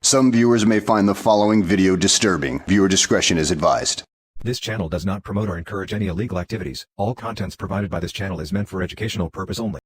Some viewers may find the following video disturbing. Viewer discretion is advised. This channel does not promote or encourage any illegal activities. All contents provided by this channel is meant for educational purpose only.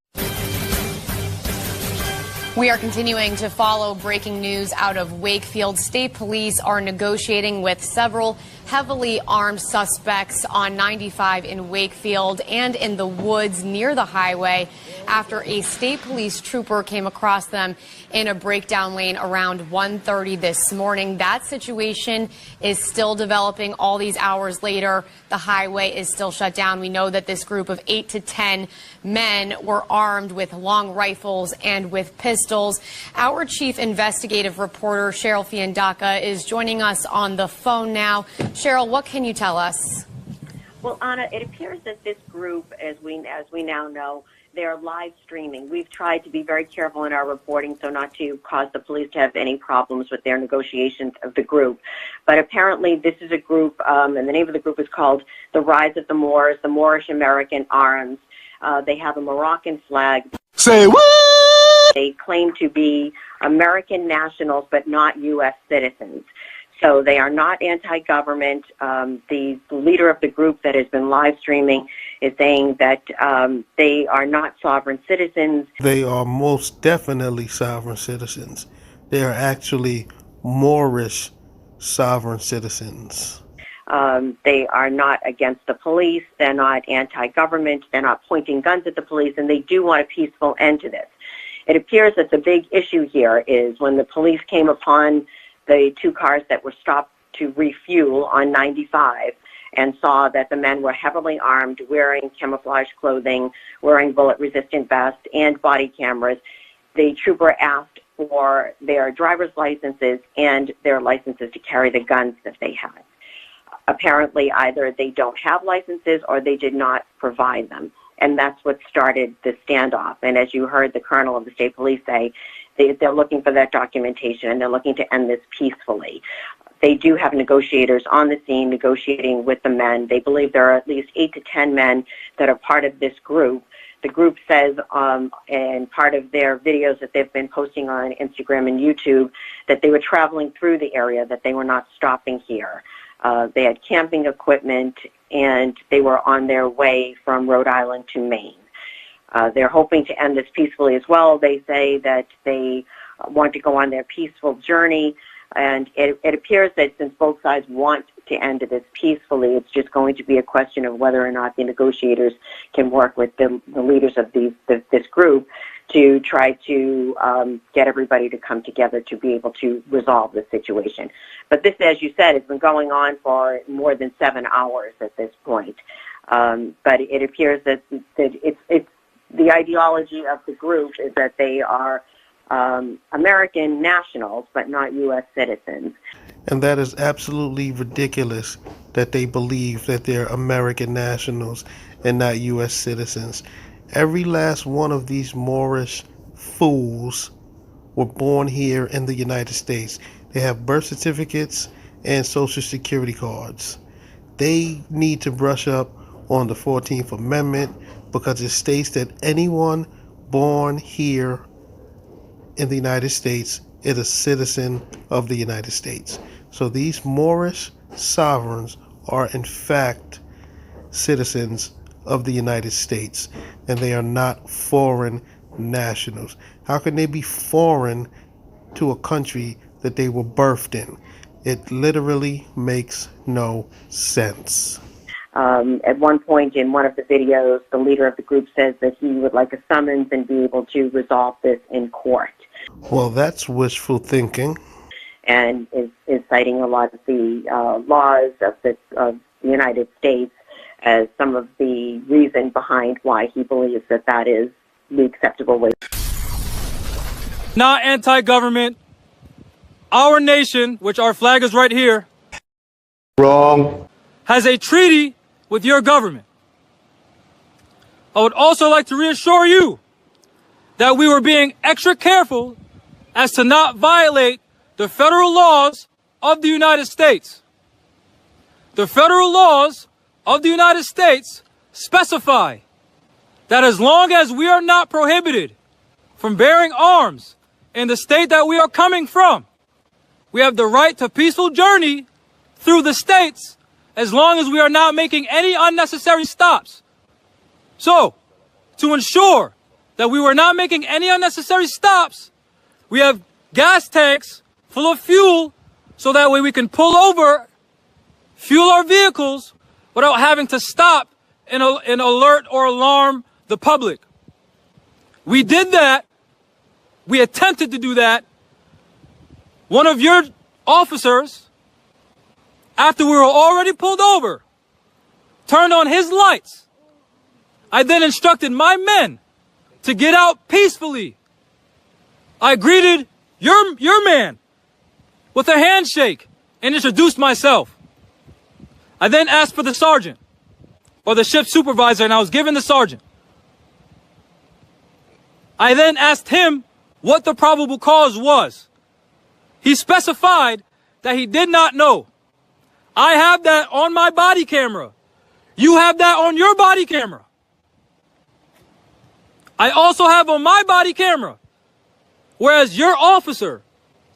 We are continuing to follow breaking news out of Wakefield. State police are negotiating with several heavily armed suspects on 95 in Wakefield and in the woods near the highway after a state police trooper came across them in a breakdown lane around 1:30 this morning. That situation is still developing all these hours later. The highway is still shut down. We know that this group of 8 to 10 men were armed with long rifles and with pistols. Our chief investigative reporter, Cheryl Fiandaca, is joining us on the phone now. Cheryl, what can you tell us? Well, Anna, it appears that this group, as we now know, they're live streaming. We've tried to be very careful in our reporting so not to cause the police to have any problems with their negotiations of the group. But apparently this is a group, and the name of the group is called The Rise of the Moors, the Moorish American Arms. They have a Moroccan flag. Say what? They claim to be American nationals but not U.S. citizens. So they are not anti-government. The leader of the group that has been live streaming is saying that they are not sovereign citizens. They are most definitely sovereign citizens. They are actually Moorish sovereign citizens. They are not against the police. They're not anti-government. They're not pointing guns at the police, and they do want a peaceful end to this. It appears that the big issue here is when the police came upon the two cars that were stopped to refuel on 95 and saw that the men were heavily armed, wearing camouflage clothing, wearing bullet-resistant vests, and body cameras. The trooper asked for their driver's licenses and their licenses to carry the guns that they had. Apparently, either they don't have licenses or they did not provide them. And that's what started the standoff. And as you heard the colonel of the state police say, they're looking for that documentation and they're looking to end this peacefully. They do have negotiators on the scene negotiating with the men. They believe there are at least 8 to 10 men that are part of this group. The group says, and part of their videos that they've been posting on Instagram and YouTube, that they were traveling through the area, that they were not stopping here. They had camping equipment, and they were on their way from Rhode Island to Maine. They're hoping to end this peacefully as well. They say that they want to go on their peaceful journey, and it appears that since both sides want to end this peacefully, it's just going to be a question of whether or not the negotiators can work with the leaders of this group to try to get everybody to come together to be able to resolve the situation. But this, as you said, has been going on for more than 7 hours at this point. But it appears that it's the ideology of the group is that they are American nationals but not U.S. citizens. And that is absolutely ridiculous that they believe that they're American nationals and not U.S. citizens. Every last one of these Moorish fools were born here in the United States. They have birth certificates and Social Security cards. They need to brush up on the 14th Amendment because it states that anyone born here in the United States is a citizen of the United States. So these Moorish sovereigns are in fact citizens of the United States, and they are not foreign nationals. How can they be foreign to a country that they were birthed in? It literally makes no sense. At one point in one of the videos, the leader of the group says that he would like a summons and be able to resolve this in court. Well, that's wishful thinking. And is citing a lot of the laws of the United States as some of the reason behind why he believes that that is the acceptable way. Not anti-government. Our nation, which our flag is right here, Wrong. has a treaty with your government. I would also like to reassure you that we were being extra careful as to not violate the federal laws of the United States. The federal laws of the United States specify that as long as we are not prohibited from bearing arms in the state that we are coming from, we have the right to peaceful journey through the states as long as we are not making any unnecessary stops. So, to ensure that we were not making any unnecessary stops, we have gas tanks full of fuel so that way we can pull over, fuel our vehicles without having to stop and alert or alarm the public. We did that. We attempted to do that. One of your officers, after we were already pulled over, turned on his lights. I then instructed my men to get out peacefully. I greeted your man with a handshake and introduced myself. I then asked for the sergeant or the shift supervisor, and I was given the sergeant. I then asked him what the probable cause was. He specified that he did not know. I have that on my body camera. You have that on your body camera. I also have on my body camera, whereas your officer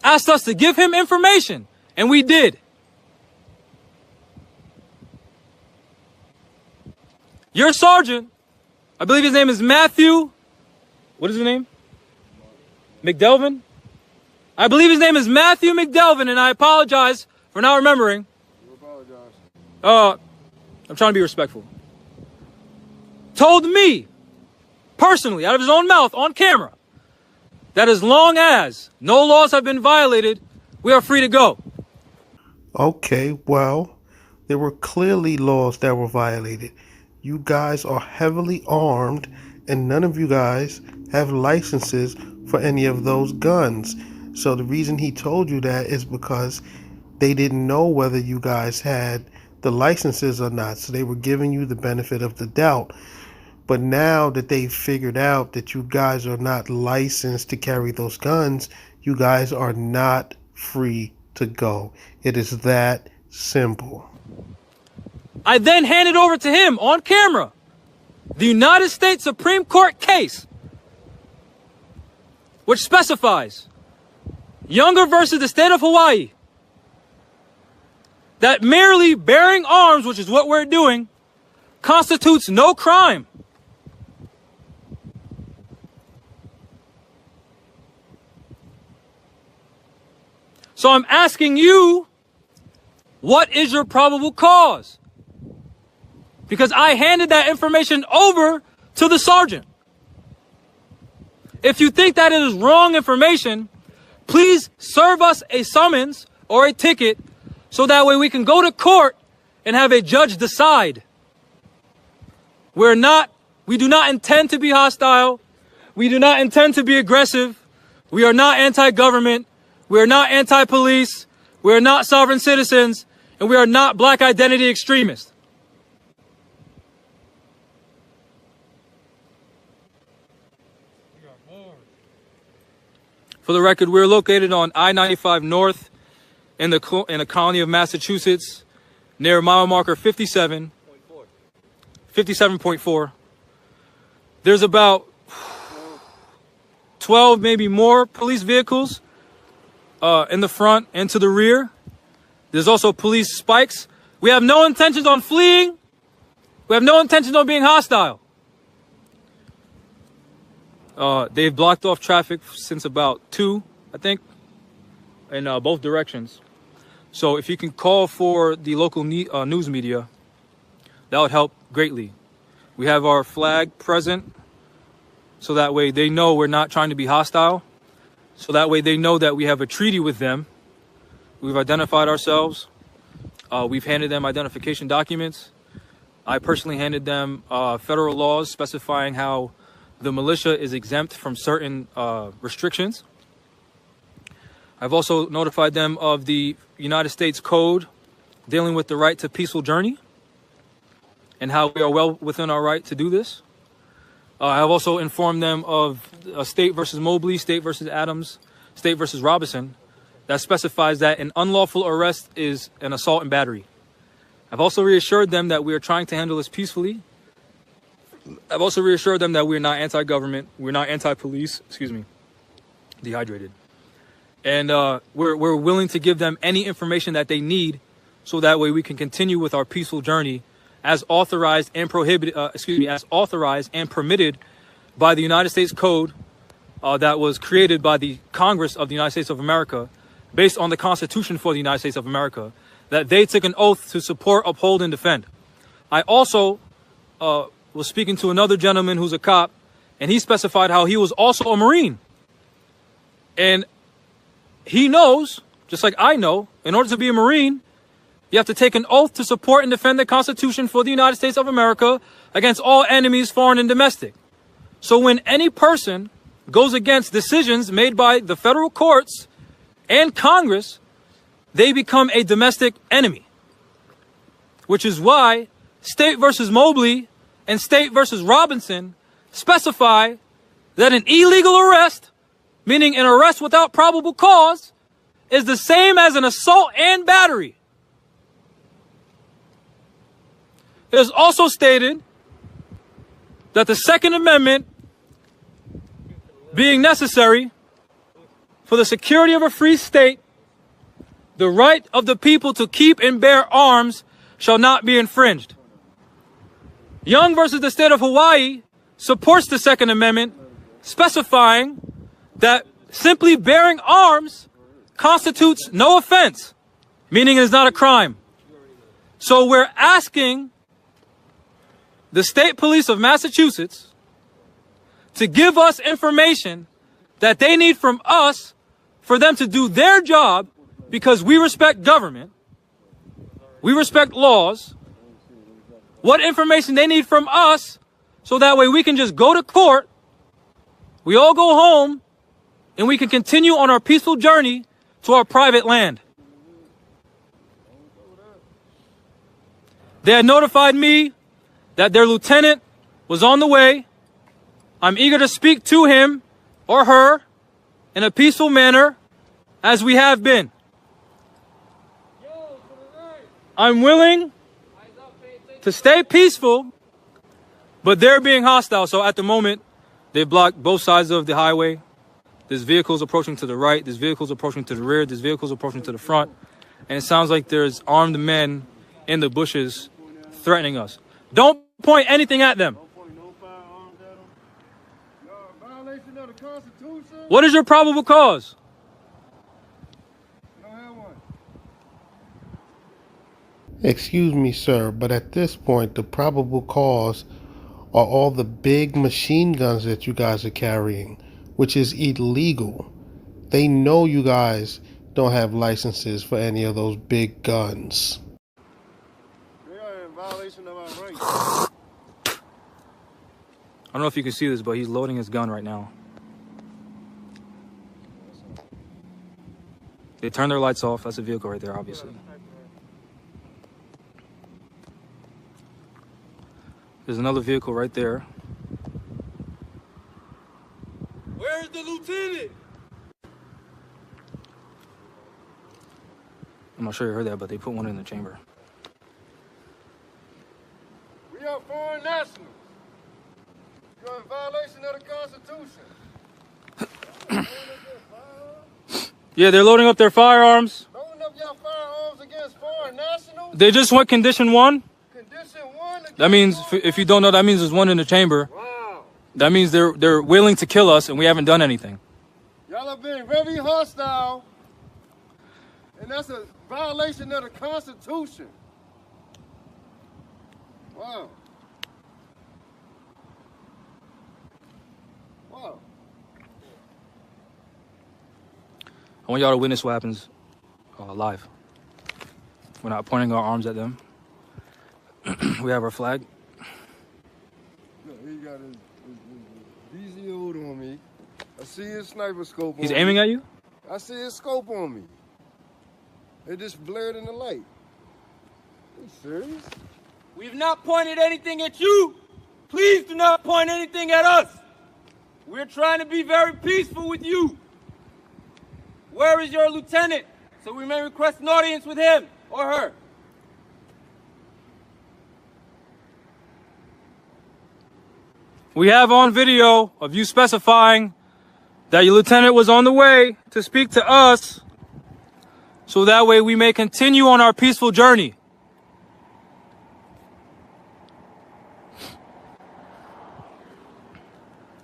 asked us to give him information, and we did. Your sergeant, I believe his name is Matthew. What is his name? McDelvin? I believe his name is Matthew McDelvin, and I apologize for not remembering. You apologize. I'm trying to be respectful. Told me, personally, out of his own mouth, on camera, that as long as no laws have been violated, we are free to go. Okay, well, there were clearly laws that were violated. You guys are heavily armed, and none of you guys have licenses for any of those guns. So the reason he told you that is because they didn't know whether you guys had the licenses or not. So they were giving you the benefit of the doubt. But now that they've figured out that you guys are not licensed to carry those guns, you guys are not free to go. It is that simple. I then handed over to him on camera the United States Supreme Court case, which specifies Younger versus the state of Hawaii, that merely bearing arms, which is what we're doing, constitutes no crime. So I'm asking you, what is your probable cause? Because I handed that information over to the sergeant. If you think that it is wrong information, please serve us a summons or a ticket so that way we can go to court and have a judge decide. We do not intend to be hostile. We do not intend to be aggressive. We are not anti-government. We are not anti-police. We are not sovereign citizens. And we are not black identity extremists. For the record, we're located on I-95 North in the colony of Massachusetts, near mile marker 57.4. There's about 12, maybe more police vehicles in the front and to the rear. There's also police spikes. We have no intentions on fleeing. We have no intentions on being hostile. They've blocked off traffic since about 2, I think, in both directions. So if you can call for the local news media, that would help greatly. We have our flag present, so that way they know we're not trying to be hostile. So that way they know that we have a treaty with them. We've identified ourselves. We've handed them identification documents. I personally handed them federal laws specifying how the militia is exempt from certain restrictions. I've also notified them of the United States Code dealing with the right to peaceful journey and how we are well within our right to do this. I have also informed them of State versus Mobley, State versus Adams, State versus Robinson, that specifies that an unlawful arrest is an assault and battery. I've also reassured them that we are trying to handle this peacefully. I've also reassured them that we're not anti-government, we're not anti-police, dehydrated. And we're willing to give them any information that they need, so that way we can continue with our peaceful journey as authorized and as authorized and permitted by the United States Code that was created by the Congress of the United States of America, based on the Constitution for the United States of America, that they took an oath to support, uphold, and defend. I also was speaking to another gentleman who's a cop, and he specified how he was also a Marine. And he knows, just like I know, in order to be a Marine, you have to take an oath to support and defend the Constitution for the United States of America against all enemies, foreign and domestic. So when any person goes against decisions made by the federal courts and Congress, they become a domestic enemy. Which is why State versus Mobley and State versus Robinson specify that an illegal arrest, meaning an arrest without probable cause, is the same as an assault and battery. It is also stated that the Second Amendment, being necessary for the security of a free state, the right of the people to keep and bear arms shall not be infringed. Young versus the state of Hawaii supports the Second Amendment, specifying that simply bearing arms constitutes no offense, meaning it is not a crime. So we're asking the State Police of Massachusetts to give us information that they need from us for them to do their job, because we respect government, we respect laws, what information they need from us, so that way we can just go to court, we all go home, and we can continue on our peaceful journey to our private land. They had notified me that their lieutenant was on the way. I'm eager to speak to him or her in a peaceful manner, as we have been. I'm willing to stay peaceful, but they're being hostile. So at the moment, they blocked both sides of the highway. There's vehicles approaching to the right, there's vehicles approaching to the rear, there's vehicles approaching to the front. And it sounds like there's armed men in the bushes threatening us. Don't point anything at them. What is your probable cause? Excuse me, sir, but at this point, the probable cause are all the big machine guns that you guys are carrying, which is illegal. They know you guys don't have licenses for any of those big guns. We are in violation of our rights. I don't know if you can see this, but he's loading his gun right now. They turned their lights off. That's a vehicle right there, obviously. There's another vehicle right there. Where's the lieutenant? I'm not sure you heard that, but they put one in the chamber. We are foreign nationals. You're in violation of the Constitution. Yeah, they're loading up their firearms. Loading up your firearms against foreign nationals? They just want condition 1. Condition 1 against That means, if you don't know, that means there's one in the chamber. Wow. That means they're willing to kill us, and we haven't done anything. Y'all have been very hostile. And that's a violation of the Constitution. Wow. Wow. I want y'all to witness what happens live. We're not pointing our arms at them. We have our flag. Look, he got his VZO'd on me. I see his sniper scope on me. He's aiming at you? I see his scope on me. It just blared in the light. Are you serious? We've not pointed anything at you. Please do not point anything at us. We're trying to be very peaceful with you. Where is your lieutenant? So we may request an audience with him or her. We have on video of you specifying that your lieutenant was on the way to speak to us, so that way we may continue on our peaceful journey.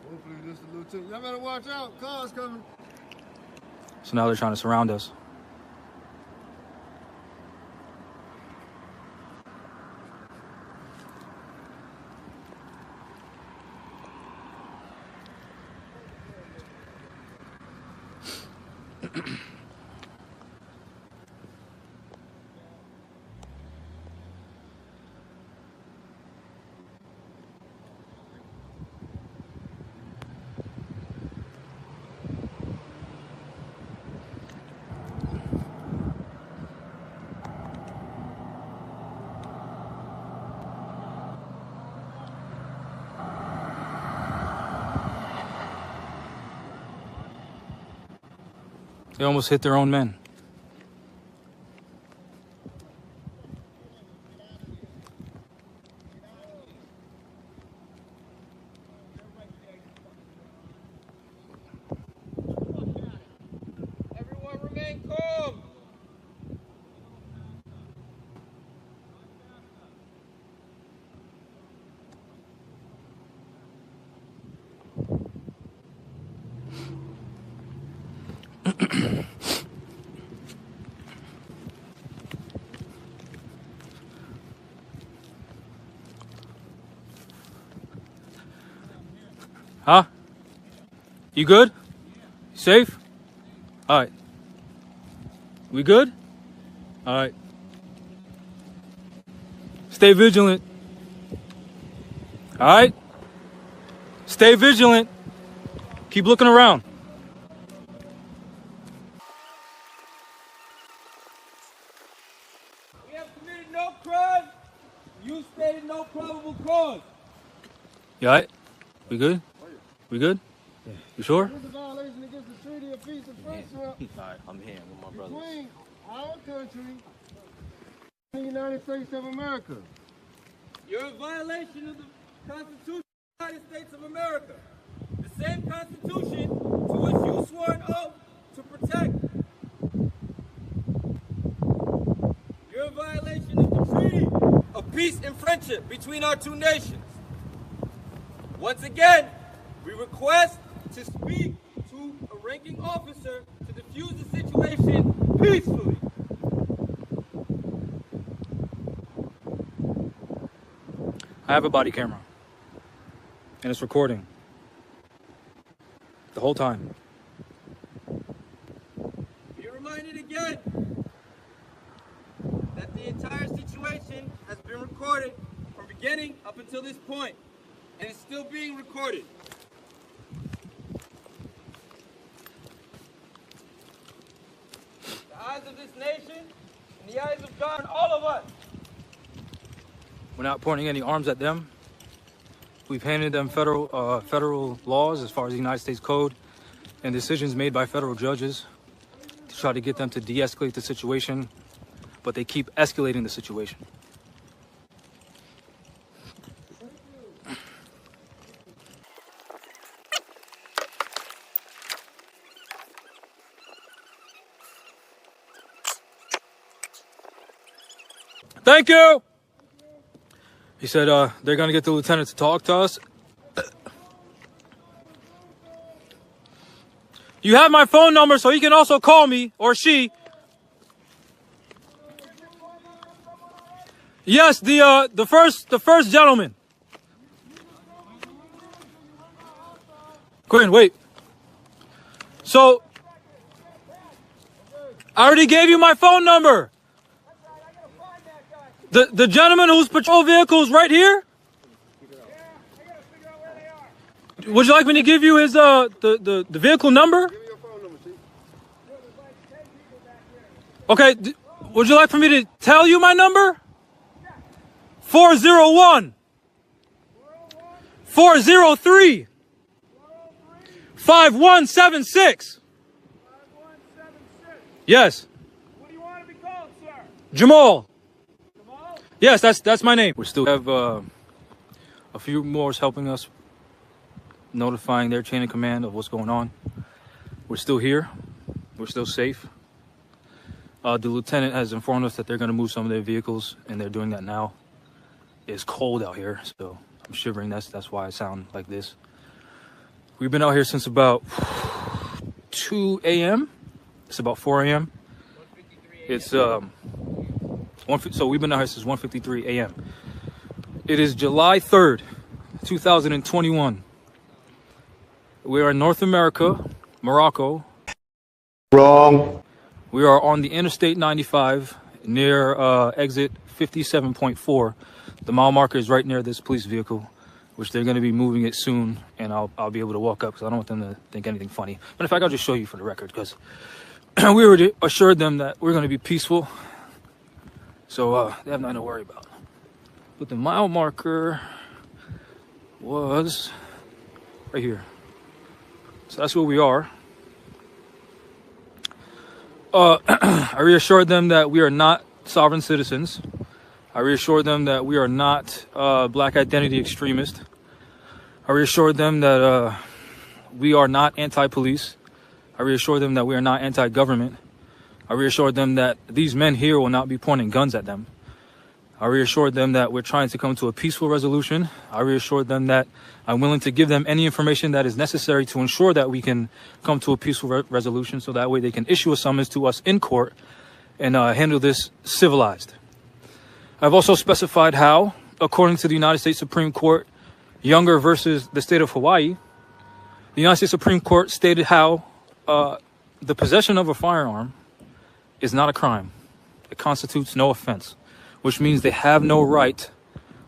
Hopefully this is the lieutenant. Y'all better watch out. Cars coming. So now they're trying to surround us. They almost hit their own men. Everyone remain calm. Huh? You good? Safe? All right. We good? All right. Stay vigilant. All right? Stay vigilant. Keep looking around. We have committed no crime. You stated no probable cause. You all right? We good? We good? Yeah. You sure? This is a violation against the Treaty of Peace and Friendship Alright, I'm here with my brothers. between our country and the United States of America. You're in violation of the Constitution of the United States of America. The same Constitution to which you swore an oath to protect. You're in violation of the Treaty of Peace and Friendship between our two nations. Once again, we request to speak to a ranking officer to defuse the situation peacefully. I have a body camera. And it's recording. The whole time. Be reminded again that the entire situation has been recorded from beginning up until this point, and it's still being recorded. The eyes of this nation and the eyes of God and all of us. We're not pointing any arms at them. We've handed them federal laws as far as the United States Code and decisions made by federal judges to try to get them to de-escalate the situation, but they keep escalating the situation. Thank you. He said they're going to get the lieutenant to talk to us. You have my phone number, so he can also call me, or she. Yes, the first gentleman. Quinn, wait. So, I already gave you my phone number. The gentleman whose patrol vehicle is right here? Would you like me to give you his the vehicle number? Give me your phone number, Chief. Okay, would you like for me to tell you my number? 401 403 5176. Yes. What do you want to be called, sir? Jamal. Yes, that's my name. We still have a few more helping us, notifying their chain of command of what's going on. We're still here. We're still safe. The lieutenant has informed us that they're going to move some of their vehicles, and they're doing that now. It's cold out here, so I'm shivering. That's why I sound like this. We've been out here since about 2 a.m. It's about 4 a.m. It's so we've been out here since 1:53 a.m. It is July 3rd, 2021. We are in North America, Morocco. Wrong. We are on the Interstate 95 near exit 57.4. The mile marker is right near this police vehicle, which they're going to be moving it soon, and I'll be able to walk up because I don't want them to think anything funny. But in fact, I'll just show you for the record, because we already assured them that we're going to be peaceful, so they have nothing to worry about. But the mile marker was right here. So that's where we are. I reassured them that we are not sovereign citizens. I reassured them that we are not black identity extremists. I reassured them that we are not anti-police. I reassured them that we are not anti-government. I reassured them that these men here will not be pointing guns at them. I reassured them that we're trying to come to a peaceful resolution. I reassured them that I'm willing to give them any information that is necessary to ensure that we can come to a peaceful resolution, so that way they can issue a summons to us in court and handle this civilized. I've also specified how, according to the United States Supreme Court, Younger versus the state of Hawaii, the United States Supreme Court stated how the possession of a firearm is not a crime. It constitutes no offense, which means they have no right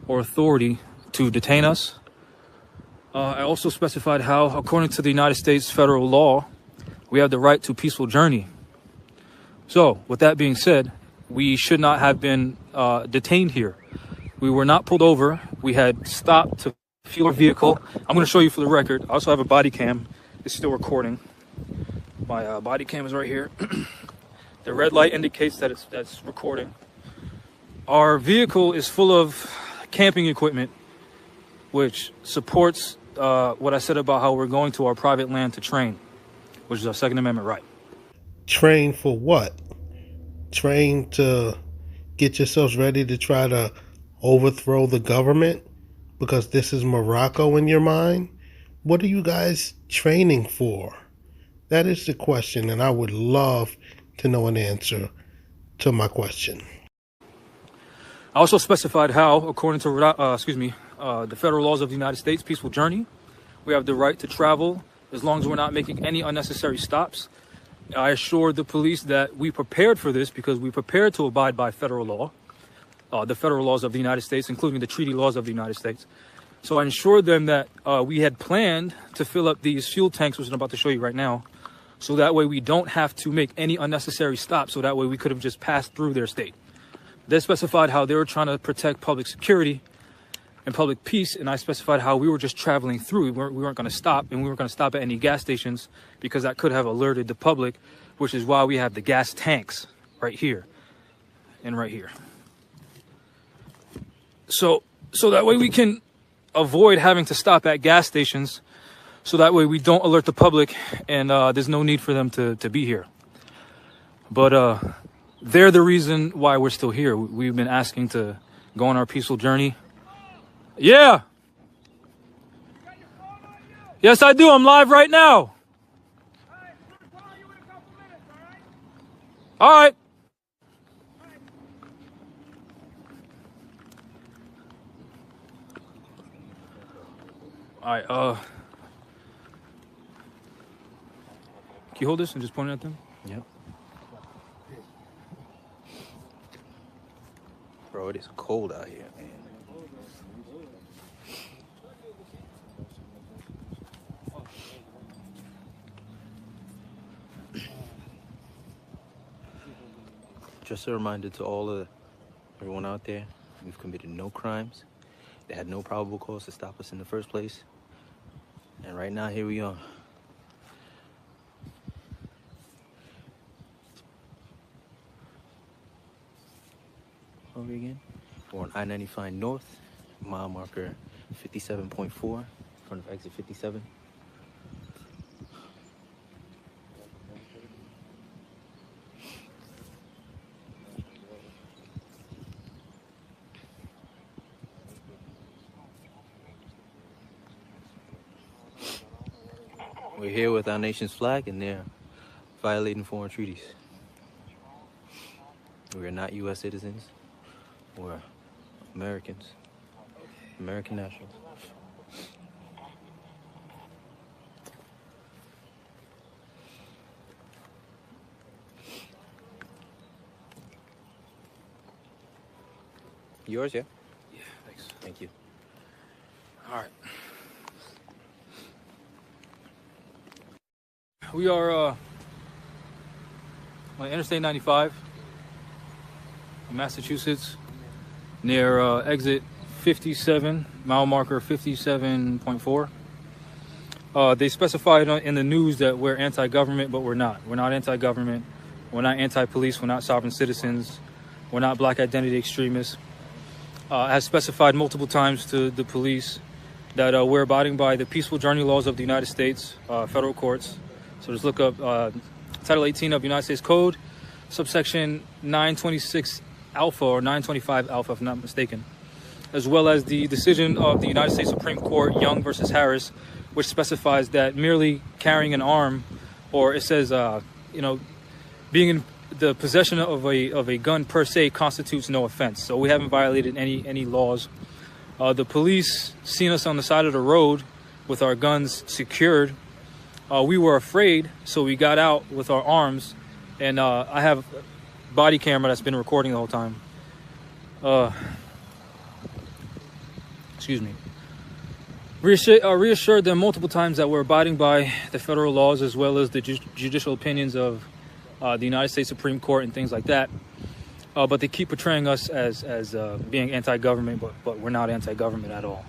or authority to detain us. I also specified how, according to the United States federal law, we have the right to peaceful journey. So, with that being said, we should not have been detained here. We were not pulled over. We had stopped to fuel our vehicle. I'm going to show you for the record. I also have a body cam. It's still recording. My body cam is right here. The red light indicates that that's recording. Our vehicle is full of camping equipment, which supports what I said about how we're going to our private land to train, which is our Second Amendment right. Train for what? Train to get yourselves ready to try to overthrow the government because this is Morocco in your mind? What are you guys training for? That is the question, and I would love to know an answer to my question. I also specified how, according to the federal laws of the United States, peaceful journey, we have the right to travel as long as we're not making any unnecessary stops. I assured the police that we prepared for this because we prepared to abide by federal law, the federal laws of the United States, including the treaty laws of the United States. So I ensured them that we had planned to fill up these fuel tanks, which I'm about to show you right now, so that way we don't have to make any unnecessary stops, so that way we could have just passed through their state. They specified how they were trying to protect public security and public peace, and I specified how we were just traveling through. We weren't going to stop, and we weren't going to stop at any gas stations because that could have alerted the public, which is why we have the gas tanks right here and right here. So that way we can avoid having to stop at gas stations, so that way we don't alert the public, and there's no need for them to be here. But they're the reason why we're still here. We've been asking to go on our peaceful journey. Yeah. Yes, I do. I'm live right now. All right. All right. Can you hold this and just point it at them? Yep. Bro, it is cold out here, man. Just a reminder to everyone out there, we've committed no crimes. They had no probable cause to stop us in the first place. And right now, here we are. Over again. We're on I-95 North, mile marker 57.4, in front of exit 57. We're here with our nation's flag, and they're violating foreign treaties. We're not U.S. citizens. We're Americans, American nationals. Yours, yeah? Yeah, thanks. Thank you. All right. We are on Interstate 95 in Massachusetts, near exit 57, mile marker 57.4. They specified in the news that we're anti-government, but we're not. We're not anti-government. We're not anti-police. We're not sovereign citizens. We're not black identity extremists. Has specified multiple times to the police that we're abiding by the peaceful journey laws of the United States, federal courts. So just look up Title 18 of the United States Code, subsection 926 alpha or 925 alpha, if I'm not mistaken, as well as the decision of the United States Supreme Court, Young versus Harris, which specifies that merely carrying an arm, or it says, being in the possession of a gun per se constitutes no offense. So we haven't violated any laws. The police seen us on the side of the road with our guns secured. We were afraid, so we got out with our arms, and I have a body camera that's been recording the whole time. Excuse me. Reassured them multiple times that we're abiding by the federal laws as well as the judicial opinions of the United States Supreme Court and things like that. But they keep portraying us as being anti-government, but we're not anti-government at all.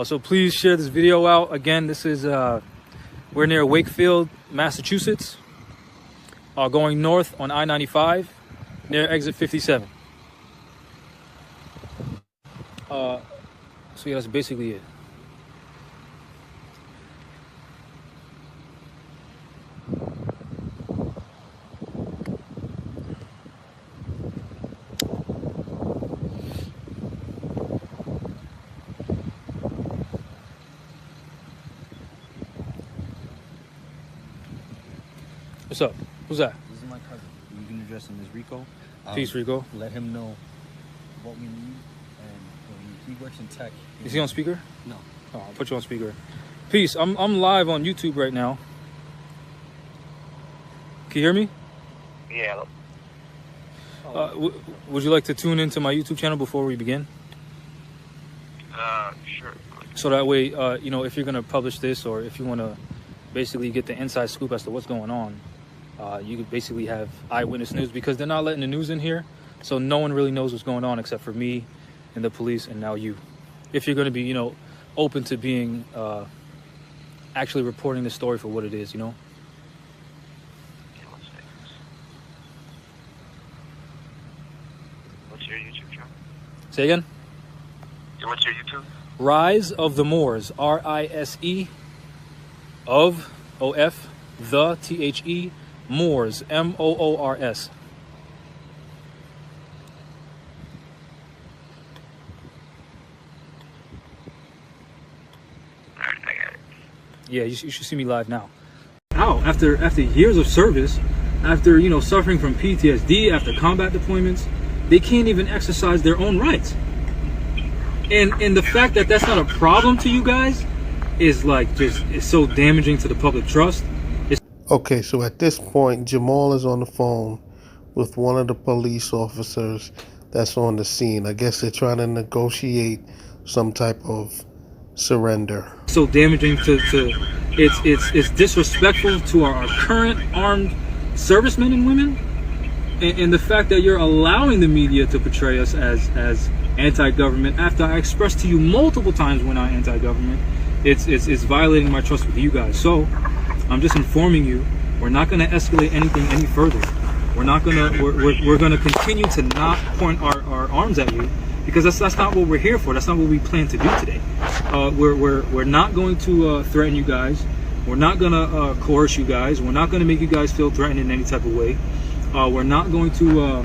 So please share this video out. Again, this is we're near Wakefield, Massachusetts, going north on I-95 near exit 57. So yeah, that's basically it. What's up? Who's that? This is my cousin. You can address him as Rico. Peace, Rico. Let him know what we need. And he works in tech. Is he on speaker? No. Oh, I'll put you on speaker. Peace. I'm live on YouTube right now. Can you hear me? Yeah. Would you like to tune into my YouTube channel before we begin? Sure. So that way, if you're going to publish this, or if you want to basically get the inside scoop as to what's going on, you could basically have eyewitness news, because they're not letting the news in here. So no one really knows what's going on except for me and the police and now you. If you're going to be, open to being actually reporting the story for what it is, What's your YouTube channel? Say again? What's your YouTube? Rise of the Moors. R-I-S-E of O-F the T-H-E Moors, M-O-O-R-S. Alright, I got it. Yeah, you should see me live now. Out after years of service, after suffering from PTSD, after combat deployments, they can't even exercise their own rights. And the fact that that's not a problem to you guys is it's so damaging to the public trust. Okay, so at this point, Jamal is on the phone with one of the police officers that's on the scene. I guess they're trying to negotiate some type of surrender. So damaging to it's disrespectful to our current armed servicemen and women, and the fact that you're allowing the media to portray us as anti-government after I expressed to you multiple times we're not anti-government. It's violating my trust with you guys. So I'm just informing you, we're not going to escalate anything any further. We're going to continue to not point our arms at you, because that's not what we're here for. That's not what we plan to do today. We're not going to threaten you guys. We're not going to coerce you guys. We're not going to make you guys feel threatened in any type of way. We're not going to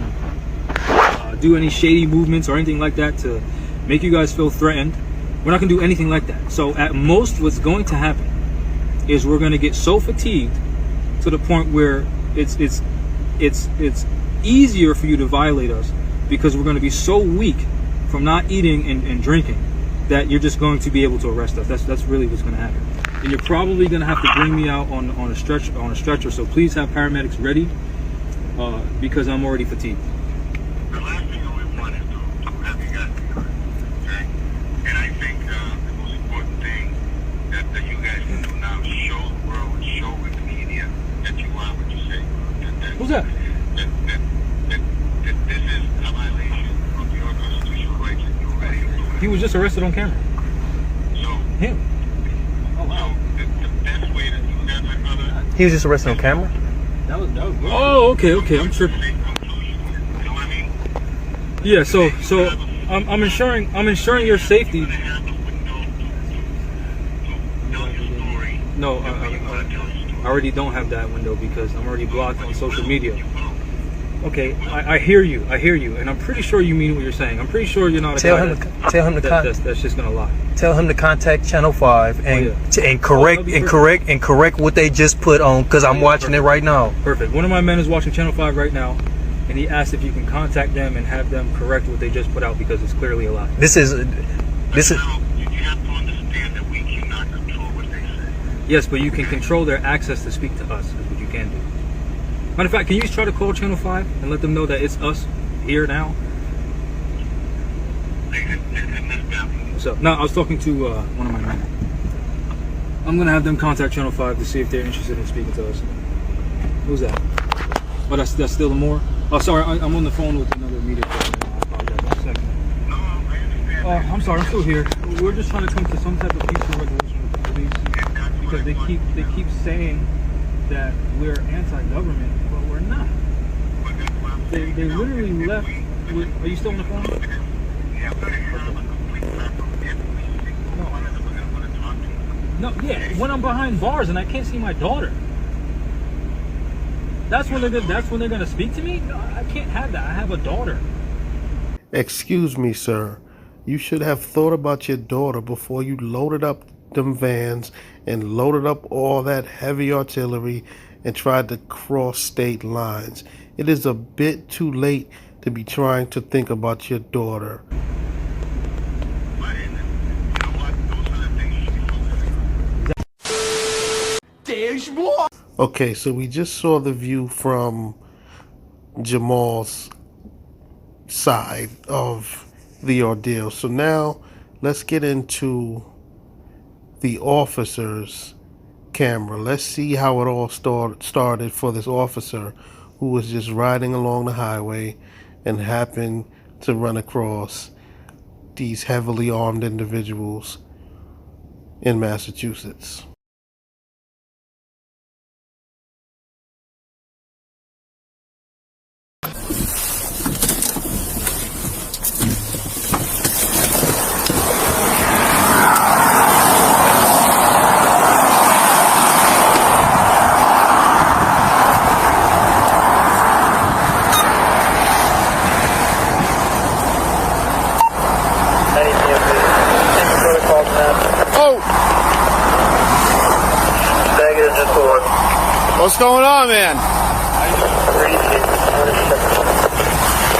do any shady movements or anything like that to make you guys feel threatened. We're not going to do anything like that. So at most, what's going to happen is we're going to get so fatigued to the point where it's easier for you to violate us, because we're going to be so weak from not eating and drinking that you're just going to be able to arrest us. That's really what's going to happen. And you're probably going to have to bring me out on a stretcher. So please have paramedics ready, because I'm already fatigued. The last thing we want is to have you guys be hurt, okay? And I think the most important thing that you guys can do now is show the world and show with the media that you are what you say. Who's that? That this is a violation of your constitutional rights and you're ready to do it. He was just arrested on camera. So, Him. Oh, wow. so the best way to do that, my brother, He was just arrested on camera? That was good. Oh, okay. I'm tripping. you know what I mean? Yeah. So I'm ensuring your safety. No, I already don't have that window because I'm already blocked on social media. Okay, I hear you, and I'm pretty sure you mean what you're saying. I'm pretty sure you're not a guy that's just gonna lie. Tell him to contact Channel 5 and and correct what they just put on, because I'm watching it right now. Perfect. One of my men is watching Channel 5 right now, and he asked if you can contact them and have them correct what they just put out, because it's clearly a lie. This is. You have to understand that we cannot control what they say. Yes, but you can control their access to speak to us, is what you can do. Matter of fact, can you try to call Channel 5 and let them know that it's us here now? What's up? No, I was talking to one of my men. I'm going to have them contact Channel 5 to see if they're interested in speaking to us. Who's that? Oh, that's still the more? Oh, sorry, I'm on the phone with another media person. I apologize. One second. No, I understand. Oh, I'm sorry, I'm still here. We're just trying to come to some type of peaceful resolution with the police, because they keep saying that we're anti-government, but we're not. They literally left. Are you still on the phone? No, yeah. When I'm behind bars and I can't see my daughter, that's when they're gonna speak to me. No, I can't have that. I have a daughter. Excuse me, sir. You should have thought about your daughter before you loaded up them vans and loaded up all that heavy artillery and tried to cross state lines. It is a bit too late to be trying to think about your daughter. Okay, so we just saw the view from Jamal's side of the ordeal. So now let's get into the officer's camera. Let's see how it all started for this officer who was just riding along the highway and happened to run across these heavily armed individuals in Massachusetts. What's going on, man? My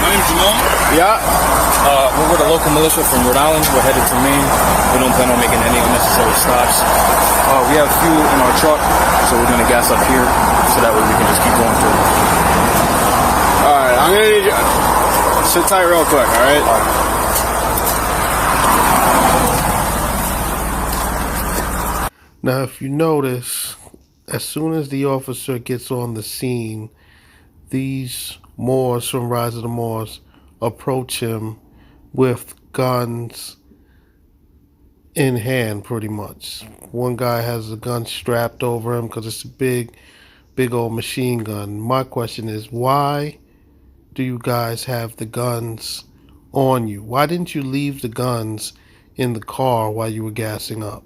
name's Jamal. Yeah. We're with a local militia from Rhode Island. We're headed to Maine. We don't plan on making any unnecessary stops. We have fuel in our truck, so we're going to gas up here so that way we can just keep going through. All right, I'm going to need you. Sit tight real quick, all right? Now, if you notice, as soon as the officer gets on the scene, these Moors from Rise of the Moors approach him with guns in hand, pretty much. One guy has a gun strapped over him because it's a big old machine gun. My question is, why do you guys have the guns on you? Why didn't you leave the guns in the car while you were gassing up?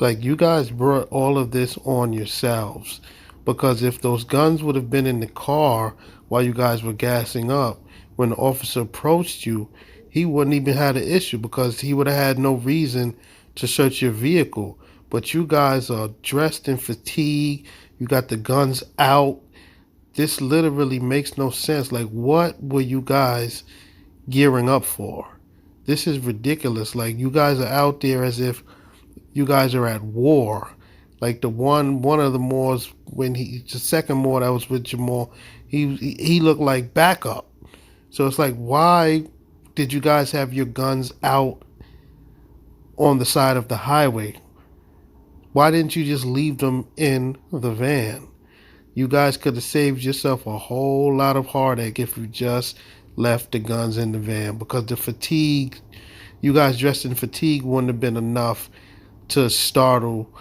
Like, you guys brought all of this on yourselves, because if those guns would have been in the car while you guys were gassing up, when the officer approached you, he wouldn't even had an issue, because he would have had no reason to search your vehicle. but you guys are dressed in fatigue. You got the guns out. This literally makes no sense. Like, what were you guys gearing up for? This is ridiculous. Like, you guys are out there as if you guys are at war. Like one of the Moors, the second Moor that was with Jamal, he looked like backup. So it's like, why did you guys have your guns out on the side of the highway? Why didn't you just leave them in the van? You guys could have saved yourself a whole lot of heartache if you just left the guns in the van, because the fatigue, you guys dressed in fatigue, wouldn't have been enough to startle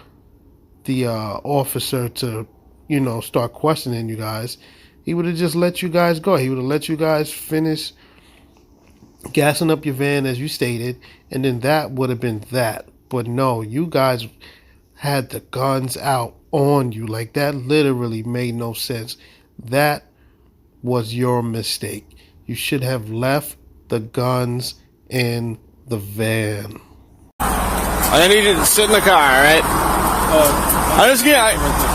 the officer to, start questioning you guys. He would have just let you guys go. He would have let you guys finish gassing up your van as you stated, and then that would have been that. But no, you guys had the guns out on you. Like, that literally made no sense. That was your mistake. You should have left the guns in the van. I need you to sit in the car, all right?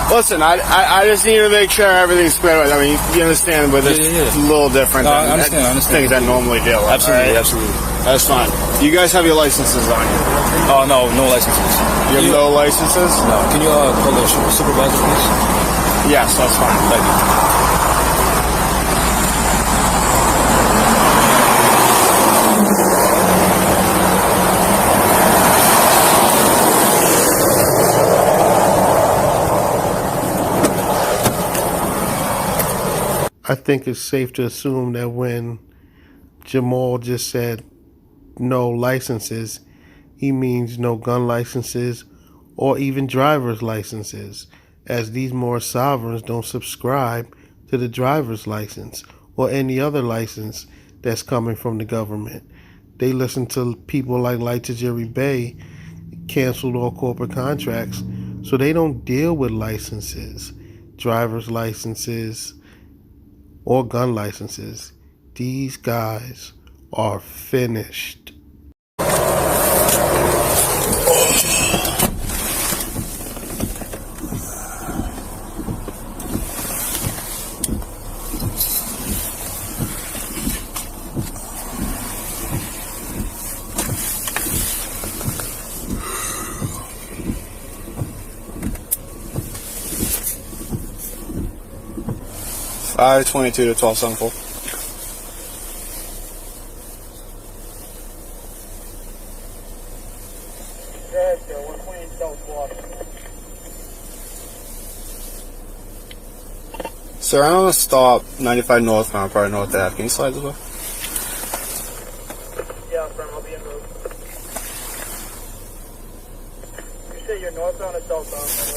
Listen, I just need to make sure everything's squared away. I mean, you understand, but it's a little different than I understand. things I normally deal with. Absolutely, right? absolutely. That's fine. You guys have your licenses on you? Oh, no licenses. You have no licenses? No. Can you call the supervisor, please? Yes, that's fine. Thank you. I think it's safe to assume that when Jamal just said no licenses, he means no gun licenses or even driver's licenses, as these more sovereigns don't subscribe to the driver's license or any other license that's coming from the government. They listen to people like Lights Jerry Bay, canceled all corporate contracts, so they don't deal with licenses, driver's licenses, or gun licenses. These guys are finished. 522 to 1274. Sir, I'm gonna stop 95 northbound, probably north Ave. Can you slide this way? Yeah, friend, I'll be en route. You say you're northbound or southbound?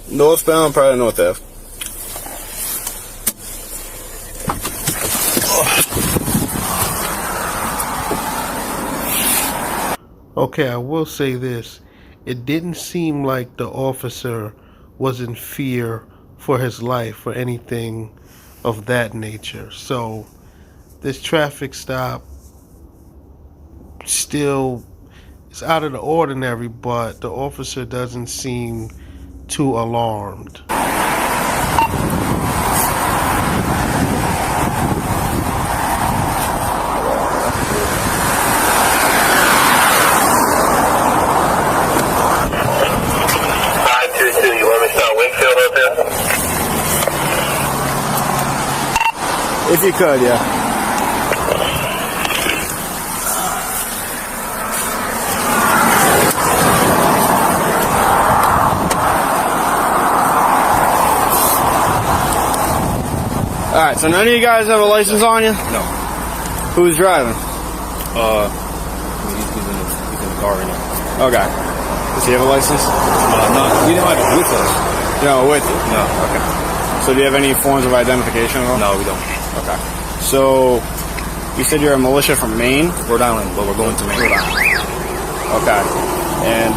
Northbound, probably north Ave. Okay, I will say this. It didn't seem like the officer was in fear for his life or anything of that nature. So this traffic stop still is out of the ordinary, but the officer doesn't seem too alarmed. If you could, yeah. Alright, so none of you guys have a license on you? No. Who's driving? He's in the car right now. Okay. Does he have a license? No, we don't have it with us. No, with you? No. Okay. So do you have any forms of identification at all? No, we don't. Okay. So, you said you're a militia from Maine? Rhode Island, but we're going to Maine. Rhode Island. Okay. And,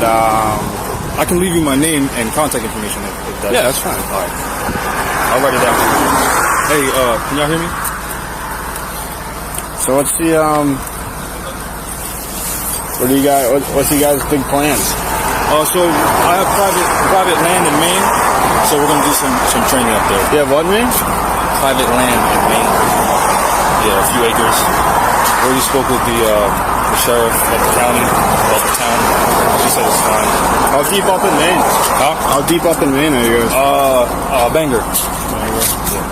I can leave you my name and contact information if that's... Yeah, that's fine. All right. I'll write it down. Hey, can y'all hear me? So what's the, What do you guys? What's you guys' big plans? So I have private land in Maine, so we're gonna do some training up there. You have what in Maine? Private land in Maine. Yeah, a few acres. We already spoke with the sheriff of the county, of the town. She said it's fine. How deep up in Maine? Huh? How deep up in Maine are you guys? Bangor. Yeah.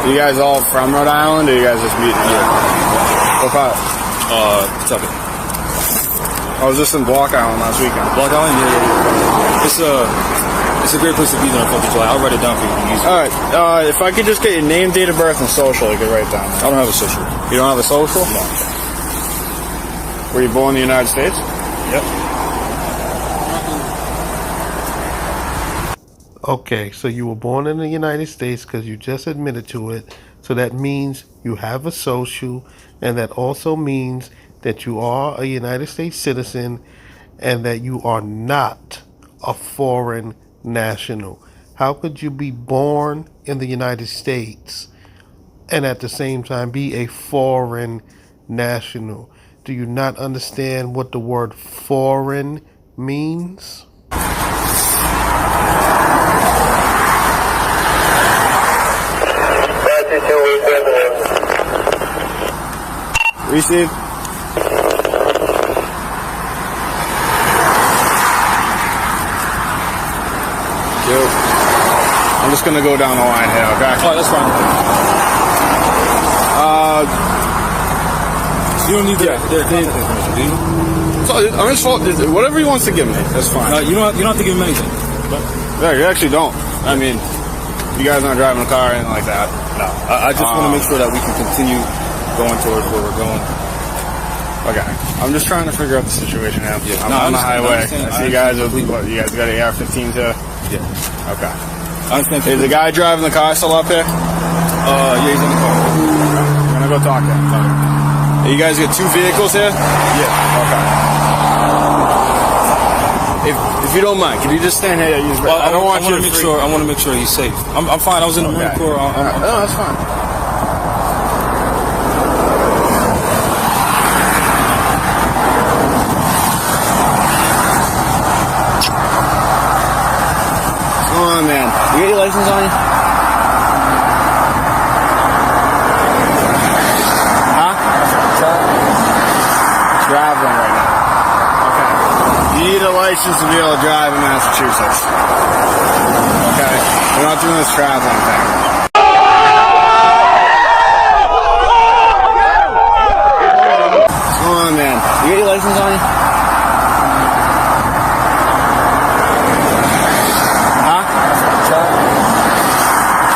You guys all from Rhode Island, or you guys just meeting here? What part? Kentucky. I was just in Block Island last weekend. Block Island? Yeah. It's a great place to be there on 4th of July. I'll write it down for you. Alright, if I could just get your name, date of birth, and social, you could write down. I don't have a social. You don't have a social? No. Were you born in the United States? Yep. Okay, so you were born in the United States because you just admitted to it. So that means you have a social, and that also means that you are a United States citizen and that you are not a foreign national. How could you be born in the United States and at the same time be a foreign national? Do you not understand what the word foreign means? Receive. I'm just gonna go down the line here, okay? Oh, that's fine. You don't need their contact information, do you? So, I'm just whatever he wants to give me, that's fine. You don't have to give him anything. Yeah, you actually don't. I mean, you guys aren't driving a car or anything like that. No. I just want to make sure that we can continue going towards where we're going. Okay. I'm just trying to figure out the situation now. Yeah. I'm on the highway. I see you guys got an AR-15 too? Yeah. Okay. I understand. Is the guy driving the car still up here? Yeah, he's in the car. I'm gonna go talk to him. Okay. You guys got two vehicles here? Yeah. Okay. If you don't mind, can you just stand here? I want to make sure he's safe. I'm fine. I was in the Marine Corps. No, that's fine. Come on, man. You got your license on you? Huh? Traveling right now. Okay. You need a license to be able to drive in Massachusetts. Okay? We're not doing this traveling thing. Come on, man. You got your license on you?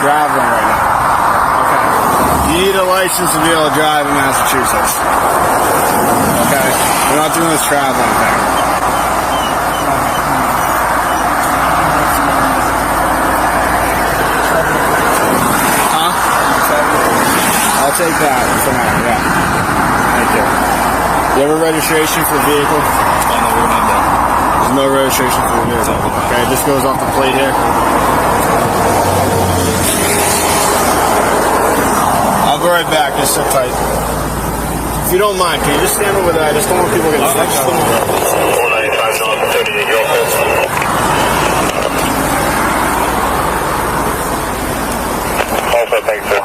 Traveling right now. Okay. You need a license to be able to drive in Massachusetts. Okay? We're not doing this traveling thing. Huh? I'll take that for now, yeah. Thank you. Do you have a registration for a vehicle? Oh, no, we don't have that. There's no registration for a vehicle. Okay, it just goes off the plate here. I'll go right back, just sit tight. If you don't mind, can you just stand over there? I just don't want people getting sick. 495 North 38, go ahead. Also, thanks, sir.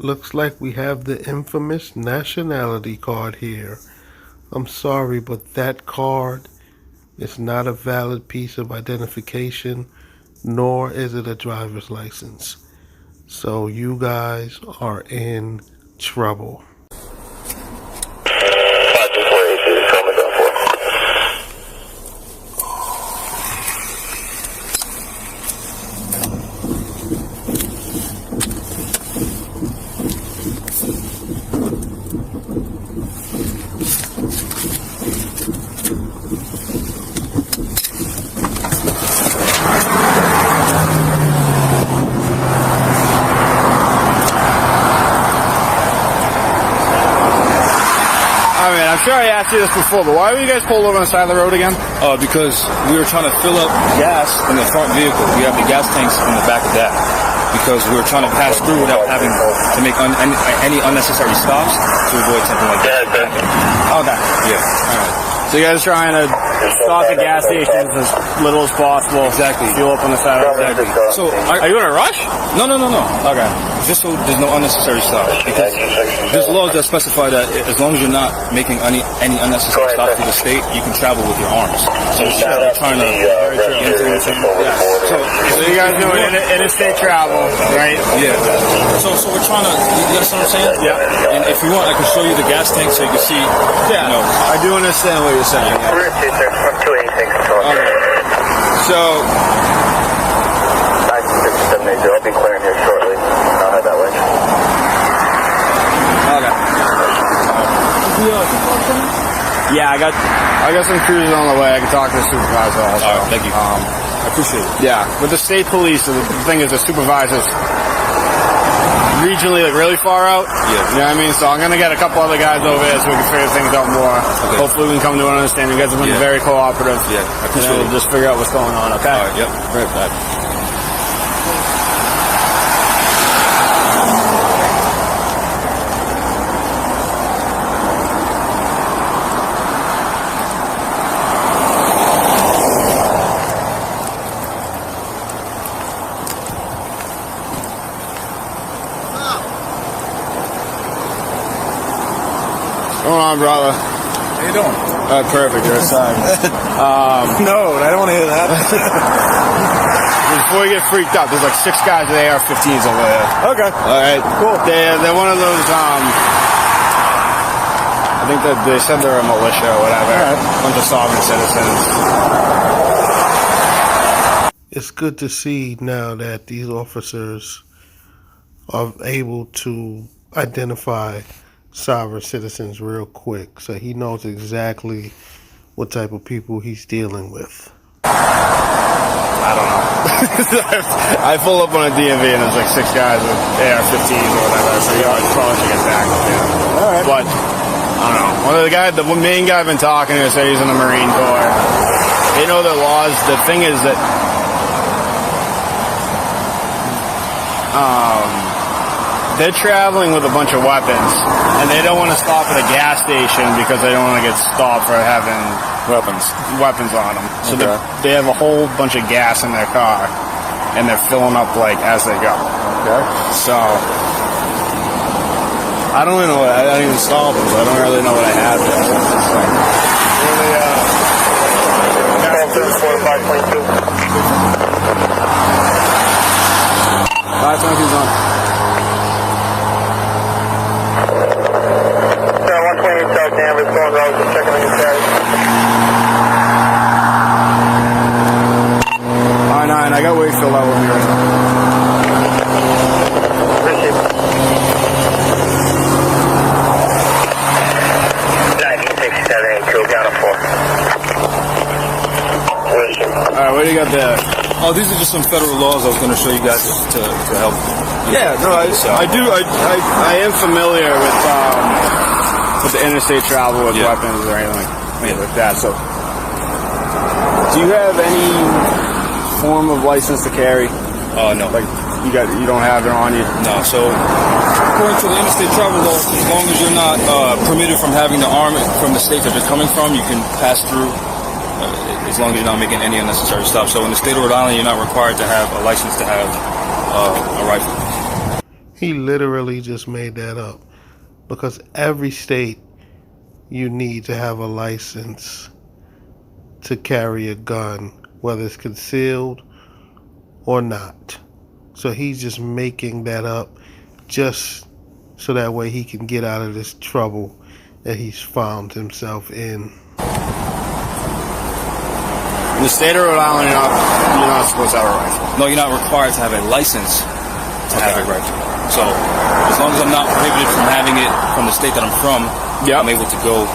Looks like we have the infamous nationality card here. I'm sorry, but that card is not a valid piece of identification, nor is it a driver's license. So you guys are in trouble. I'm sure I asked you this before, but why were you guys pulled over on the side of the road again? Because we were trying to fill up gas in the front vehicle. We have the gas tanks in the back of that. Because we were trying to pass through without having to make any unnecessary stops to avoid something like that. Okay. Yeah. All right. So you guys are trying to stop the gas stations as little as possible. Exactly. Fuel up on the side. Exactly. So are you in a rush? No. Okay. Just so there's no unnecessary stops. Because there's laws that specify that as long as you're not making any unnecessary stops through the state, you can travel with your arms. So we're trying to So you guys doing interstate travel, right? Yeah. So we're trying to. You understand what I'm saying? Yeah. And if you want, I can show you the gas tank so you can see. Yeah. You know, I do understand what you're saying. Route 286. Okay. So. 96780. I'll be clearing here shortly. I'll head that way. Okay. Yeah, I got some cruisers on the way. I can talk to the supervisor also. All right, thank you. I appreciate it. Yeah, with the state police, the thing is the supervisors regionally like really far out. Yeah. You know what I mean? So I'm gonna get a couple other guys over there so we can figure things out more. Okay. Hopefully we can come to an understanding. You guys have been very cooperative. Yeah, I appreciate and we'll it. just figure out what's going on, okay? All right, yep. Right back. What's going on, brother? How you doing? Perfect. You're aside. No, I don't want to hear that. Before you get freaked out, there's like 6 guys with AR-15s over there. Okay. All right. Cool. They're one of those. I think that they said they're a militia or whatever. All right. A bunch of sovereign citizens. It's good to see now that these officers are able to identify sovereign citizens real quick, so he knows exactly what type of people he's dealing with. I don't know. I pull up on a DMV and there's like 6 guys with AR-15s or whatever, so you probably should get back. Yeah. All right. But I don't know. The main guy I've been talking to said he's in the Marine Corps. They know their laws. The thing is that they're traveling with a bunch of weapons, and they don't want to stop at a gas station because they don't want to get stopped for having weapons on them. So they have a whole bunch of gas in their car, and they're filling up like as they go. Okay. So I don't really know. I didn't even stop them, so I don't really know what I have there. So it's just like really, 522's on. 128 South Danvers, going road, just checking on your carry. I got Wakefield out with me right now. Appreciate it. 96782, down to 4. Alright, what do you got there? Oh, these are just some federal laws I was going to show you guys to help. Yeah, no, I am familiar with the interstate travel with weapons or anything like that. So, do you have any form of license to carry? No. Like you don't have it on you? No. So, according to the interstate travel laws, as long as you're not permitted from having the arm from the state that you're coming from, you can pass through. As long as you're not making any unnecessary stops. So in the state of Rhode Island, you're not required to have a license to have a rifle. He literally just made that up, because every state you need to have a license to carry a gun, whether it's concealed or not. So he's just making that up just so that way he can get out of this trouble that he's found himself in. In the state of Rhode Island, you're not supposed to have a rifle. No, you're not required to have a license to have a rifle. So as long as I'm not prohibited from having it from the state that I'm from, I'm able to go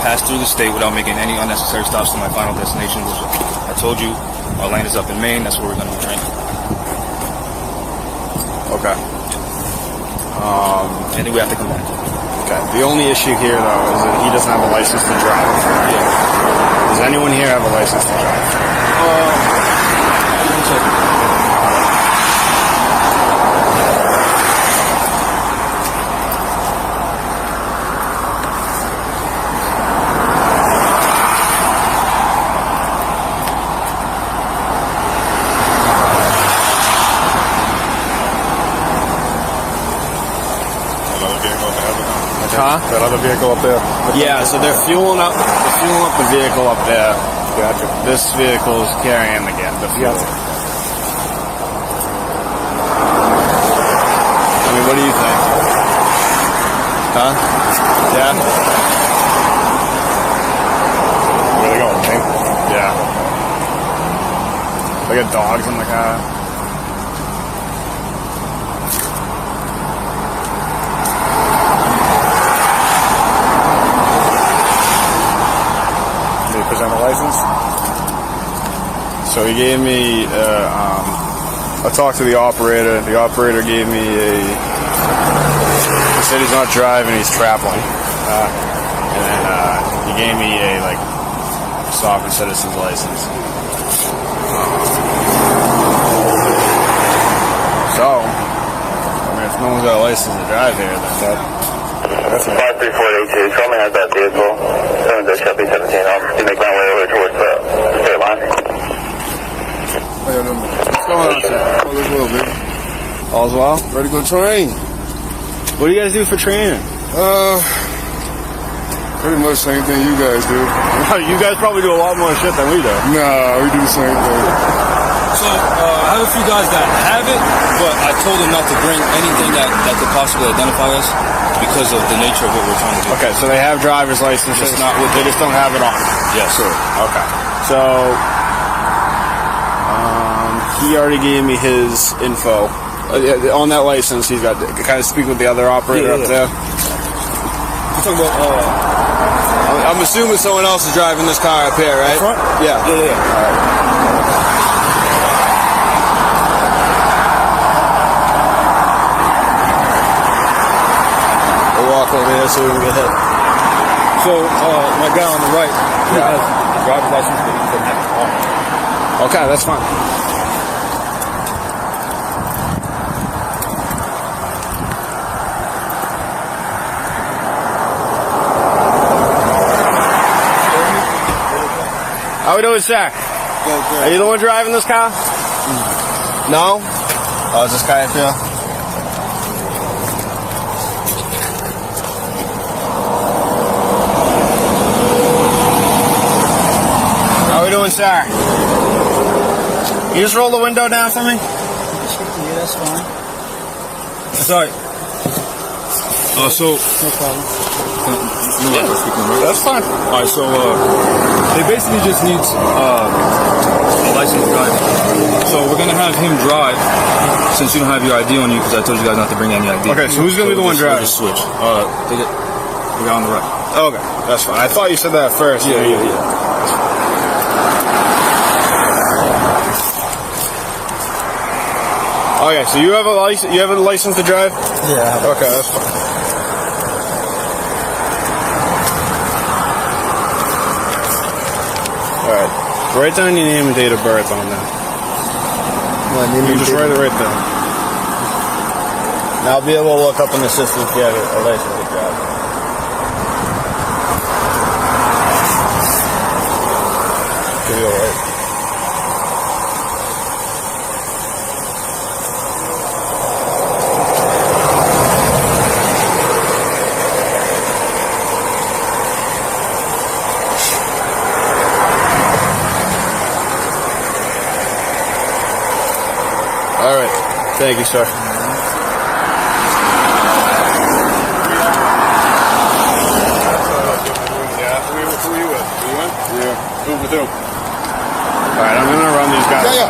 pass through the state without making any unnecessary stops to my final destination, which I told you, our land is up in Maine. That's where we're going to be training. Okay. And then we have to come back. Okay. Okay. The only issue here, though, is that he doesn't have a license to drive. Yeah. Does anyone here have a license to drive? Huh? That other vehicle up there? Yeah, so they're fueling up the vehicle up there. Gotcha. This vehicle is carrying the fuel. Gotcha. I mean, what do you think? Huh? Yeah? Where they going, Maine? Yeah. They got dogs in the car. Present a license? So he gave me, I talked to the operator. The operator gave me he said he's not driving, he's traveling. And then he gave me a, sovereign citizen's license. So, I mean, if no one's got a license to drive here, then that's 53482, show me out that vehicle. 7 Chevy 17. I'll make my way over towards the state line. What's going on, sir? All is well, baby. All's well? Ready to go train? What do you guys do for training? Pretty much the same thing you guys do. You guys probably do a lot more shit than we do. Nah, we do the same thing. So, I have a few guys that have it, but I told them not to bring anything that could possibly identify us because of the nature of what we're trying to do. Okay, so they have driver's licenses, they just don't have it on. Yes, sir. Okay. So, he already gave me his info. On that license, he's got to kind of speak with the other operator up there. You're talking about, I'm assuming someone else is driving this car up here, right? Front? Yeah. Yeah. All right. We'll walk over here so we can get hit. So, my guy on the right, he has a driver's license, but he doesn't have it on. Okay, that's fine. How we doing, sir? Good. Are you the one driving this car? No? Oh, is this guy up here? How we doing, sir? You just roll the window down for me? Yeah, that's fine. Sorry. So... No problem. That's fine. Alright, so, they basically just need a license to drive. So we're gonna have him drive, since you don't have your ID on you, because I told you guys not to bring any ID. Okay, so who's gonna be the one driving? We'll just switch. The guy on the right. Okay, that's fine. I thought you said that first. Yeah. Okay, so you have a license. You have a license to drive? Yeah. Okay, that's fine. All right, write down your name and date of birth on that. You just write it right there. Now I'll be able to look up in the system if you have a license to drive. Could be all right. All right. Thank you, sir. Who are you with? Yeah. Who with who? All right, I'm gonna run these guys. Yeah.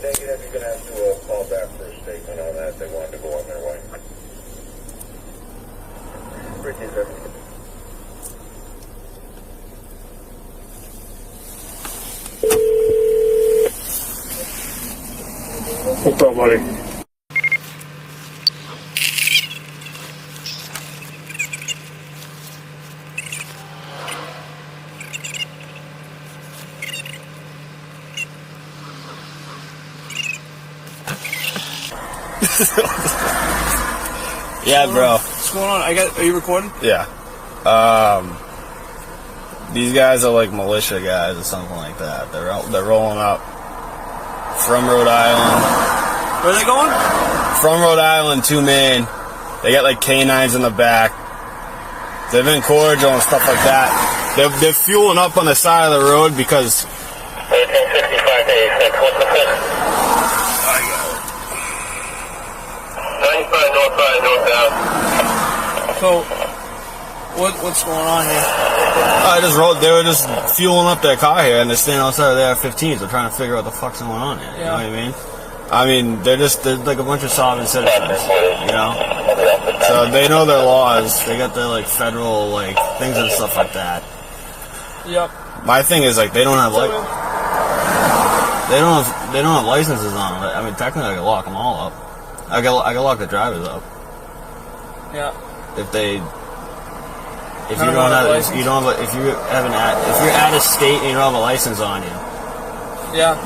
Negative, you're going to have to call back for a statement on that. They wanted to go on their way. Bridges, everything. What's up, buddy? Yeah, bro. What's going on? Are you recording? Yeah. These guys are like militia guys or something like that. They're rolling up from Rhode Island. Where are they going? From Rhode Island to Maine. They got like canines in the back. They've been cordial and stuff like that. They're fueling up on the side of the road because. 1865 to 86. What's the fix? 95 northbound, northbound. So, what's going on here? They were just fueling up their car here, and they're standing outside of the AR-15s. They're trying to figure out what the fuck's going on here. You know what I mean? I mean, they're like a bunch of sovereign citizens, you know? So they know their laws. They got their, like, federal, like, things and stuff like that. Yep. My thing is, like, they don't have licenses on them. I mean, technically, I could lock them all up. I could lock the drivers up. Yeah. If you're out of state and you don't have a license on you,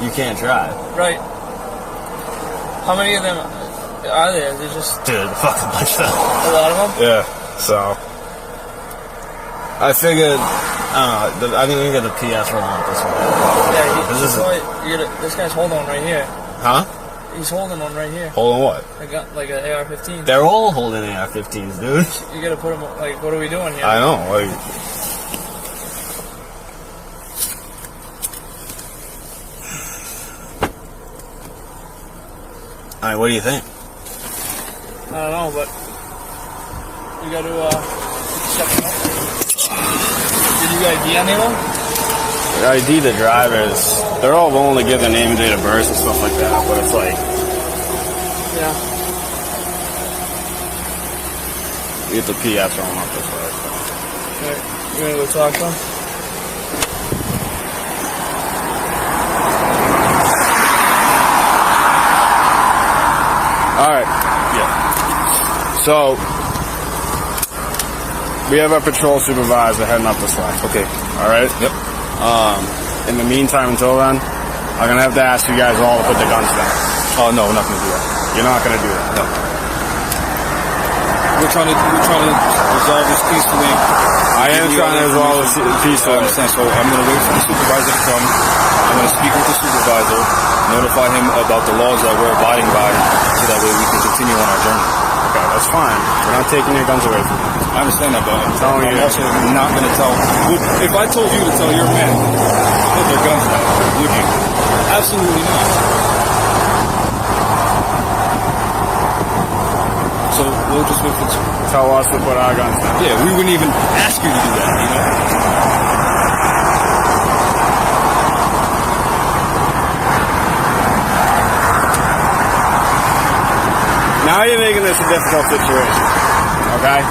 you can't drive. Right. How many of them are there? They're just dude, a fucking bunch of them. A lot of them. Yeah. So I figured, I don't know. I think we can get the PS rolling up this way. Yeah. This guy's holding one right here. Huh? He's holding one right here. Holding what? I got like an AR-15. They're all holding AR-15s, dude. You gotta put them, like, what are we doing here? I know, like. Alright, what do you think? I don't know, but you gotta, check them out. Did you ID anyone? ID the drivers. They're all willing to give their name and date of birth and stuff like that, but it's like. Yeah. You get the PF on up this way. Alright, you wanna go talk to them? Alright. Yeah. So, we have our patrol supervisor heading up this way. Okay. Alright? Yep. In the meantime, until then, I'm gonna have to ask you guys all to put the guns down. Oh no, we're not gonna do that. You're not gonna do that. No. We're trying to resolve this peacefully. I am trying to resolve this peacefully. I understand. So I'm gonna wait for the supervisor to come. I'm gonna speak with the supervisor, notify him about the laws that we're abiding by, so that way we can continue on our journey. Okay, that's fine. We're not taking your guns away from you. I understand that, but I'm also not gonna tell. If I told you to tell your men to put their guns down, would you? Absolutely not. So we'll just wait for the tell us to put our guns down. Yeah, we wouldn't even ask you to do that, you know? Now you're making this a difficult situation, okay?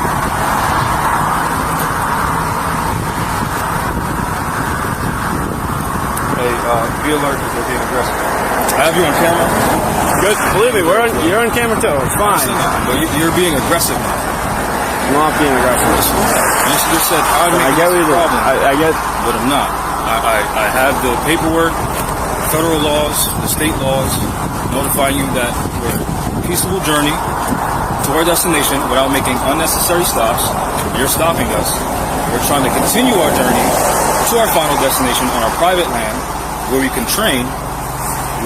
Hey, be alert if they're being aggressive. I have you on camera. Good. Believe me, you're on camera too. It's fine. But you're being aggressive now. I'm not being aggressive. You just said, I get what you're doing. I get. But I'm not. I have the paperwork, federal laws, the state laws, notifying you that we're a peaceful journey to our destination without making unnecessary stops. You're stopping us. We're trying to continue our journey to our final destination on our private land, where we can train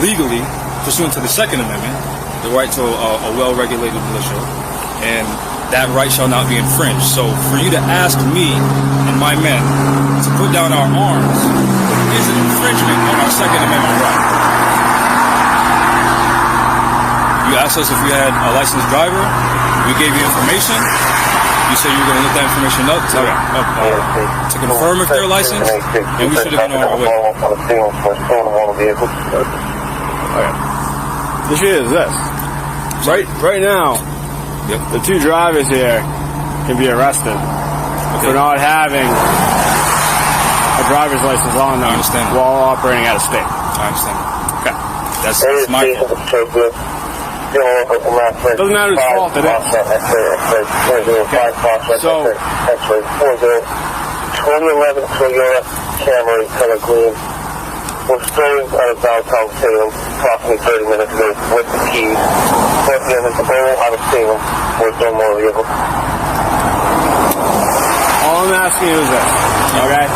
legally, pursuant to the Second Amendment, the right to a well-regulated militia, and that right shall not be infringed. So for you to ask me and my men to put down our arms is an infringement on our Second Amendment right. You asked us if we had a licensed driver. We gave you information. You said you were going to look that information up to confirm if they're licensed, and we should have been on our way. Okay. The issue is this. Right now, the two drivers here can be arrested for not having a driver's license on them while operating out of state. I understand. Okay. That's my fault. Doesn't matter whose fault it is. Okay. So, 2011 Toyota Camry color green was stolen out of downtown Salem approximately 30 minutes ago with the keys. Both of them is all out of Salem with no more vehicle. all I'm asking you is this, okay?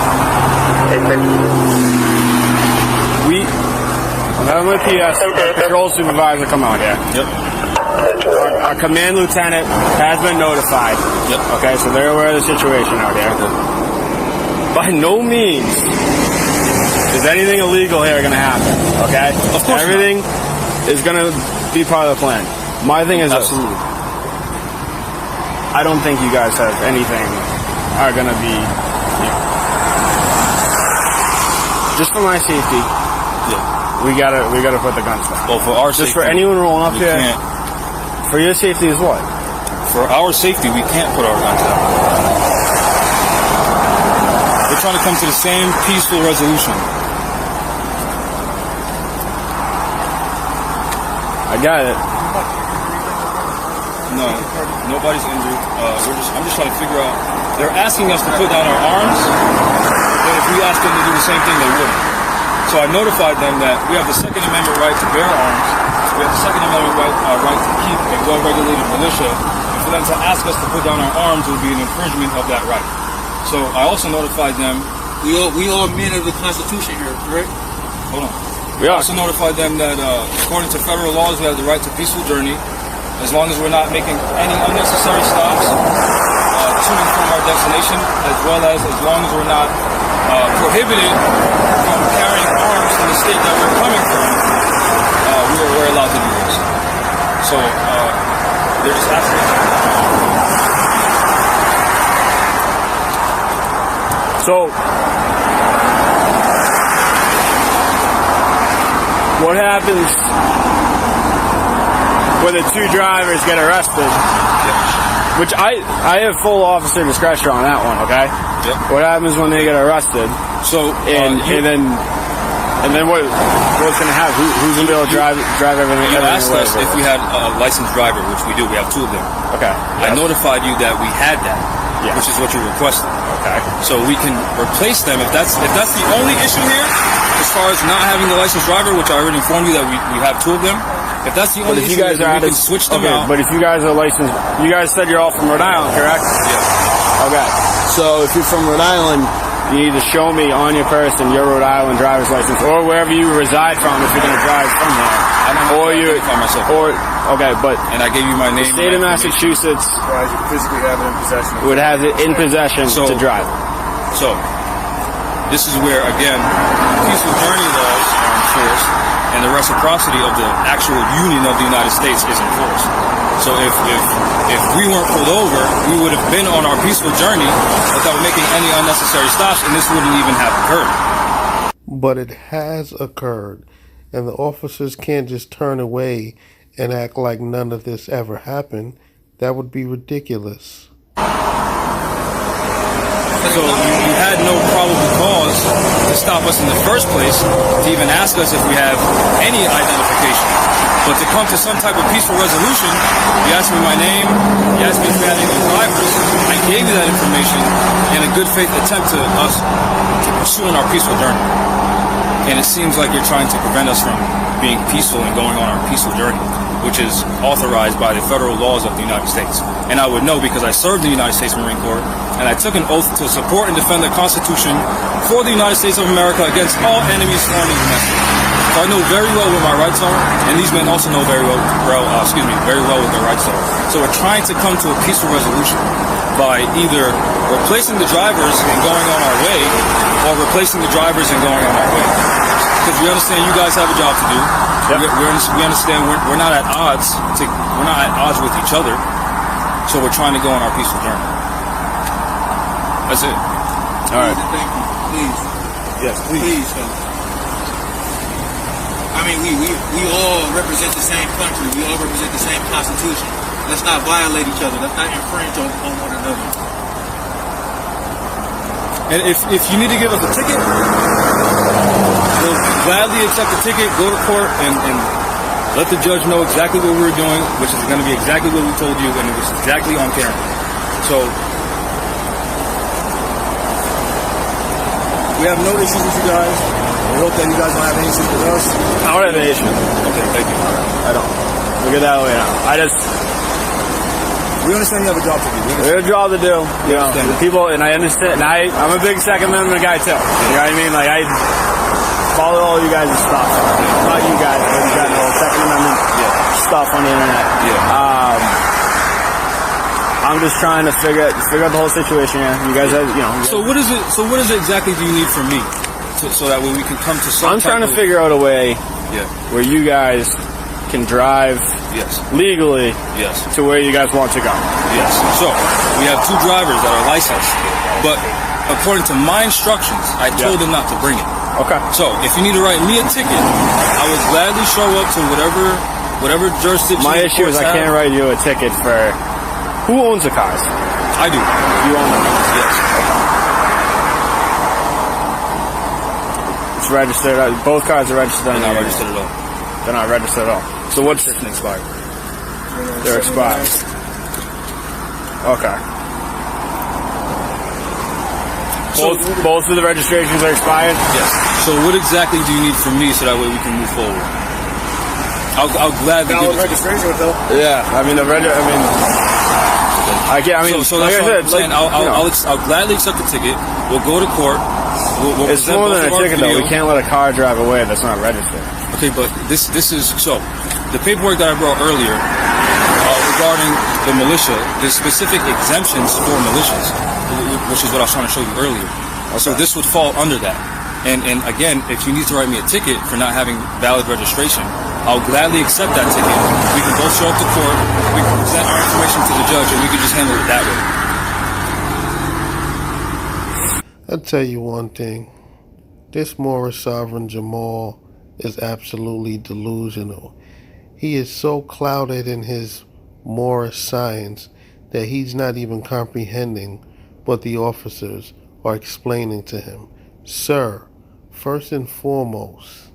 I'm having my PS patrol supervisor come out here. Yep. Our command lieutenant has been notified. Yep. Okay, so they're aware of the situation out there. By no means is anything illegal here going to happen. Okay? Of course. Everything is going to be part of the plan. My thing is absolutely. I don't think you guys have anything are going to be just for my safety. Yeah. We gotta put the guns down. Well, for our just safety, for anyone rolling up here. Can't. For your safety is what? For our safety, we can't put our guns down. We're trying to come to the same peaceful resolution. I got it. No, nobody's injured. I'm just trying to figure out. They're asking us to put down our arms, but if we ask them to do the same thing, they wouldn't. So I notified them that we have the Second Amendment right to bear arms. We have the Second Amendment right to keep a well-regulated militia. And for them to ask us to put down our arms would be an infringement of that right. So I also notified them. We all men of the Constitution here, correct? Hold on. We also notified them that according to federal laws, we have the right to peaceful journey, as long as we're not making any unnecessary stops to and from our destination, as well as long as we're not prohibited from carrying arms in the state that we're coming from. We're allowed to do this. So they're just asking us. So, what happens when the two drivers get arrested? Which I have full officer discretion on that one, okay? Yep. What happens when they get arrested? So and then what's going to happen? Who's going to be able to drive everything? You asked us if we had a licensed driver, which we do. We have two of them. Okay. I notified you that we had that, which is what you requested. Okay. So we can replace them if that's the only issue here, as far as not having the licensed driver, which I already informed you that we have two of them. If that's the only issue, we can switch them out. But if you guys are licensed, you guys said you're all from Rhode Island, correct? Yeah. Okay. So if you're from Rhode Island, you need to show me on your person your Rhode Island driver's license, or wherever you reside from if you're going to drive from there. I don't know if I myself. Okay, but and I gave you my name. The state of Massachusetts physically have it in possession. Would have it in possession to drive. So this is where again peaceful journey laws are enforced, and the reciprocity of the actual Union of the United States is enforced. So if we weren't pulled over, we would have been on our peaceful journey without making any unnecessary stops, and this wouldn't even have occurred. But it has occurred, and the officers can't just turn away and act like none of this ever happened. That would be ridiculous. So you had no probable cause to stop us in the first place, to even ask us if we have any identification. But to come to some type of peaceful resolution, you asked me my name, you asked me if we had any drivers, I gave you that information in a good faith attempt to us to pursue our peaceful journey. And it seems like you're trying to prevent us from being peaceful and going on our peaceful journey, which is authorized by the federal laws of the United States. And I would know because I served in the United States Marine Corps, and I took an oath to support and defend the Constitution for the United States of America against all enemies, foreign and domestic. So I know very well what my rights are, and these men also know very well what their rights are. So we're trying to come to a peaceful resolution by either replacing the drivers and going on our way, or replacing the drivers and going on our way. Because we understand you guys have a job to do. Yep. We understand we're not at odds. We're not at odds with each other. So we're trying to go on our peaceful journey. That's it. All right. Thank you. Please. Yes, please. Please. I mean, we all represent the same country. We all represent the same Constitution. Let's not violate each other. Let's not infringe on one another. And if you need to give us a ticket, we'll gladly accept the ticket, go to court, and let the judge know exactly what we were doing, which is going to be exactly what we told you, and it was exactly on camera. So, we have no issues with you guys. We hope that you guys don't have any issues with us. I don't have any issues. Okay, thank you. I don't. We'll get that later. We understand you have a job to do. We have a job to do. You know, the people, and I understand. And I'm a big Second Amendment guy too. You know what I mean? Like I follow all you guys' stuff. Not you guys, but you got all Second Amendment stuff on the internet. I'm just trying to figure out the whole situation. You guys have, you know. So what is it? So what is it exactly do you need from me, so that way we can come to some? I'm trying to figure out a way where you guys can drive legally to where you guys want to go. Yes. So we have 2 drivers that are licensed, but according to my instructions, I told them not to bring it. Okay. So if you need to write me a ticket, I would gladly show up to whatever jurisdiction. My issue is I can't write you a ticket for. Who owns the cars? I do. You own them? Yes. It's registered. Both cars are registered. They're not registered at all. They're not registered at all. So what's expired? They're expired. Okay. Both of the registrations are expired? Yes. So what exactly do you need from me so that way we can move forward? I'll gladly give it registration though. Yeah, I mean I can't. I mean, so that's what I'm saying. I'll gladly accept the ticket. We'll go to court. We'll it's more than a ticket, though. We can't let a car drive away that's not registered. Okay, but this is so. The paperwork that I brought earlier regarding the militia, there's specific exemptions for militias, which is what I was trying to show you earlier. Okay. So this would fall under that. And again, if you need to write me a ticket for not having valid registration, I'll gladly accept that ticket. We can both show up to court, we can present our information to the judge, and we can just handle it that way. I'll tell you one thing. This Morris Sovereign Jamal is absolutely delusional. He is so clouded in his Morris science that he's not even comprehending what the officers are explaining to him. Sir, first and foremost,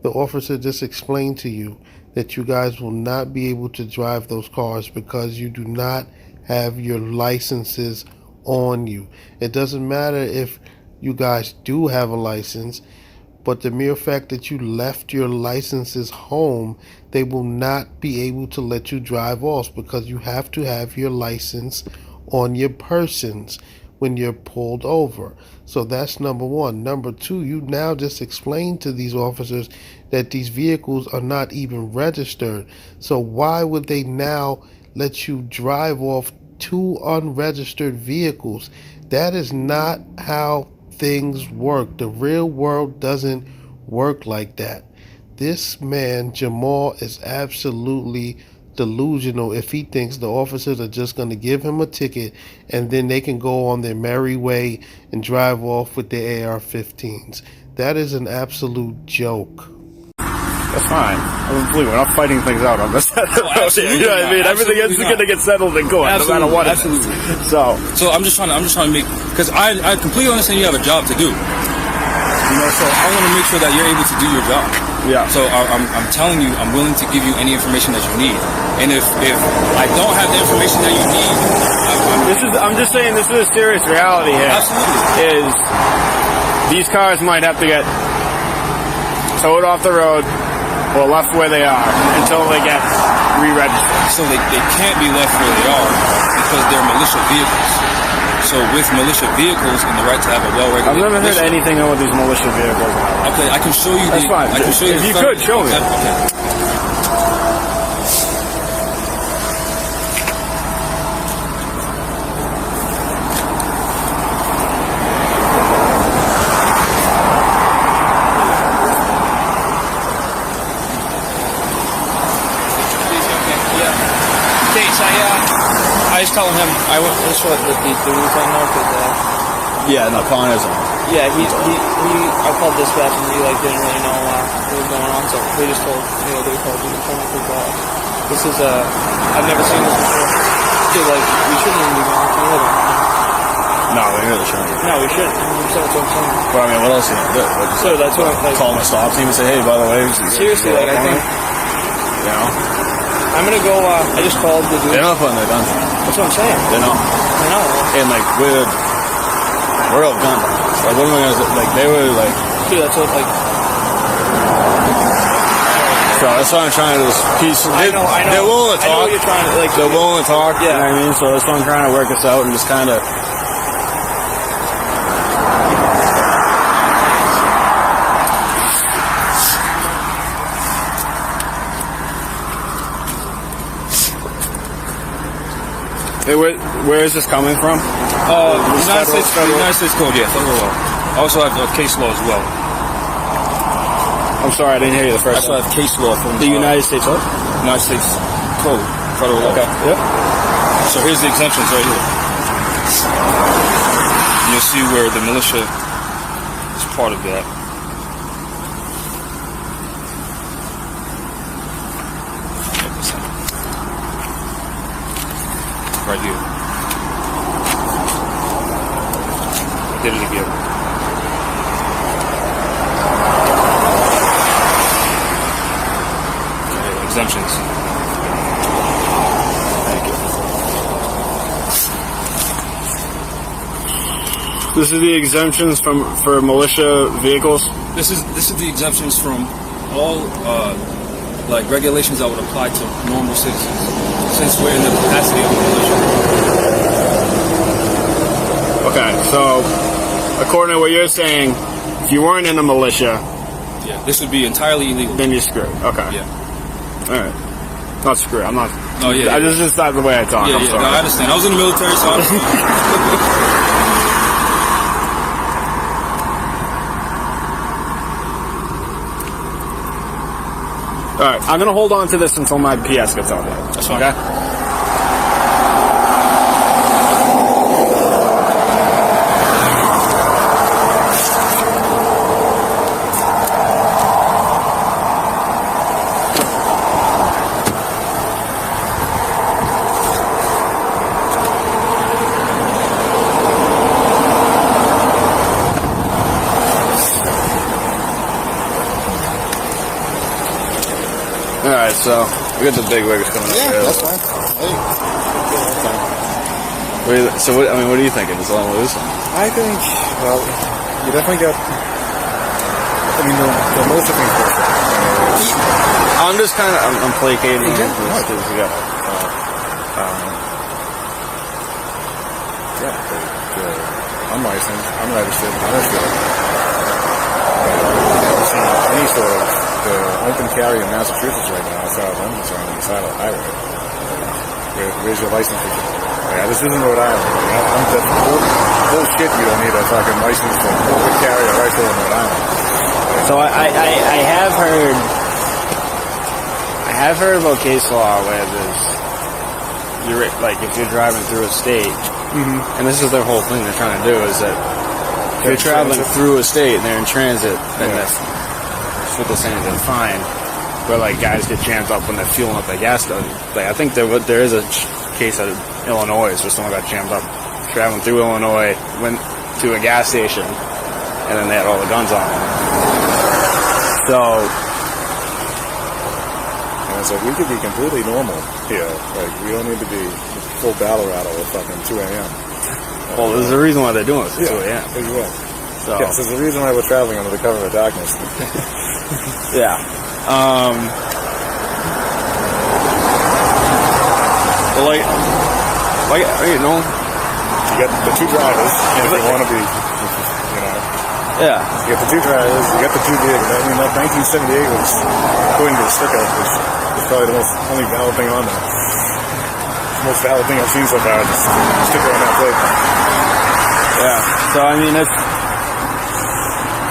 the officer just explained to you that you guys will not be able to drive those cars because you do not have your licenses on you. It doesn't matter if you guys do have a license, but the mere fact that you left your licenses home, they will not be able to let you drive off because you have to have your license on your persons when you're pulled over. So that's number one. Number two, you now just explained to these officers that these vehicles are not even registered. So why would they now let you drive off 2 unregistered vehicles? That is not how things work. The real world doesn't work like that. This man, Jamal, is absolutely delusional if he thinks the officers are just going to give him a ticket and then they can go on their merry way and drive off with their AR-15s. That is an absolute joke. That's fine. We're not fighting things out on this. Oh, absolutely. You know what I mean? Everything is going to get settled in court, no matter what. Absolutely. So I'm just trying to make, because I completely understand you have a job to do. You know, so I want to make sure that you're able to do your job. Yeah. So I'm telling you, I'm willing to give you any information that you need. And if I don't have the information that you need, I'm just saying this is a serious reality here. Absolutely. Is these cars might have to get towed off the road or left where they are until they get re-registered. So they can't be left where they are because they're militia vehicles. So with militia vehicles and the right to have a well-regulated I've never heard militia, anything about these militia vehicles. Okay, I can show you. That's fine. I can show you. If you could show me. Okay. I was telling him, I went, that's what the Lieutenant North did. Yeah, no, Connor's on. Yeah, I called dispatch and he like didn't really know what was going on, so they just told they called you because this is I've never seen this before. So like we shouldn't even be going to live. No, we really shouldn't. No, we shouldn't. That's what I'm saying. But I mean, what else are you gonna do? So that's what I'm like. Call them a stop team and say, hey, by the way, seriously, like I think, you know, I'm gonna go. I just called the dude. they're not putting their guns on. That's what I'm saying. They're not. I know. And like we're all gun violence. Like what am I gonna do? Like they were like. Dude, that's what like. So that's why I'm trying to do this peaceful. I know. They're willing to talk. I know what you're trying to like. They're willing to talk. Yeah. You know what I mean? So that's why I'm trying to work this out and just kind of. Hey, where is this coming from? United States Code, yeah, federal law. I also have case law as well. I'm sorry, I didn't hear you the first time. I also have case law from the United States what? United States Code, federal law. Okay. Yep. So here's the exemptions right here. You'll see where the militia is part of that. Right here. I did it again. Okay, exemptions. Thank you. This is the exemptions for militia vehicles. This is the exemptions from all like regulations that would apply to normal citizens, since we're in the capacity of a militia. Okay, so according to what you're saying, if you weren't in a militia, yeah, this would be entirely illegal. Then you're screwed. Okay. Yeah. All right. Not screwed. I'm not. Oh yeah. This is just not the way I talk. Yeah, I'm sorry. No, I understand. I was in the military, so I All right, I'm gonna hold on to this until my PS gets out there. That's fine. Okay. Alright, so we got the big wiggers coming up. Yeah, that's fine. Hey. What do you think? Is it on loose? I think, well, you definitely got, the most of things perfect. I'm just kind of, I'm placating. We got, I'm licensed, I'm registered, I'm registered. Any sort of open carry in Massachusetts right now, as far as I'm concerned, on the side of the highway. Where's your license? This isn't Rhode Island. I'm just bullshit. You don't need a fucking license to open carry a rifle in Rhode Island. So I have heard about case law where if you're driving through a state, and this is their whole thing they're trying to do is that if you're traveling through a state and they're in transit, then that's what they're saying, then fine. Where like guys get jammed up when they're fueling up their gas station. Like I think there is a case out of Illinois where someone got jammed up traveling through Illinois, went to a gas station, and then they had all the guns on them. So we could be completely normal here. Like we don't need to be full battle rattle at fucking 2 a.m. Well, there's a reason why they're doing this at 2 a.m. Exactly. So. Yes, there's a reason why we're traveling under the cover of darkness. Yeah. You know, you got the two drivers, and if you want to be, yeah. You got the two drivers, you got the two vehicles. I mean, that 1978 was, according to the sticker, was probably the only valid thing on there. The most valid thing I've seen so far is the sticker on that plate. Yeah. So I mean, if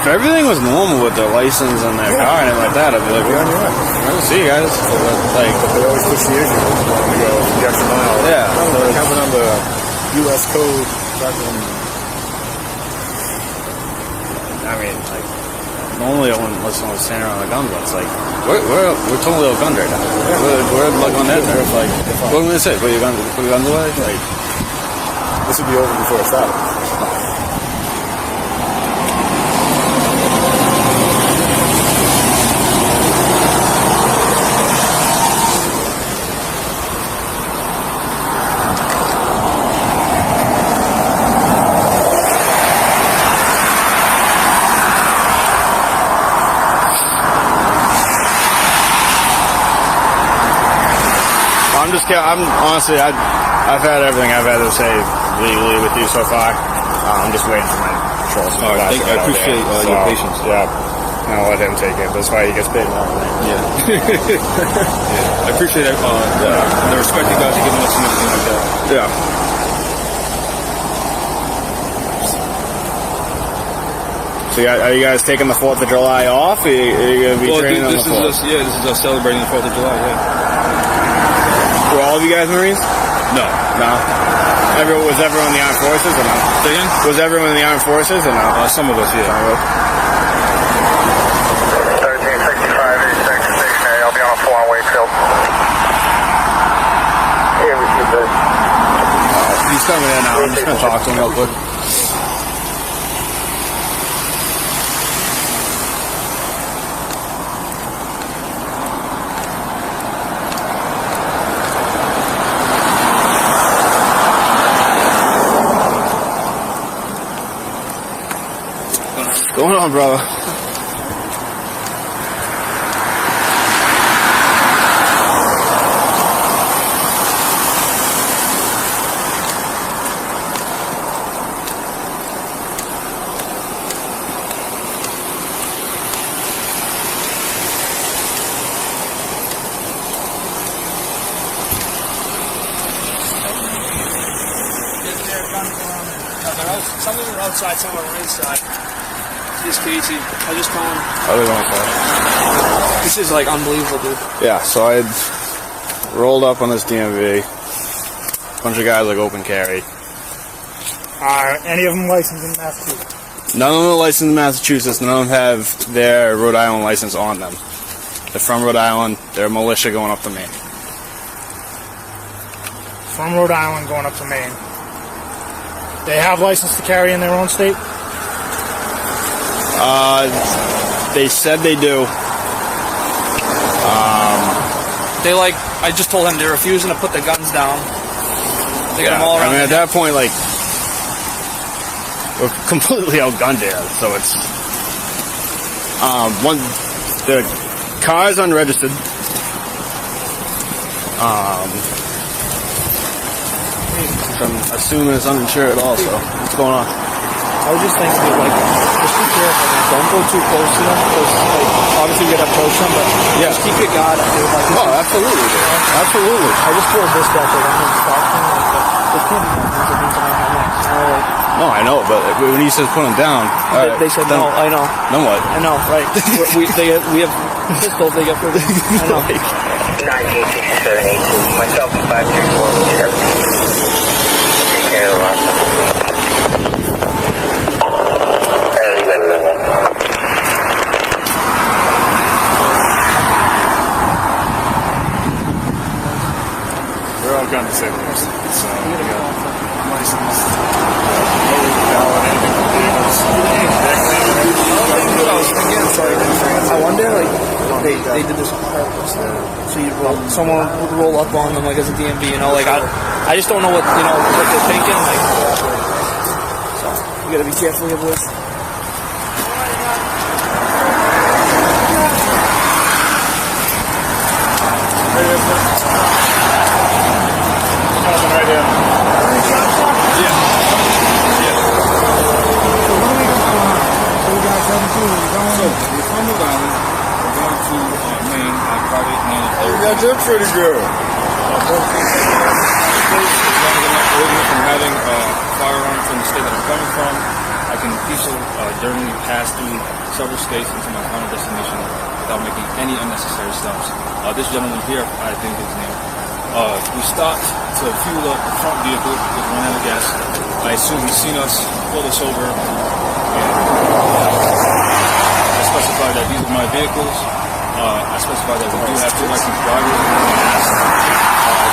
everything was normal with their license and their car and like that, I'd be like, well, see you guys. But they always push the issue when we go the extra mile. Yeah. So coming on the U.S. code, fucking I mean, like, normally I wouldn't let someone stand around with a gun, but it's like, we're totally outgunned right now. We're like on that nerve, like, what am I going to say? Put your guns away? Like, this would be over before it started. I'm honestly, I've had everything I've had to say legally with you so far. I'm just waiting for my patrols. I appreciate your patience. Yeah, I'll let him take it. That's why he gets paid more. Yeah. I appreciate the respect you guys are giving us and everything like that. Yeah. So are you guys taking the 4th of July off? Are you going to be training on the 4th? This is us celebrating the 4th of July, yeah. Were all of you guys Marines? No. Was everyone in the armed forces or no? Say again? Was everyone in the armed forces or no? Some of us, yeah. 1365, 86, I'll be on a full on Wakefield. Hey, receive this. He's coming in now. I'm just going to talk to him real quick. What's going on, brother? Some of them are outside, some of them are inside. This Casey, I just told him. How are they going for? This is like unbelievable, dude. Yeah, so I rolled up on this DMV. Bunch of guys like open carry. Are any of them licensed in Massachusetts? None of them are licensed in Massachusetts. None of them have their Rhode Island license on them. They're from Rhode Island. They're militia going up to Maine. From Rhode Island going up to Maine. They have license to carry in their own state? They said they do. I just told him they're refusing to put the guns down. They got them all around. I mean, at that point, like, we're completely outgunned here, so it's the car's unregistered. Which I'm assuming it's uninsured also. What's going on? I was just thinking, just be careful, man. Don't go too close to them, because, obviously you gotta approach them, but just keep your guard up, dude. Absolutely, dude. Absolutely. I just told this guy, I'm going to stop him, this can't be done. No, I know, but when he says put them down, they said no, I know. Then what? I know, right. we have pistols, they get prison. I know. 196782, myself and 534, take care of us. We're all gun disabled, so we got licensed, no valid anything from vehicles. I wonder, they did this on purpose. So someone would roll up on them, as a DMV, I just don't know what they're thinking, so you gotta be careful here, boys. Right here. So, we're from Rhode Island. We're going to Maine on private land. Oh, you got your pretty girl. From having a firearm from the state that I'm coming from, I can peacefully journey pass through several states into my final destination without making any unnecessary stops. This gentleman here, I think his name, we stopped to fuel up the front vehicle with 1 hour gas. I assume he's seen us, pulled us over. I specified that these are my vehicles. I specified that we do have 2 licensed drivers.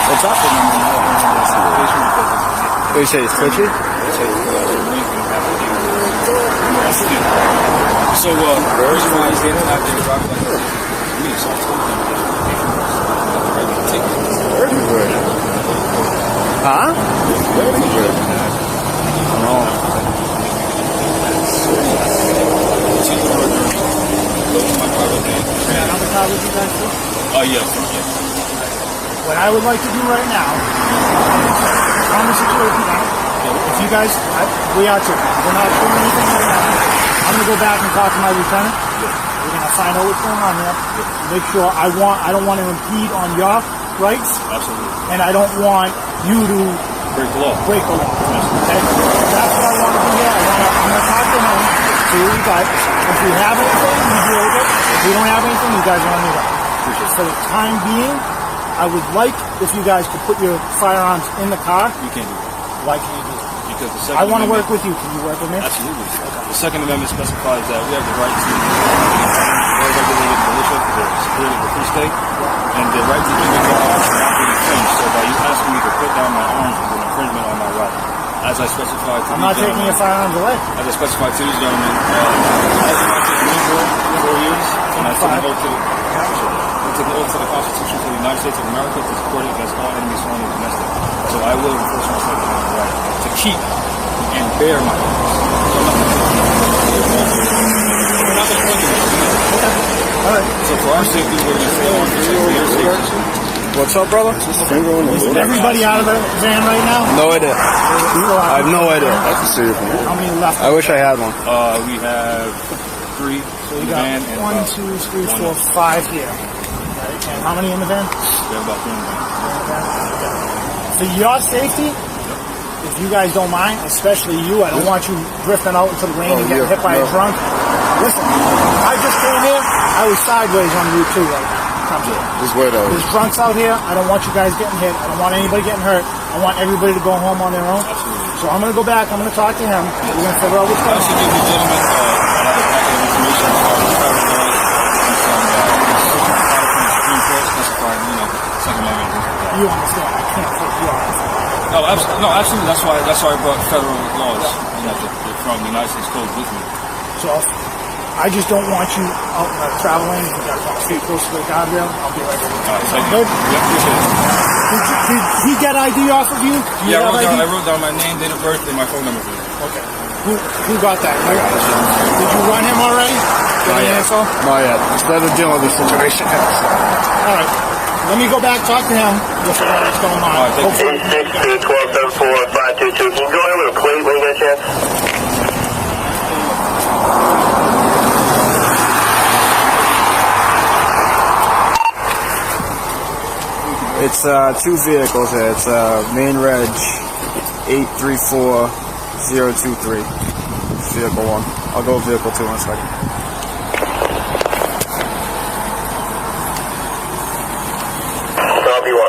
What's up? What you say, it's twitchy? So, the reason why he's getting out there driving like this is me, so I told him that Huh? Yes. What I would like to do right now, on the situation now, if you guys, we are too. We're not doing anything right now. I'm going to go back and talk to my lieutenant. We're going to find out what's going on here. Make sure I don't want to impede on your rights. Absolutely. And I don't want you to break the law. Okay? That's what I want to do here. I'm going to talk to him, see what we got. If we have anything, we deal with it. If we don't have anything, you guys want to move on. For the time being, I would like if you guys could put your firearms in the car. You can't do that. Why can't you do that? Because the Second I want to Amendment, work with you. Can you work with me? Absolutely. The Second Amendment specifies that we have the right to well-regulated militia for the security of the free state, and the right to keep and bear arms should not be infringed. So by you asking me to put down my arms is an infringement on my right. As I specified to I'm not taking your firearms away. As I specified to these gentlemen, I've been out for 4 years, and I took an oath to the Constitution of the United States of America to support it against all enemies, foreign and domestic. So I will enforce my Second Amendment right to keep and bear my arms. So I'm not going to point to All right. So for our safety, we're going to stay on your safety. What's up, brother? Is everybody out of the van right now? No idea. I have no idea. I can see it from here. How many left? I wish I had one. We have 3 So in we the got van. And 1, 2, 3, 4, 5 here. Right. And how many in the van? We have about 3 in the van. For your safety, if you guys don't mind, especially you, I don't want you drifting out into the rain and getting hit by a drunk. Listen, I just came here. I was sideways on Route 2 right now. Just wait out. There's drunks out here. I don't want you guys getting hit. I don't want anybody getting hurt. I want everybody to go home on their own. Absolutely. So I'm going to go back. I'm going to talk to him. We're going to figure out what's going on. I also give the gentleman a packet of information as far as federal laws and some Supreme Court specified, Second Amendment. You understand? I can't put you on. No, absolutely. That's why I brought federal laws from the United States Code with me. So I just don't want you out traveling. You got to stay close to the guardrail. I'll be right there. Sound good? Yeah, appreciate it. Did he get ID off of you? I wrote down my name, date of birth, and my phone number for you. Okay. Who got that? Did you run him already? Not yet. Not yet. Instead of dealing with the situation. All right. Let me go back, talk to him. We'll figure out what's going on. All right, 862-1274-522. Can you go ahead with a plate when you get a chance? It's 2 vehicles here. It's Maine Reg 834023. Vehicle 1. I'll go with vehicle 2 in a second. Copy 1.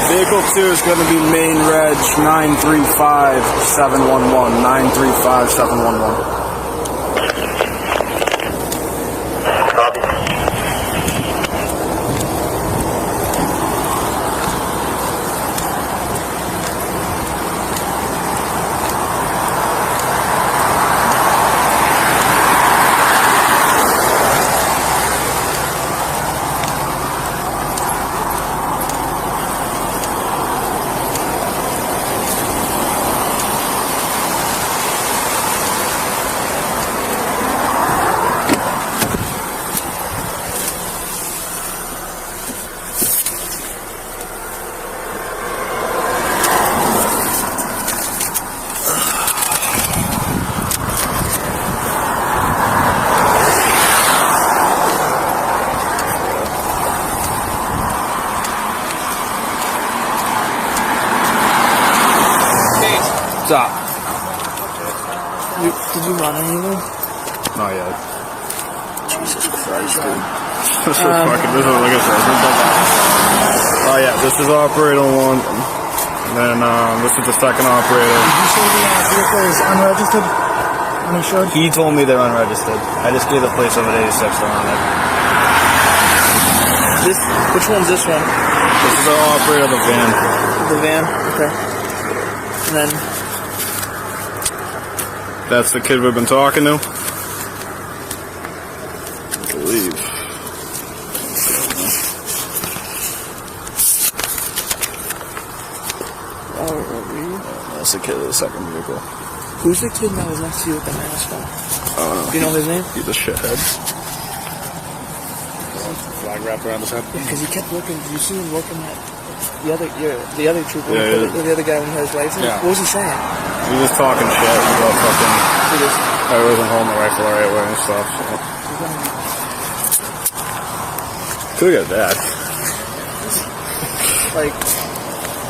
Vehicle 2 is going to be Maine Reg 935711. 935711. Stop. Did you run anything? Not yet. Jesus Christ, dude. This is fucking, this is, like I said, oh yeah, this is operator 1. And then, this is the second operator. Did you say the vehicle is unregistered? Uninsured? He told me they're unregistered. I just gave the place over to 86 on it. Which one's this one? This is the operator of the van. The van? Okay. And then... That's the kid we've been talking to. I believe. That's the kid of the second vehicle. Who's the kid that was next to you with the mask on? Oh, Do you know his name? He's a shithead. Flag wrapped around his head. Yeah, because he kept looking. Did you see him looking at the other trooper? Yeah, the other guy when he had his license? Yeah. What was he saying? He was talking shit about fucking. I wasn't holding the rifle the right way and stuff. So. Could have got that. Like,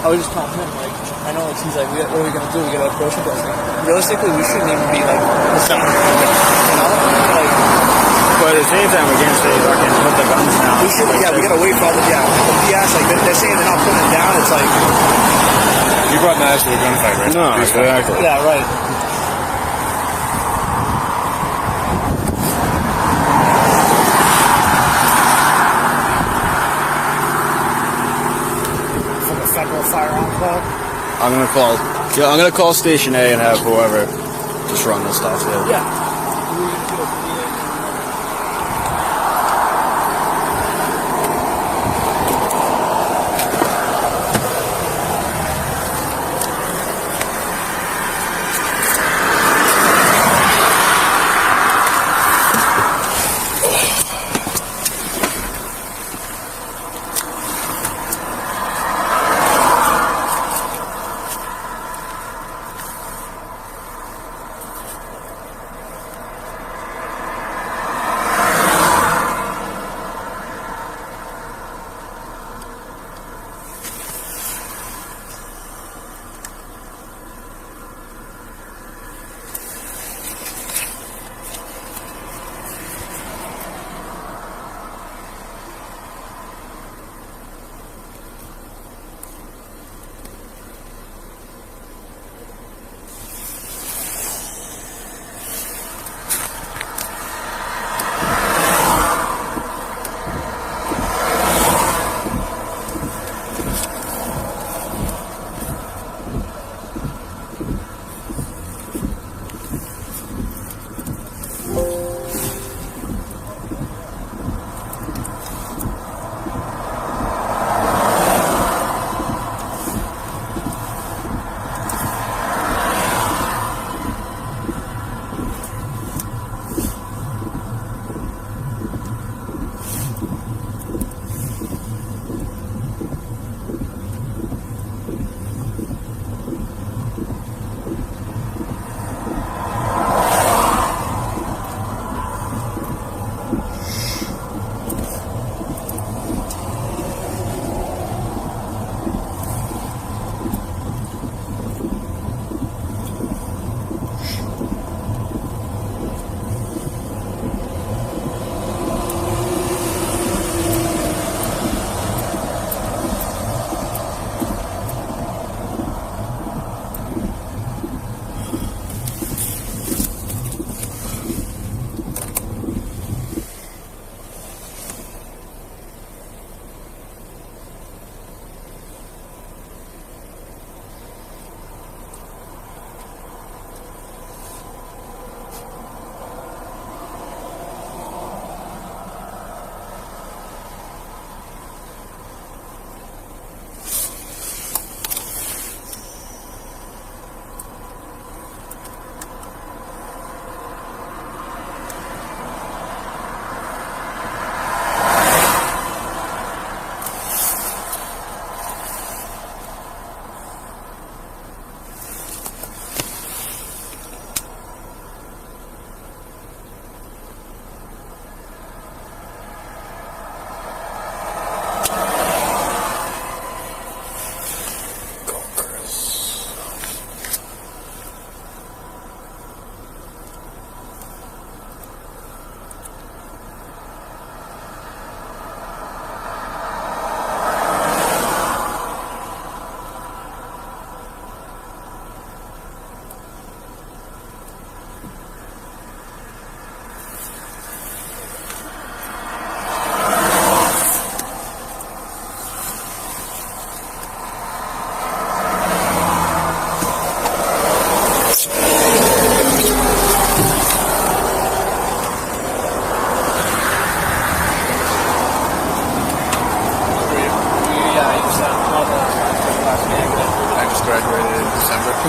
I was just telling him, like, I know he's like, what are we gonna do? We gotta approach him. But realistically, we shouldn't even be like, you know, like. But at the same time, we can't say fucking put the guns down. We should, yeah, we gotta wait for all the, yeah. The BS, like, they're saying they're not putting it down. It's like. You brought knives to a gunfight, right? No, exactly. Yeah, right. From the Federal Firearm Club? I'm gonna call Station A and have whoever just run this stuff. Yeah.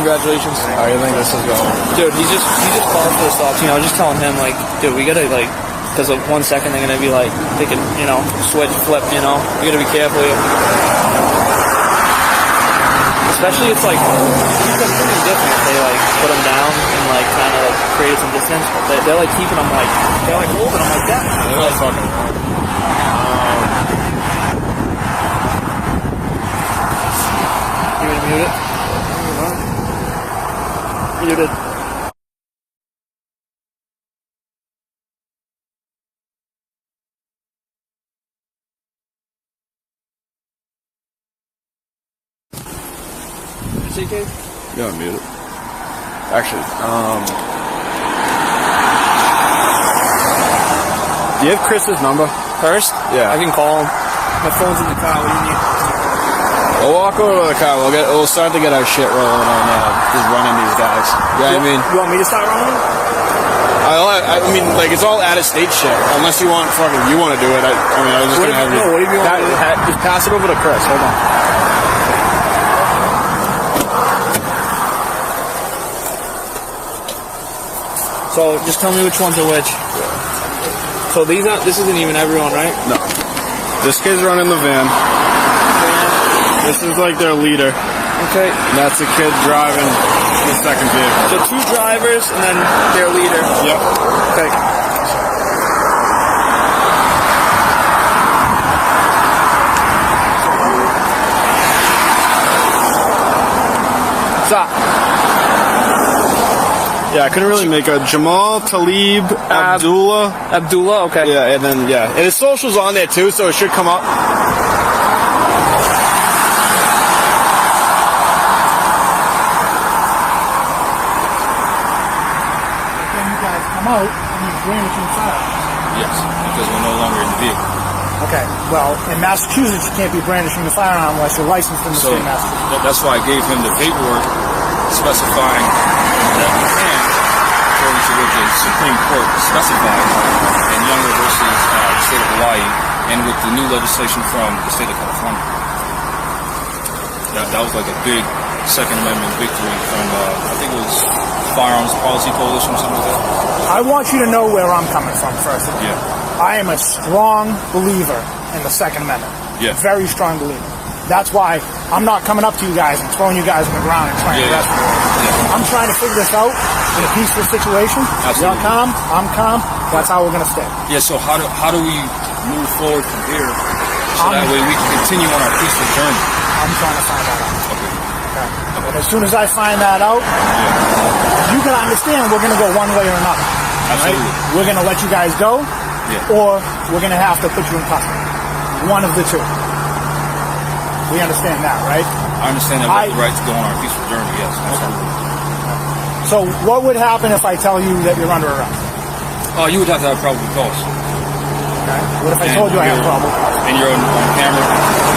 congratulations. How do you think this is going? Dude, he just called for the stops. You know, just telling him like, dude, we gotta like, because of 1 second they're gonna be like, they could, you know, switch, flip. You know, we gotta be careful here. Especially it's like it's pretty different if they like put them down and like kind of like create some distance. But they're like keeping them like they're like holding them like that. They're like fucking. You gonna mute it? Muted. Yeah, I'm muted. Actually, do you have Chris's number? First? Yeah. I can call him. My phone's in the car. What do you need? We'll walk over to the car. We'll start to get our shit rolling on just running these guys. Yeah, I mean, you want me to start running? I mean, like it's all out of state shit. Unless you want fucking, you want to do it. I mean, I was just gonna have you. What do you want? Just pass it over to Chris. Hold on. So just tell me which ones are which. So these aren't. This isn't even everyone, right? No. This kid's running the van. This is like their leader. Okay. And that's the kid driving the second vehicle. So 2 drivers and then their leader. Yep. Okay. Stop. Yeah, I couldn't really make a Jamal Talib Abdullah. Abdullah, okay. Yeah, and then and his social's on there too, so it should come up. Out and you're brandishing firearms. Yes, because we're no longer in the vehicle. Okay, well, in Massachusetts, you can't be brandishing the firearm unless you're licensed in the state of Massachusetts. That's why I gave him the paperwork specifying that we can, according to what the Supreme Court specified in Younger versus the state of Hawaii, and with the new legislation from the state of California. That was like a big Second Amendment victory from, I think it was Firearms Policy Coalition or something like that. I want you to know where I'm coming from first. Yeah. I am a strong believer in the Second Amendment. Yeah. Very strong believer. That's why I'm not coming up to you guys and throwing you guys on the ground and trying to arrest you. Yeah. I'm trying to figure this out in a peaceful situation. Absolutely. You're calm, I'm calm. That's how we're going to stay. Yeah, so how do we move forward from here so that way we can continue on our peaceful journey? I'm trying to find that out. Okay. And as soon as I find that out, you can understand we're going to go one way or another. Absolutely. Right? We're going to let you guys go, or we're going to have to put you in custody. One of the two. We understand that, right? I understand that we have the right to go on our peaceful journey, yes. Absolutely. So what would happen if I tell you that you're under arrest? You would have to have probable cause. Okay. What if I told you I have probable cause? And you're on camera.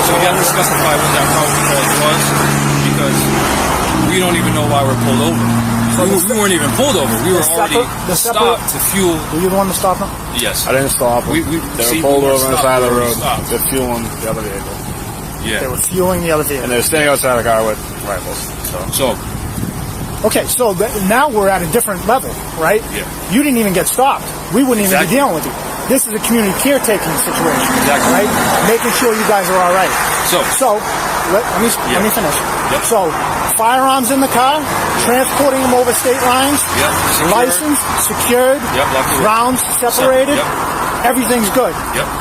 So you have to specify what that probable cause was, because we don't even know why we're pulled over. So we weren't even pulled over. We were already stopped to fuel. Were you the one to stop them? Yes. I didn't stop them. They were pulled over on the side of the road. They're fueling the other vehicle. Yeah. They were fueling the other vehicle. And they were standing outside the car with rifles. Okay, so now we're at a different level, right? Yeah. You didn't even get stopped. We wouldn't even be dealing with you. This is a community caretaking situation, right? Making sure you guys are all right. So let me finish. Yep. So firearms in the car, transporting them over state lines, licensed, secured, rounds separated. Everything's good,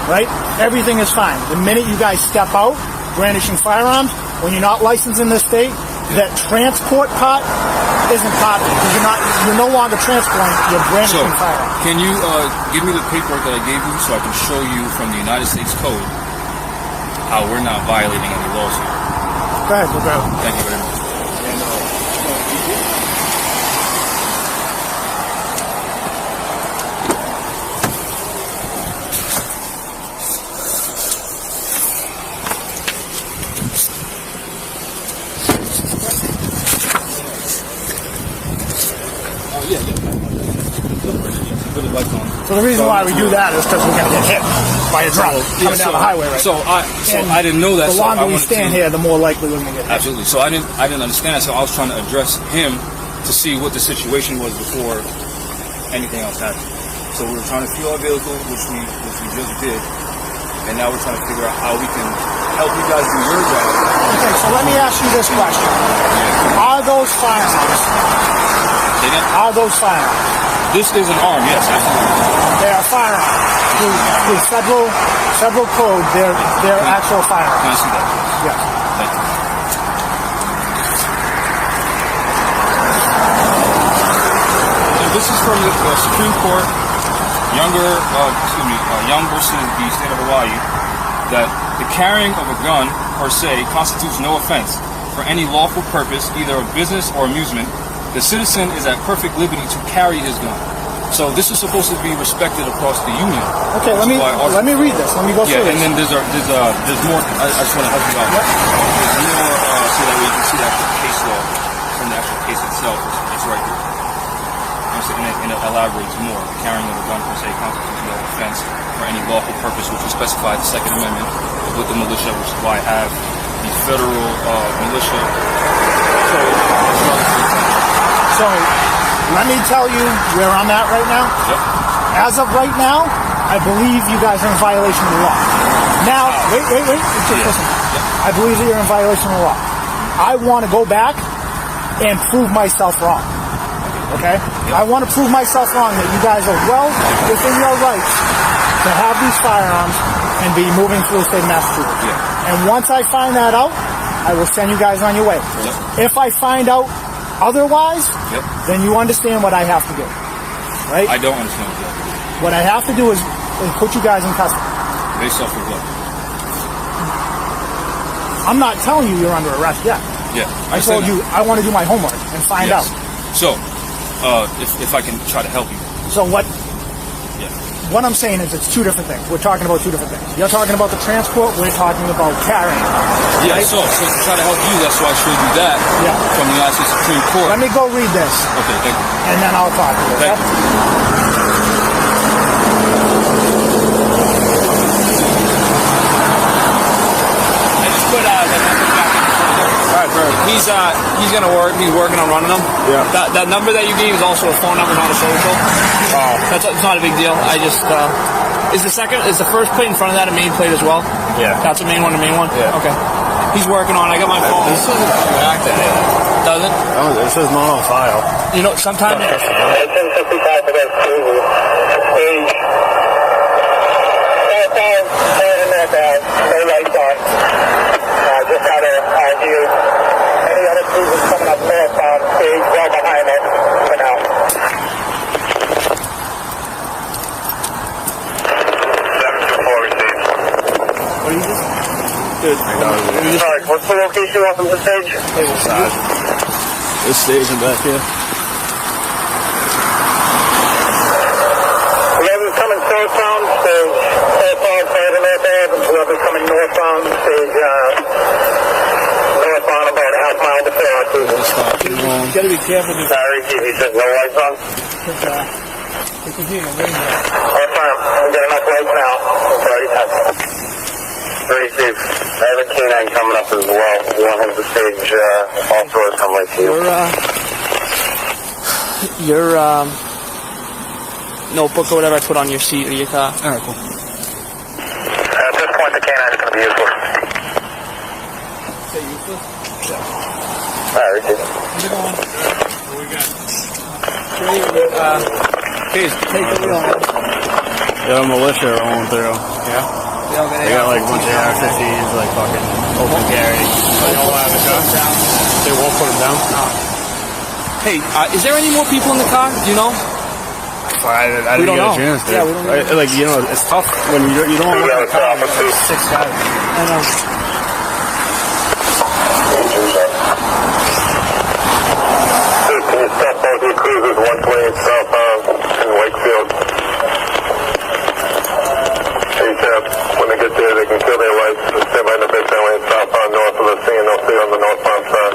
right? Everything is fine. The minute you guys step out, brandishing firearms, when you're not licensed in this state, that transport part isn't part of it, because you're no longer transporting, you're brandishing firearms. Can you give me the paperwork that I gave you so I can show you from the United States Code how we're not violating any laws here? Go ahead, go ahead. Thank you very much. So the reason why why we do that is because we're going to get hit by a drunk coming down the highway right so now. I didn't know that. The longer we stand here, the more likely we're going to get hit. Absolutely. So I didn't understand that. So I was trying to address him to see what the situation was before anything else happened. So we were trying to fuel our vehicle, which we just did, and now we're trying to figure out how we can help you guys do your job. Okay, so let me ask you this question: Are those firearms? Are those firearms? This is an arm, yes, absolutely. They are firearms. Through federal code, they're actual firearms. Can I see that? Yes. Thank you. This is from the Supreme Court, Young versus the state of Hawaii, that the carrying of a gun per se constitutes no offense for any lawful purpose, either of business or amusement. The citizen is at perfect liberty to carry his gun. So this is supposed to be respected across the union. Okay, let me read this. Let me go through this. And then there's more. I just want to help you out. Yep. There's more so that way you can see the actual case law from the actual case itself. It's right here. And it elaborates more. The carrying of a gun per se constitutes no offense for any lawful purpose, which is specified in the Second Amendment with the militia, which is why I have the federal militia code. So, let me tell you where I'm at right now. Yep. As of right now, I believe you guys are in violation of the law. Now, wait. Just listen. Yep. I believe that you're in violation of the law. I want to go back and prove myself wrong. Okay? Yep. I want to prove myself wrong that you guys are well within your rights to have these firearms and be moving through the state of Massachusetts. Yep. And once I find that out, I will send you guys on your way. Yep. If I find out otherwise, yep, then you understand what I have to do. Right? I don't understand what you have to do. What I have to do is put you guys in custody. Based off of what? I'm not telling you you're under arrest yet. Yeah. I told you I want to do my homework and find out. So, if I can try to help you. So what? Yeah. What I'm saying is it's two different things. We're talking about two different things. You're talking about the transport. We're talking about carrying. Yeah. Right? So to try to help you, that's why I showed you that. Yeah. From the United States Supreme Court. Let me go read this. Okay. Thank you. And then I'll talk to you. Thank you. He's gonna work. He's working on running them. Yeah. That number that you gave is also a phone number, not a social. It's not a big deal. I just is the first plate in front of that a main plate as well? Yeah. That's a main one, a main one. Yeah. Okay. He's working on it. I got my phone. This doesn't come back to anything. Doesn't? No, it says not on file. You know, sometimes. Just out of view. Any other cruisers coming up northbound, stage well behind it for now. What are you doing? Good. Alright, what's the location off of the stage? This stage in back here. 11 coming southbound, stage southbound, side of north end. 11 coming northbound, stage northbound about a half mile before our cruiser. You gotta be careful. Sorry, he said no lights on. You can hear the rain. Confirm, we got enough lights now. Sorry, very safe. I have a K9 coming up as well. You want him to stage off road come right to you. Your notebook or whatever I put on your seat or your car. Alright, cool. At this point, the K9 is going to be useless. Say useless? Alright, How's it going? What we got? Please, take the wheel, man. Yeah, militia rolling through. Yeah? They got like a bunch of AR-15s, like fucking open carry. They don't have a gun down. They won't put them down? No. Hey, is there any more people in the car? Do you know? I didn't get a chance to. Yeah, we don't know. Like, you know, it's tough when you don't look at the car. There's 6 guys. I know. Can you stop both your cruisers 128 southbound in Wakefield? When they get there, they can kill their lights. Stand by in the big lane southbound north of the scene. They'll stay on the northbound side.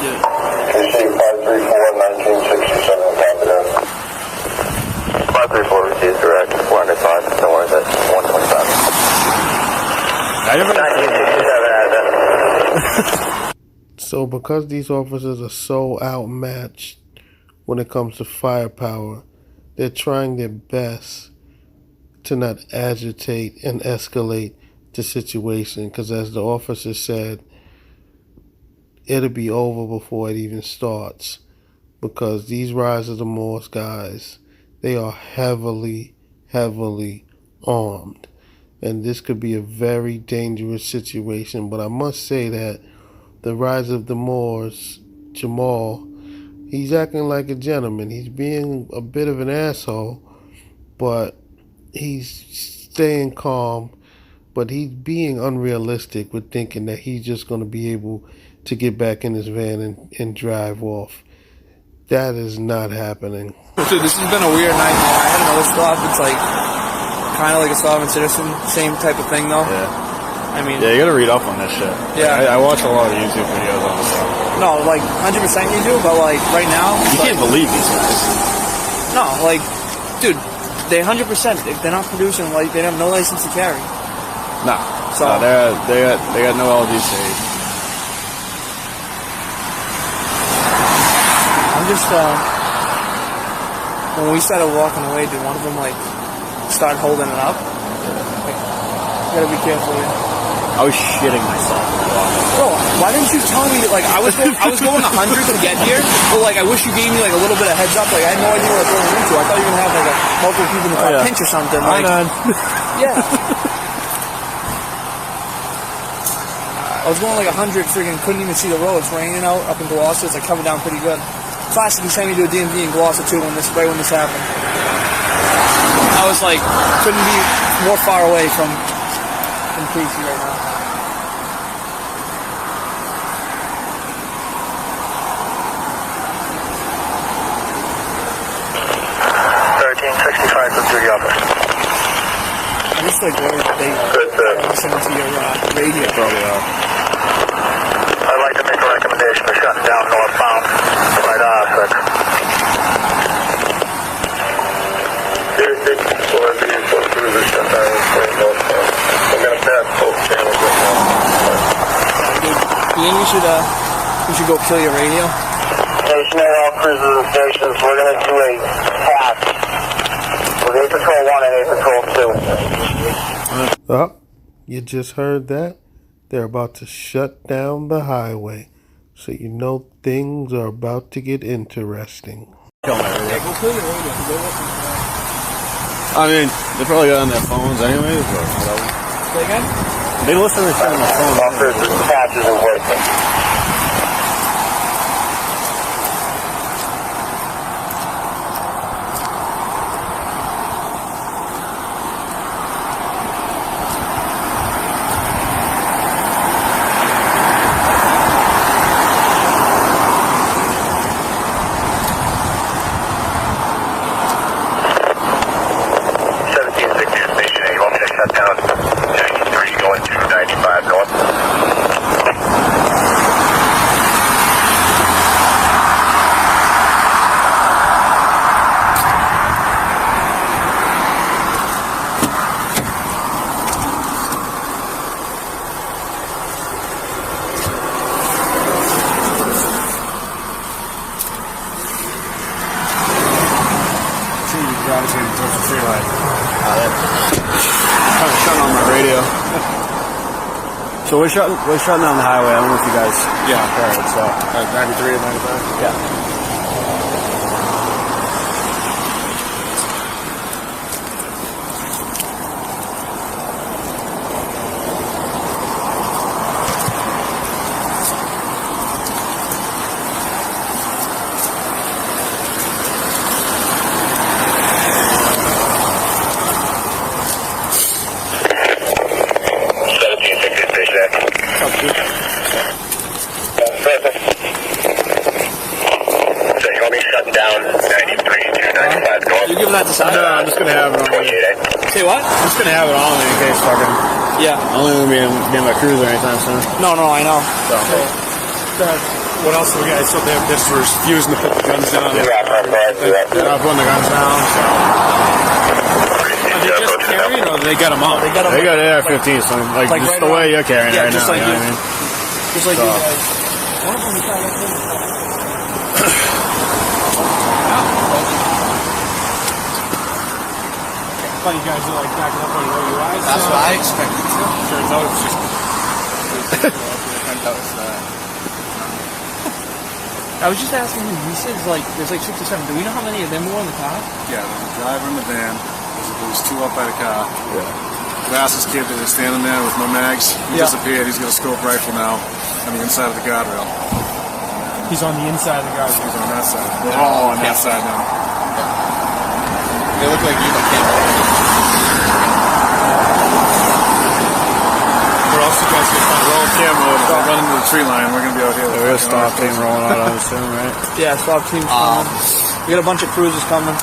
Yeah. KC 534-1967, copy that. 3-4 received direct, 405, don't worry, that's 125. I never 1967 So because these officers are so outmatched when it comes to firepower, they're trying their best to not agitate and escalate the situation, because as the officer said, it'll be over before it even starts, because these Rise of the Moors guys, they are heavily armed, and this could be a very dangerous situation. But I must say that the Rise of the Moors, Jamal, he's acting like a gentleman. He's being a bit of an asshole, but he's staying calm, but he's being unrealistic with thinking that he's just going to be able to get back in his van and drive off. That is not happening. Dude, this has been a weird night. I had another stop. It's like kind of like a sovereign citizen, same type of thing though. Yeah. I mean, yeah, you gotta read up on this shit. Yeah. I watch a lot of YouTube videos on this stuff. No, like 100% you do, but like right now, You can't believe these guys. No, like, dude, they 100%. If they're not producing, like, they have no license to carry. Nah. So no, they got no LGC. I'm just when we started walking away, did one of them like start holding it up? Like, you gotta be careful. Yeah. I was shitting myself. Bro, why didn't you tell me that, like, I was going 100 to get here, but, like, I wish you gave me, like, a little bit of heads up. Like, I had no idea what I was going into. I thought you were going to have, like, multiple people in the car pinch or something. Like, yeah. I was going, like, 100, freaking couldn't even see the road. It's raining out up in Gloucester. It's, like, covered down pretty good. Classic, he sent me to a DMV in Gloucester, too, right when this happened. I was, like, couldn't be more far away from Creasy right now. 1365 from duty officer. I'm just like worried that they listen to your radio. Probably are. I'd like to make a recommendation to shut down northbound. Right sir. Here's 64 vehicle cruiser shut down northbound. We're going to pass both channels right now. You think we should go kill your radio? Station all cruisers and stations. We're going to do a pass. With 8 Patrol 1 and 8 Patrol 2. Oh, you just heard that? They're about to shut down the highway. So you know things are about to get interesting. Yeah, go kill your radio. I mean, they probably got on their phones anyways, or whatever. Say again? They listen to shit on their phone. Officers, the patches are working. So we're shutting down the highway. I don't know if you guys heard. So 93 and 95? Yeah. No, I'm just gonna have it on me. Say what? I'm just gonna have it on me in case fucking. Yeah. I'm only gonna be in my cruiser anytime soon. No, I know. So. What else do we got? So they're just refusing to put the guns down. Yeah, they're not putting the guns down. So. Are they just carrying, or they got them out? They got AR-15, so like just right the way you're carrying right just now. like You know you. what I mean? Just like So. you guys. One of them is not like You guys are like backing up on your OUIs. That's what I expected too. Turns out it's just. I was just asking him, he says like, there's like 6 or 7. Do we know how many of them were in the car? Yeah, there's a driver in the van. There's 2 up by the car. Yeah. Glasses kid that was standing there with no mags. He disappeared. He's got a scope rifle now on the inside of the guardrail. He's on the inside of the guardrail. He's on that side. They're all on that side now. They look like you, but can't. Or else you guys get roll camera over. If they run into the tree line, we're going to be out here. There is stop team rolling out, I assume, right? Yeah, SWAT team's coming. We got a bunch of cruisers coming. Yeah,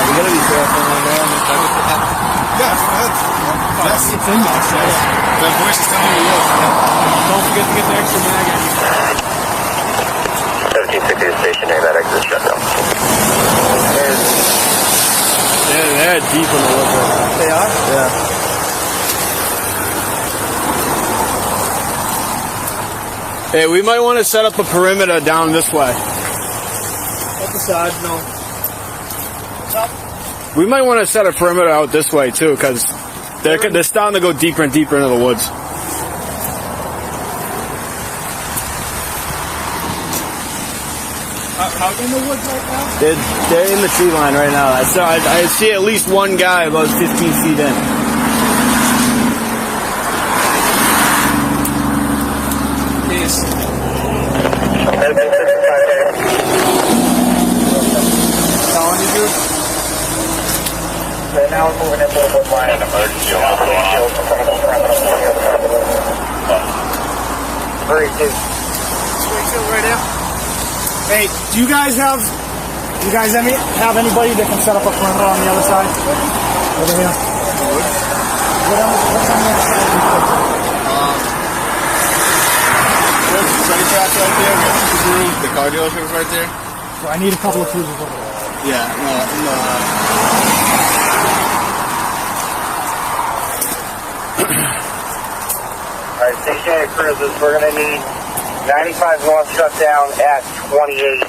we gotta be careful on there. That's the thing, that voice is telling you yes. Don't forget to get the extra mag in. 1360 is stationary, that exit shut down. They're deep in the woods. They are? Yeah. Hey, we might want to set up a perimeter down this way. Up the side, no. What's up? We might want to set a perimeter out this way too, because they're starting to go deeper and deeper into the woods. Out in the woods right now? They're in the tree line right now. I see at least one guy about 15 feet in. Peace. Colin, did you? Right now we're moving into the wood line. An emergency alarm going off. Very good. Wakefield right now? Hey, do you guys have anybody that can set up a perimeter on the other side? Over here. What's on the other side? There's the train tracks right there. We have the car dealership is right there. So I need a couple of cruisers over there. Yeah, no. Alright, stationary cruisers, we're going to need 95 north shut down at 28,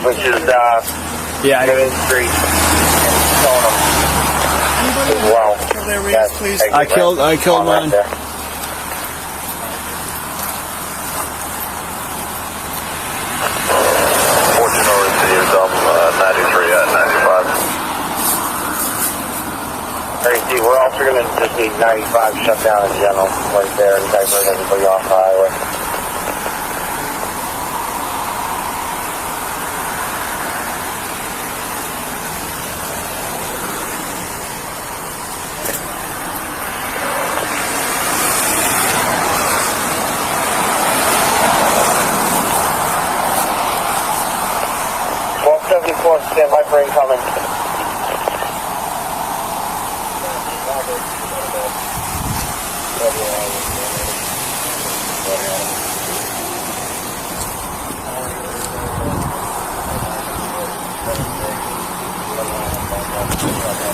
which is, Main Street and Stoneham as well. Please. I killed mine. Right, Fortune over to you, 93 at 95. Hey, Steve, we're also going to just need 95 shut down in general right there and divert everybody off the highway. Stand by for incoming.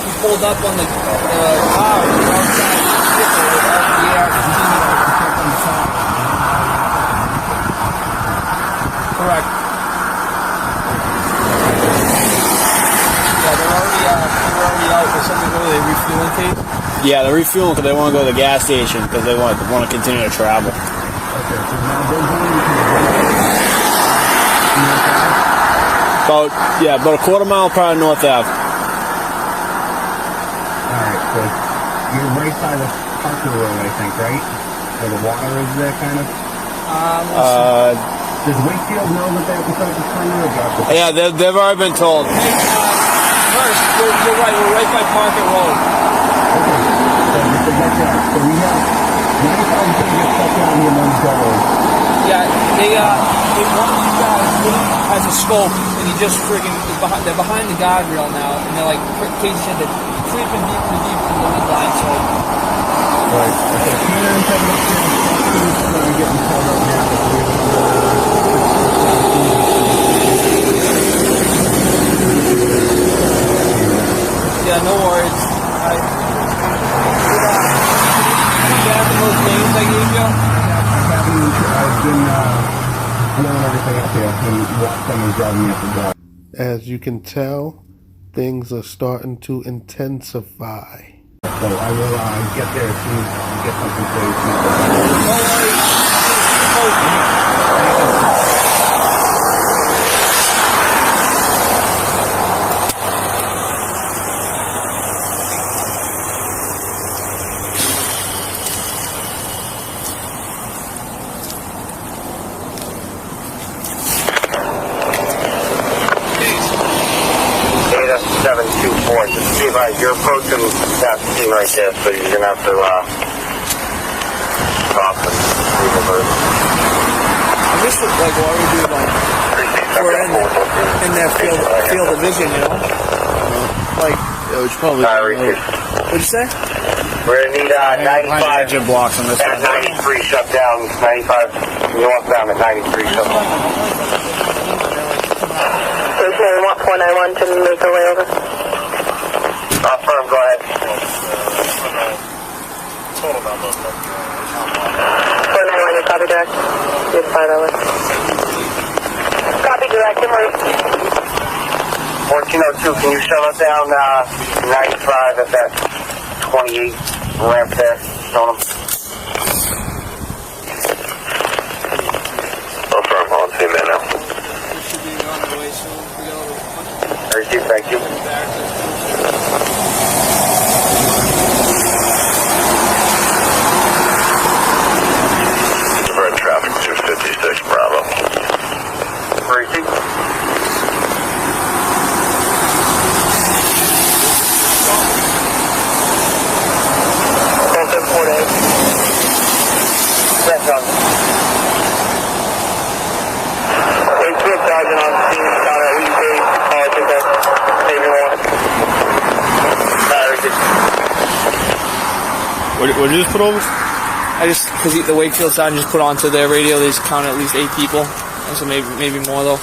He pulled up on the car. Correct. Yeah, they're already out. There's something over there, refueling tape? Yeah, they're refueling because they want to go to the gas station because they want to continue to travel. About a quarter mile prior to North Ave. Alright, so you're right by the parking road, I think, right? Where the water is there, kind of? Does Wakefield know that they have to set up a perimeter? Yeah, they've already been told. Hey, first, you're right. We're right by Market Road. Okay, so just to get that, so we have 95 people get stuck down here momentarily. Yeah, one of these guys has a scope, and he just friggin' they're behind the guardrail now, and they're like, Kate said, they're creeping deeper and deeper in the wood line, so. Right, okay, come in and take it upstairs. getting called up now. Yeah, no worries. Those names I gave you? I've been blowing everything up here and watched someone driving me up the wall. As you can tell, things are starting to intensify. So I will get there as soon as I get something for you. You're approaching that scene right there, so you're gonna have to stop and reverse. I wish that, like, what we do, like, we're in that field of vision, you know? Like, it was probably. What'd you say? We're gonna need 95 engine blocks on this at one. 93 shut down. 95 northbound at 93 shut down. Okay, we want 491 to make our way over. Firm, go ahead. Total number. 491, you copy direct. You're fine that way. Copy direct, and we're 1402, can you shut us down 95 at that 28 ramp there? Showing them. Firm, on team there now. Thank you. Divert traffic 256 Bravo. Tracy. Delta 48. That's on. Wakefield Sergeant on scene, down at Weekday. I think that's maybe one. What did you just put over? Because the Wakefield Sergeant just put onto their radio, they just count at least 8 people. And so maybe more, though.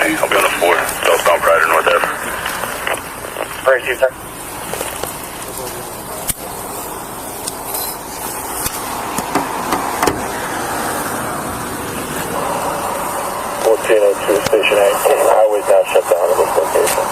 I'll be on the 4, southbound Pride North Ave. Very cheap, sir. Station 8. Highway's now shut down at this location.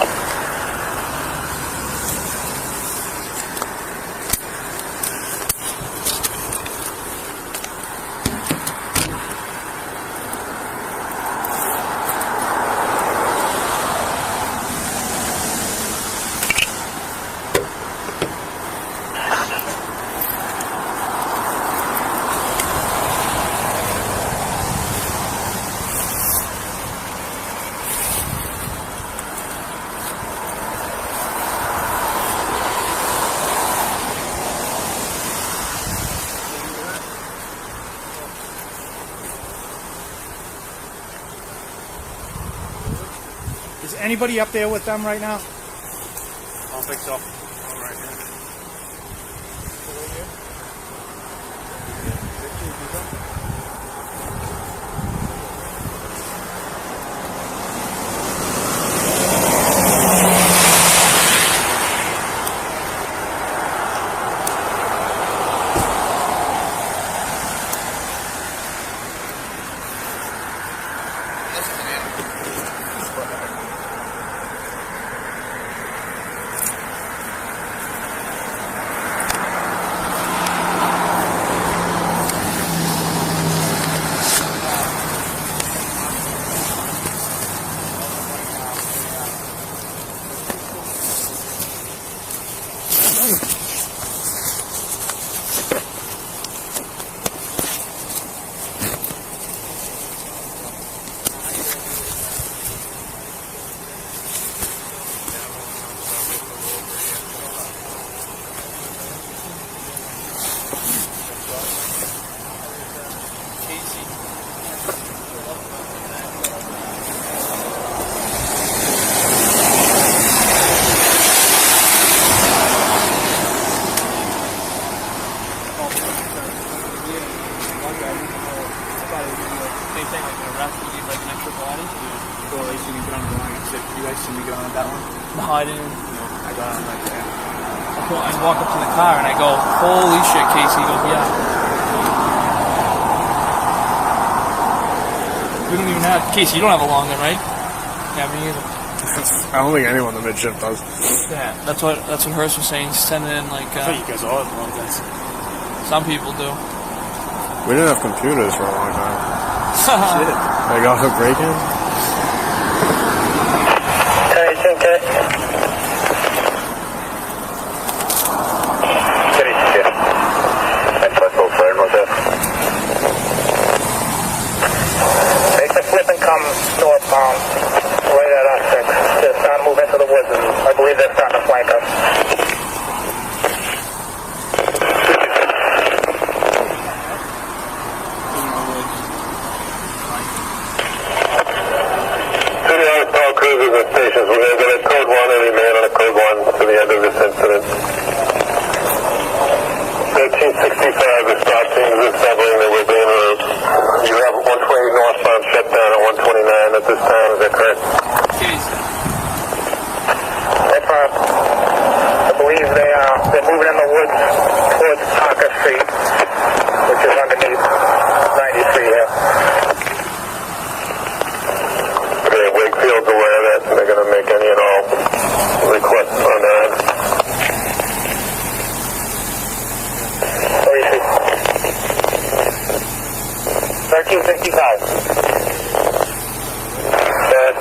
Is anybody up there with them right now? I don't think so. Right here. saw you see me get on the line. You guys see me get on that one? No, I didn't. No, I got on like that. I walk up to the car and I go, holy shit, Casey. He goes, yeah. We don't even have, Casey, you don't have a long gun, right? Yeah, me either. I don't think anyone in the midship does. Yeah, that's what Hurst was saying. Send it in like. I thought you guys all had long guns. Some people do. We didn't have computers for a long time. Shit. They got a break-in? Make the flip and come northbound, right at us. Just not move into the woods. I believe they're starting to flank us. All cruisers and stations, we're going to get a code 1 and remain on a code 1 to the end of this incident. 1365 is stopping this doubling that we're being moved. You have 120 northbound shut down at 129 at this time, is that correct? I believe they're moving in the woods towards Parker Street, which is underneath 93 here. Okay, Wakefield's aware of that, and they're going to make any and all requests on that. 1365. That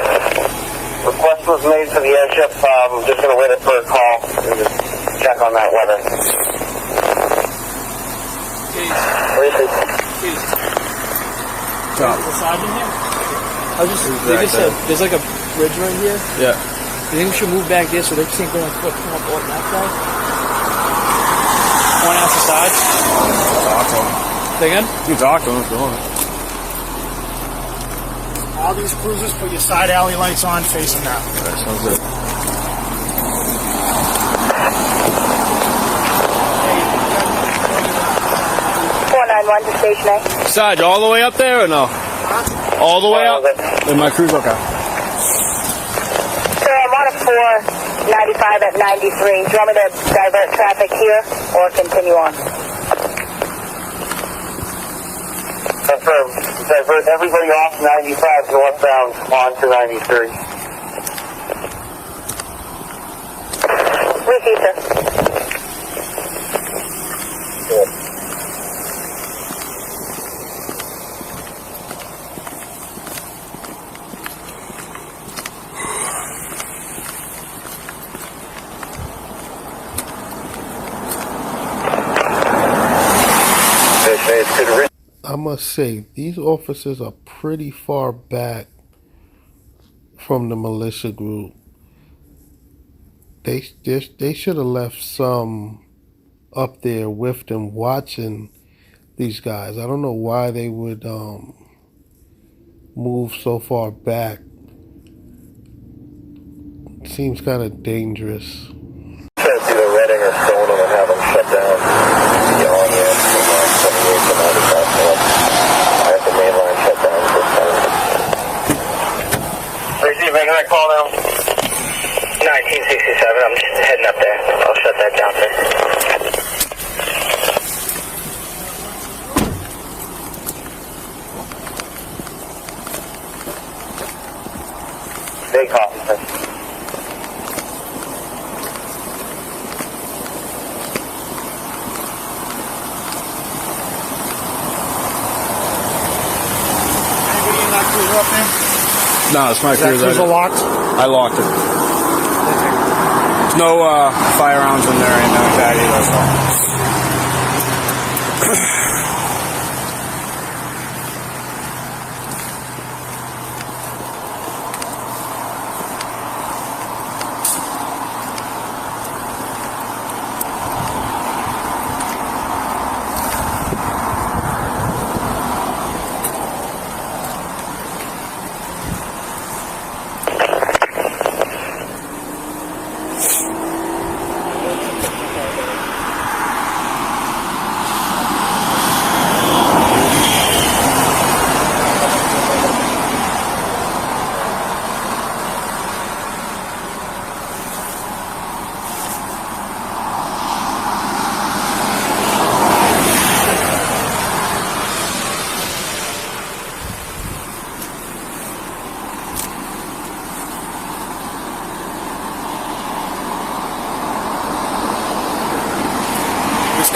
request was made for the airship. I'm just going to wait for a call and just check on that weather. Stop. The sergeant here? They just said there's like a bridge right here. Yeah. You think we should move back there so they can't go like come up on that side? Point out the sides. Talk to them. Say again? You talk to them if you want. All these cruisers, put your side alley lights on, facing that. That sounds good. To station A. Sarge, all the way up there or no? All the way up? In my cruise, okay. Sir, I'm on a 495 at 93. Do you want me to divert traffic here or continue on? Confirm. Divert everybody off 95 northbound onto 93. Receive, sir. Good. I must say, these officers are pretty far back from the militia group. They should have left some up there with them watching these guys. I don't know why they would move so far back. Seems kind of dangerous. Either Reading or Stone and have them shut down. On the end from 28 to 95 north. I have the main line shut down at this time. Receive, making that call now. 1967, I'm just heading up there. I'll shut that down, sir. Stay copy, sir. Up there? No, it's my Is that cruise. cruiser locked? I locked it. There's no firearms in there or anything like that either, so.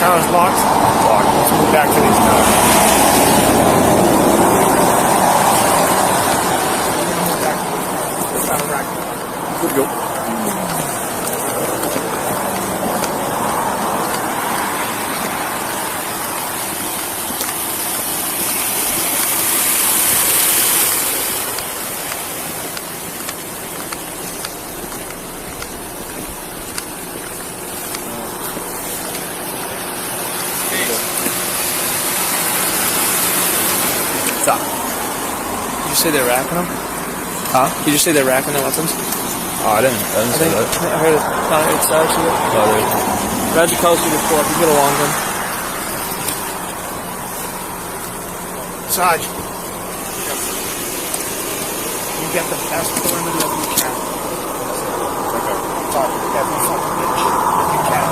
car is locked. Let's move back to these cars. Good to go. Stop. Did you say they're racking them? Huh? Did you say they're racking their weapons? Oh, I didn't say that. I heard it. It's actually. Radzikowski report. You get along with him. Sarge, you get the best perimeter that you can. Sorry, every fucking bitch. If you can.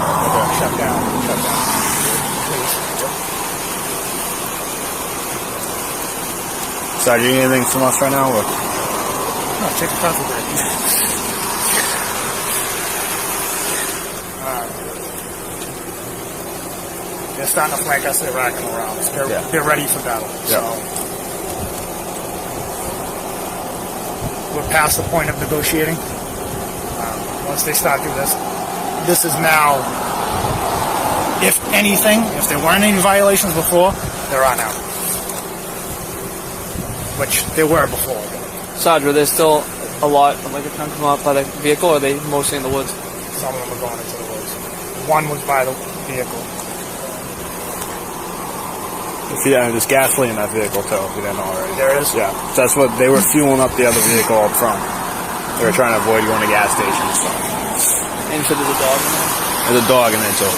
Shut down. Please. Sorry, do you need anything from us right now? Or? No, take a coffee break. They're starting to flank us. They're racking around. They're ready for battle. So we're past the point of negotiating. Once they start doing this is now, if anything, if there weren't any violations before, there are now. Which there were before. Sarge, were there still a lot of like a ton come up by the vehicle, or are they mostly in the woods? Some of them are going into the woods. One was by the vehicle. Yeah, there's gasoline in that vehicle too, if you didn't know already. There is? Yeah. So that's what they were fueling up the other vehicle up front. They were trying to avoid going to gas stations. So. And you said there's a dog in there? There's a dog in there too.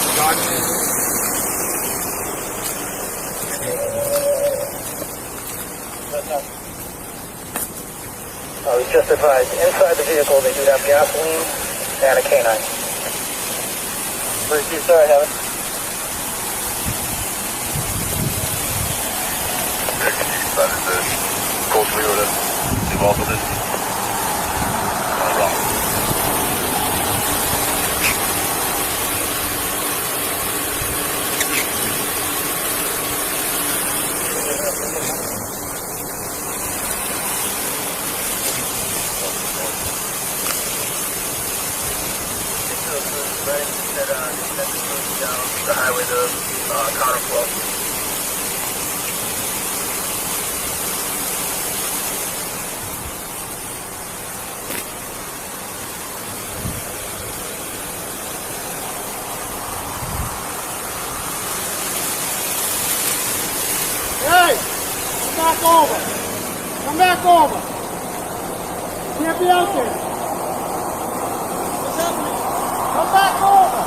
I was just advised, inside the vehicle they do have gasoline and a canine. Where's you, sir? I have it. Coach Leo that's involved with this. Wrong. Down the highway to Connor Flow. Hey! Come back over! Come back over! You can't be out there! What's happening? Come back over!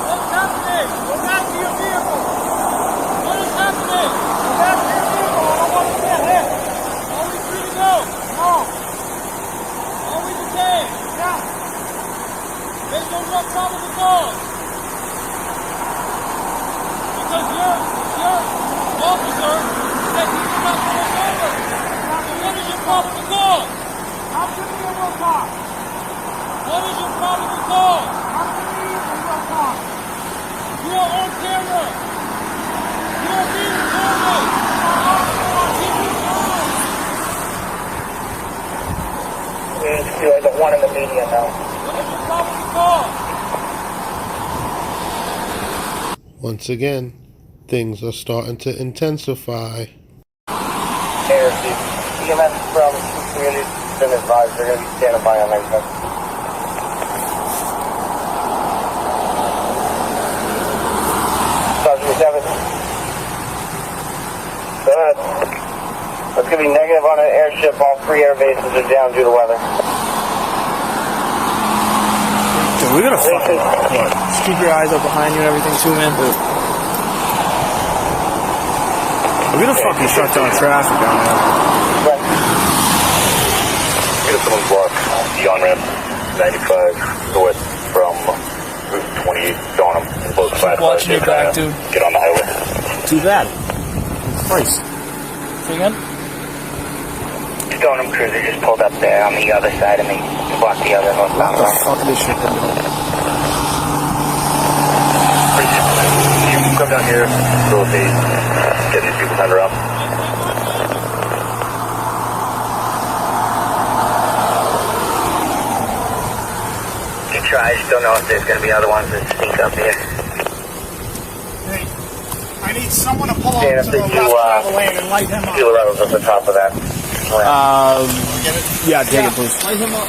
What's happening? Go back to your vehicle! What is happening? Go back to your vehicle! I don't want to get hit! Are we free to go? No! Are we detained? Yeah! There's no real probable cause! Because you're officer said he did not pull us over. So what is your probable cause? How can we be a real cop? What is your probable cause? How can we be a real cop? You're on camera. You're being recorded. You are the one in the media now. What is your probable cause? Once again, things are starting to intensify. EMS from community been advised they're going to be standing by on everything. Sergeant 7. Go ahead. It's going to be negative on an airship. All 3 air bases are down due to weather. Dude, we're gonna fucking just keep your eyes up behind you and everything too, man. We're gonna fucking shut down traffic down there. Right. Get someone block the on-ramp 95 north from Route 28 on them in both sides. Watching your back, dude. Get on the highway. Too bad. Christ. Say again? Stoneham Cruiser just pulled up there on the other side of me to block the other northbound What the line. fuck is this shit doing? come down here, facilitate, get these people turned around. You try, I just don't know if there's going to be other ones that sneak up here. Hey, I need someone to pull up Dan, to the left of the lane and light him up. Fuel levels at the top of that. Yeah, take it, please. Light him up.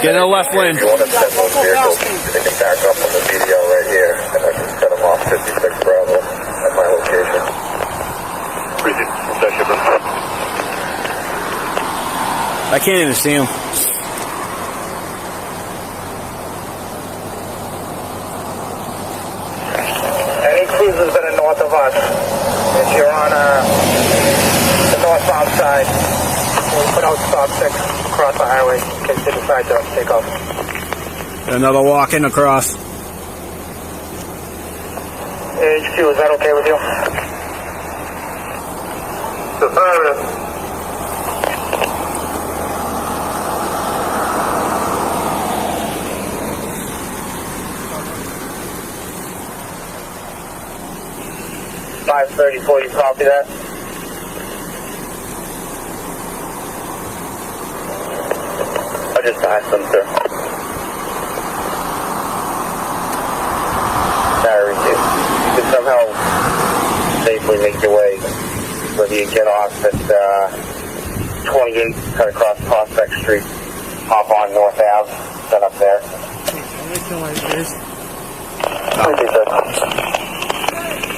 Get in the left lane. You want to send those vehicles, they can back up on the video right here, and I can set them off 56 Bravo at my location. Appreciate it. I can't even see him. Any cruisers that are north of us, if you're on the northbound side, we'll put out stop 6 across the highway in case they decide to take off. Another walking across. HQ, is that okay with you? Affirmative. .534, you copy that? I just asked them, sir. Sorry, you can somehow safely make your way, whether you get off at 28, cut across Prospect Street, hop on North Ave, set up there. Thank you, sir.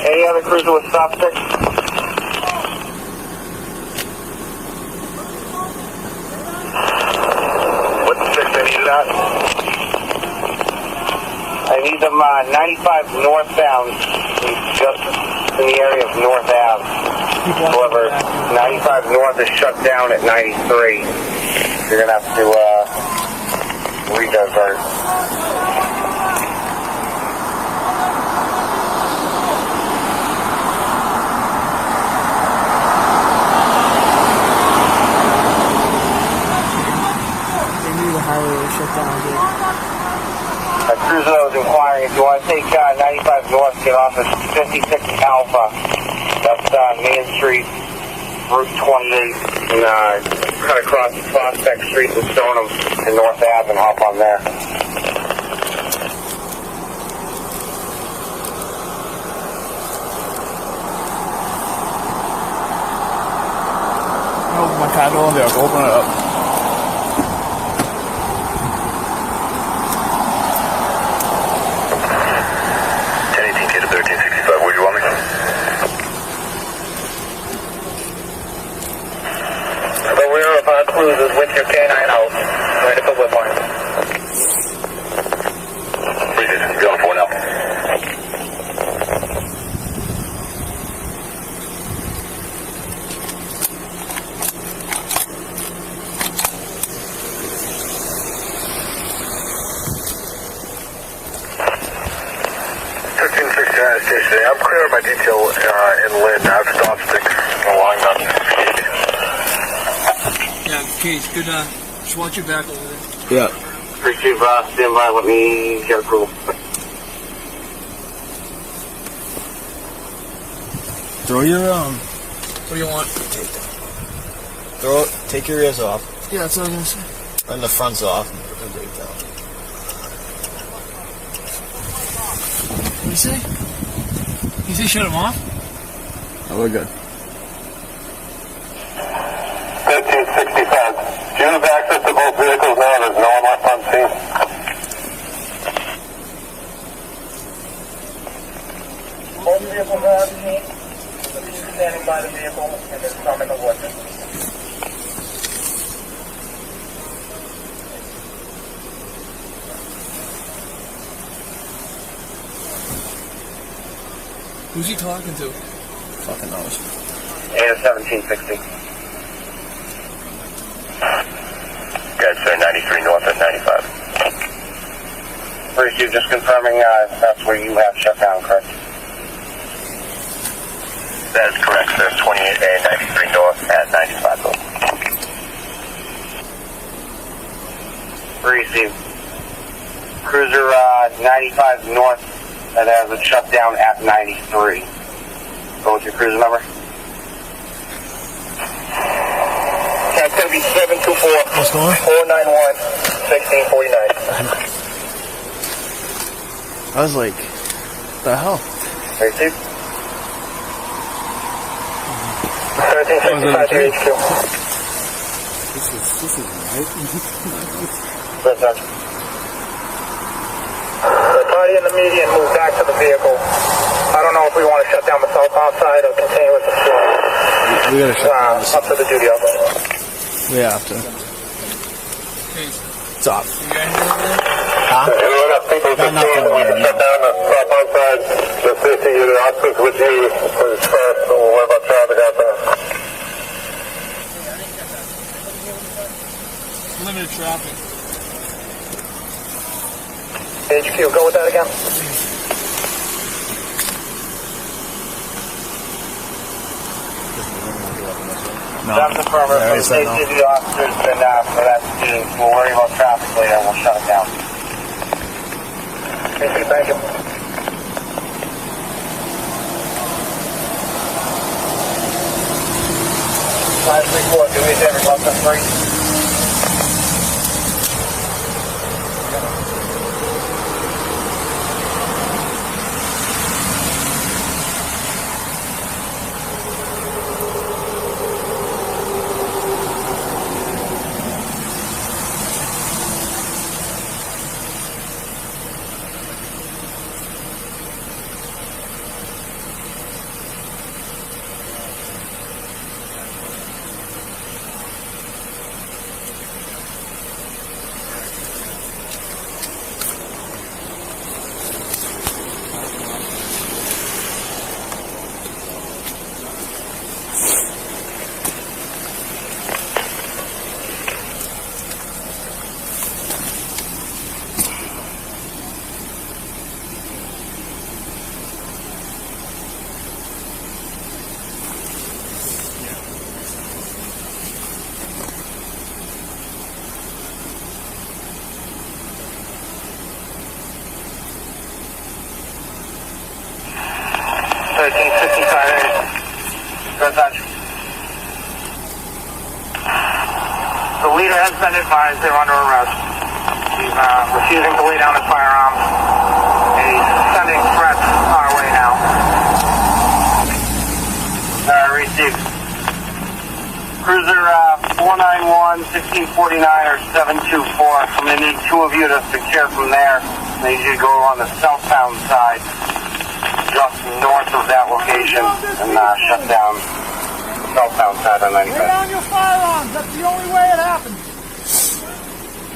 Any other cruiser with stop 6? What's the 6 I need that? I need them 95 northbound, just in the area of North Ave. However, 95 north is shut down at 93. You're going to have to redivert. A cruiser that was inquiring, if you want to take 95 north, get off at 56 Alpha. That's Main Street, Route 28, and cut across Prospect Street and Stoneham and North Ave and hop on there. Oh, my car door there. Open it up. Cruisers with your canine out, ready for whip line. Appreciate it. Go for now. I'm clear on my detail in Lynn. I have stop 6 along that. Yeah, Case, good, just watch your back over there. Yeah. Appreciate stand by, let me get approval. Throw your, What do you want? take your ears off. Yeah, that's what I was going to say. And the front's off. What did you say? You say shut them off? Oh, we're good. 1565. Do you have access to both vehicles now? There's no one left on scene. Both vehicles are on scene. Police are standing by the vehicle, and there's some in the woods. Who's he talking to? Fucking knows. And 1760. Guys, sir, 93 north at 95. Bruce, you're just confirming that's where you have shut down, correct? That is correct, sir. 28A, 93 north at 95. Receive. Cruiser 95 north that has it shut down at 93. Go with your cruiser number. That's going to be 724. What's going on? 491 1649. I was like, what the hell? 32. 1365 to HQ. This is right. That's not. The party in the median moved back to the vehicle. I don't know if we want to shut down the southbound side or continue with the floor. We gotta shut down Up to the duty officer. We have to. It's off. Huh? Anyone got people to shut down the southbound side? The safety unit officers with you for the first. We'll worry about traffic out there. Limited traffic. HQ, go with that again. That's affirmative. The safety of the officers been asked for that to do. We'll worry about traffic later and we'll shut it down. Thank you. 534, do me a favor, left and free. The leader has been advised they're under arrest. He's refusing to lay down his firearms. He's sending threats our way now. Received. Cruiser 491, 1649, or 724. I'm going to need two of you to secure from there. I need you to go on the southbound side, just north of that location, and shut down the southbound side on 95. Lay down your firearms. That's the only way it happens.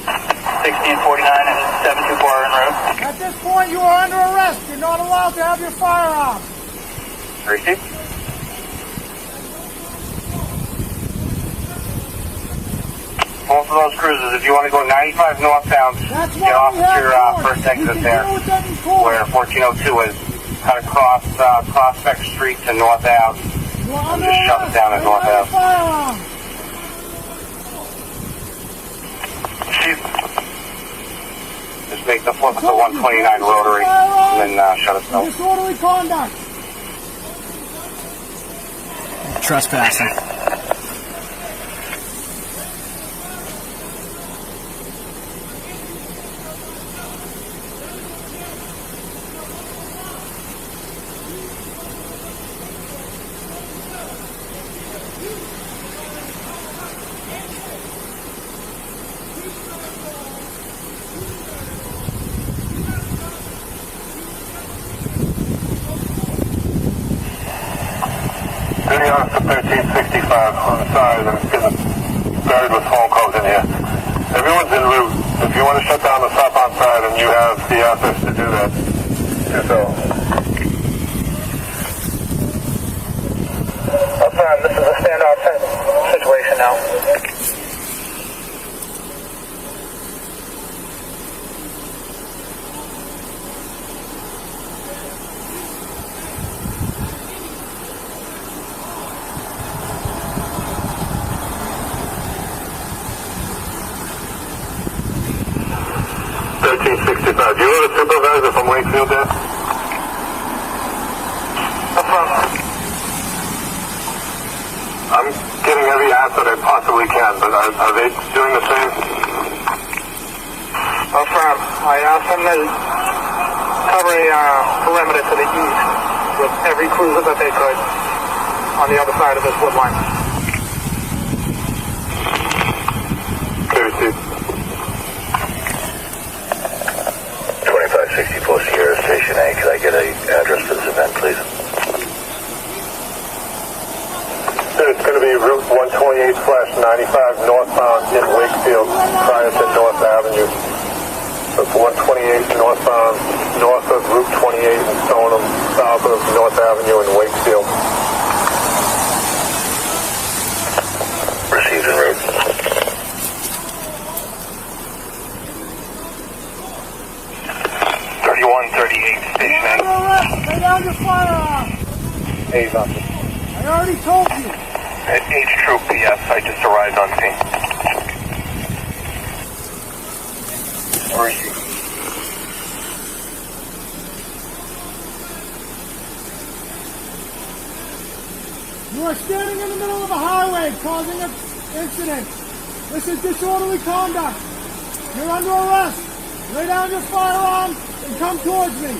1649 and 724 en route. At this point, you are under arrest. You're not allowed to have your firearms. Received. Both of those cruises, if you want to go 95 northbound, get off at your first exit there, where 1402 is. Cut across Prospect Street to North Ave, and just shut it down at North Ave. Just make the flip at the 129 Rotary, and then shut it down. Disorderly conduct. Trespassing. Duty Officer 1365 on the side, and it's getting buried with phone calls in here. Everyone's en route. If you want to shut down the southbound side and you have the assets to do that, do so. This is a standoff situation now. Do you have a supervisor from Wakefield there? from? I'm getting every answer I possibly can, but are they doing the same? Affirm. I asked them to cover a perimeter to the east with every cruiser that they could on the other side of this wood line. Okay, received. 2564 Sierra Station A. Could I get an address for this event, please? It's going to be Route 128/95 northbound in Wakefield prior to North Avenue. So it's 128 northbound north of Route 28 in Stoneham, south of North Avenue in Wakefield. Received en route. 3138 Station A. Lay down your firearm. Hey, officer. I already told you. H Troop PS, I just arrived on scene. Where is he? You are standing in the middle of a highway causing an incident. This is disorderly conduct. You're under arrest. Lay down your firearm and come towards me.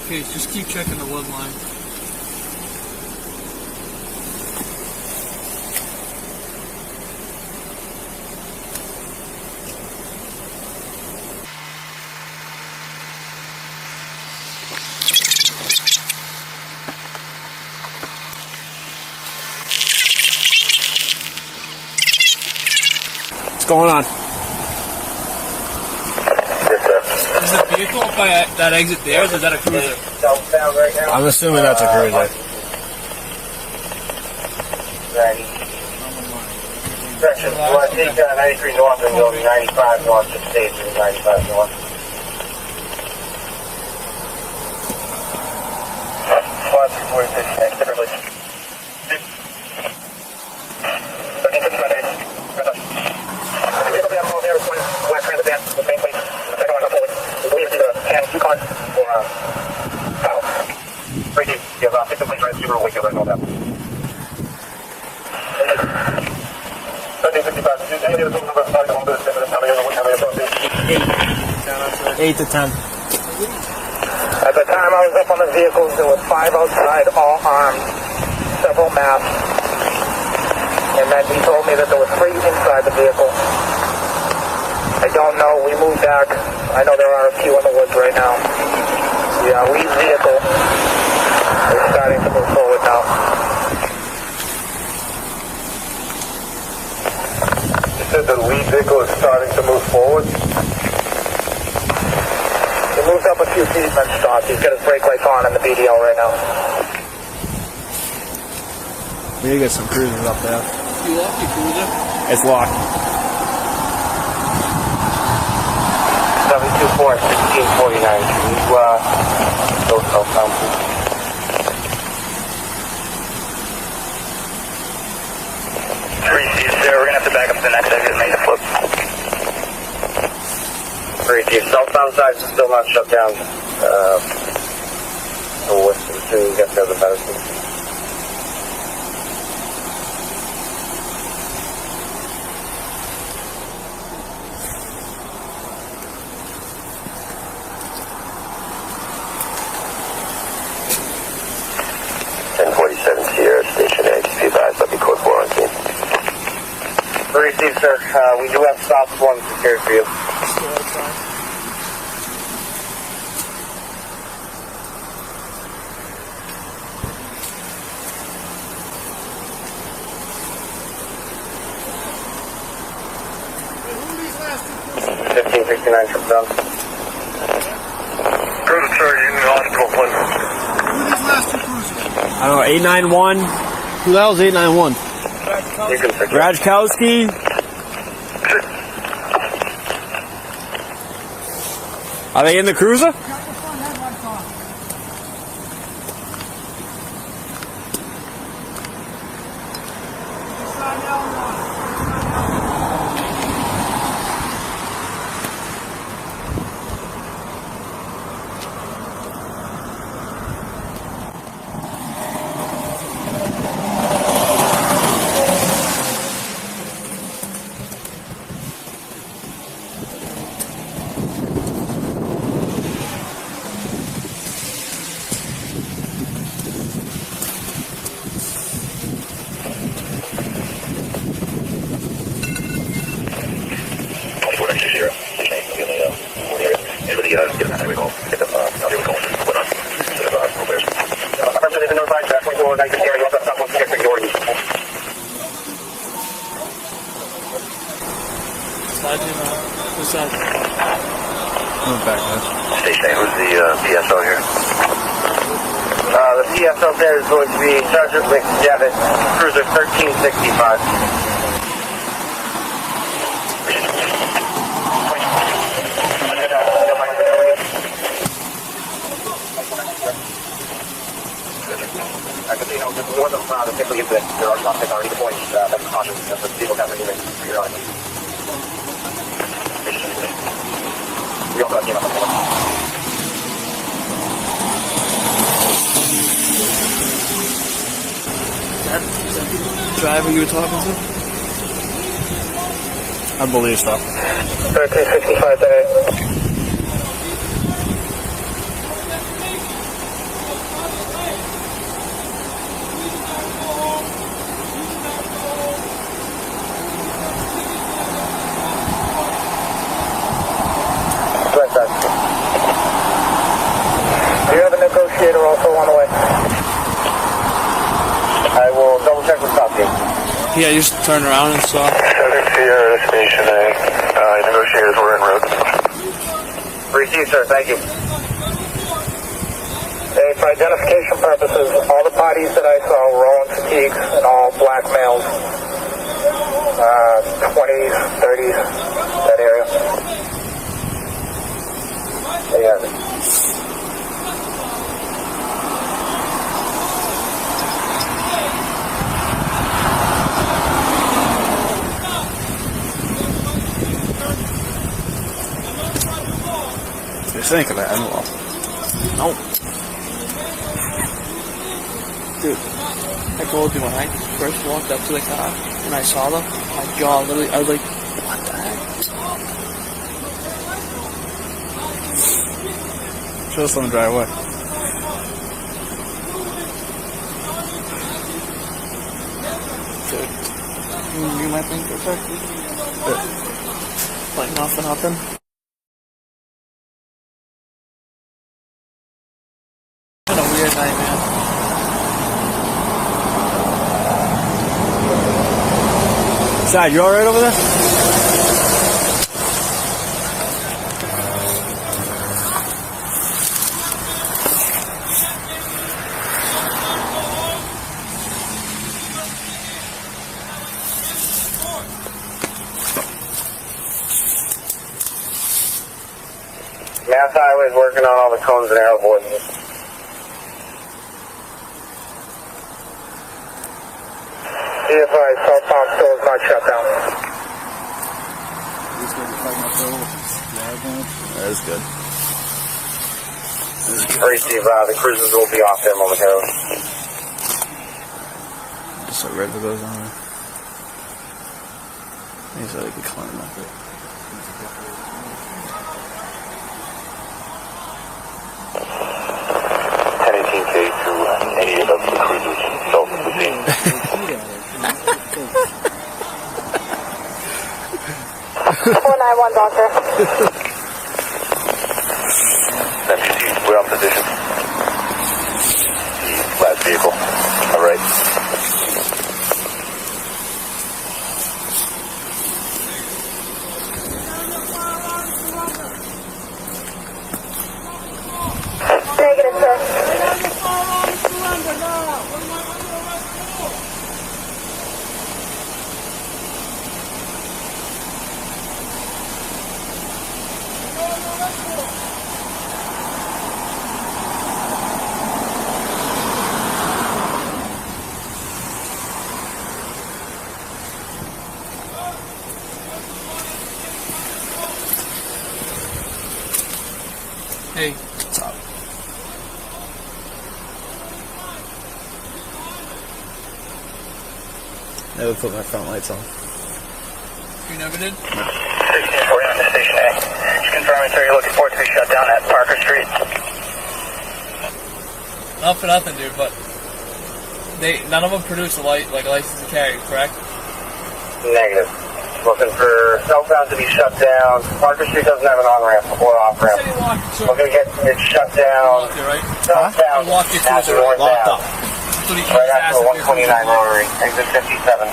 Okay, just keep checking the wood line. What's going on? Is the vehicle by that exit there, or is that a cruiser? I'm assuming that's a cruiser. Section 93 north and go 95 north to stage 95 north. Plus 46 next differently. Yukon or right here. You have 50 planes right to Super Wakefield right now. 8 to 10. At the time I was up on the vehicles, there were 5 outside, all armed, several masks. And then he told me that there were 3 inside the vehicle. I don't know. We moved back. I know there are a few in the woods right now. Yeah, lead vehicle is starting to move forward now. You said the lead vehicle is starting to move forward? He moved up a few feet and then stopped. He's got his brake lights on in the BDL right now. We need to get some cruisers up there. You locked your cruiser? It's locked. 724 1649. Can you go southbound, please? We're gonna have to back up to the next exit and make a flip. 3 southbound side is still not shut down. So what's the soon you get there, the better. 1047 Sierra Station A. Be advised, I'll be code 4 on scene. Received, sir. We do have stops 1 secured for you. 1569 trips down. Cruiser, sir, you in the hospital, please. Who are these last two cruisers? I don't know, 891. Who the hell is 891? Rajkowski. Are they in the cruiser? Station 8, who's the PSO here? The PSO there is going to be Sergeant McDevitt, cruiser 1365. I can see how this is one of the typically that there are suspects already deployed. That's a caution that the people have been using for your eyes. We also have team up on board. Is that the driver you were talking to? I believe so. 1365 day. Do you have a negotiator also on the way? I will double check with copy. Yeah, you just turned around and saw. Sierra Station A. Negotiators were en route. Received, sir. Thank you. Hey, for identification purposes, all the parties that I saw were all in fatigues and all black males. 20s, 30s, that area. There you have it. You think of that, I will. No. Dude, I told you when I first walked up to the car and I saw them, my jaw literally, I was like, what the heck? Show us on the drive away. Dude, you might think for a second. Like nothing happened. What a weird night, man. Side, you alright over there? Mass Highway's working on all the cones and arrow boards. CFI, southbound still is not shut down. That's good. Receive, the cruisers will be off there momentarily. Just so red goes on there. He said he could climb up it. To any of the cruisers south of the scene. 491, Doctor. MPC, we're on position. The last vehicle. All right. Hey, what's up? Never put my front lights on. You never did? 1640 on the station A. Just confirming, sir, you're looking for it to be shut down at Parker Street. Not for nothing, dude, but none of them produce a license to carry, correct? Negative. Looking for southbound to be shut down. Parker Street doesn't have an on-ramp or off-ramp. We're going to get it shut down. Southbound after northbound. Locked up. Right after 129 Rotary, exit 57.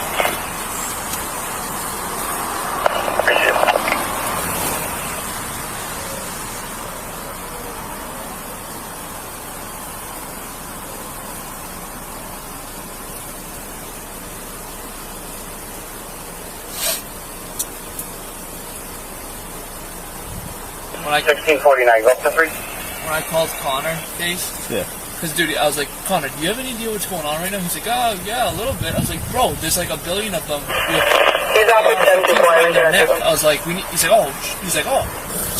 When I 1649, go up to 3. When I called Connor, Case. Yeah. Because, dude, I was like, Connor, do you have any idea what's going on right now? He's like, oh, yeah, a little bit. I was like, bro, there's like a billion of them. I was like, he's like, oh. He's like,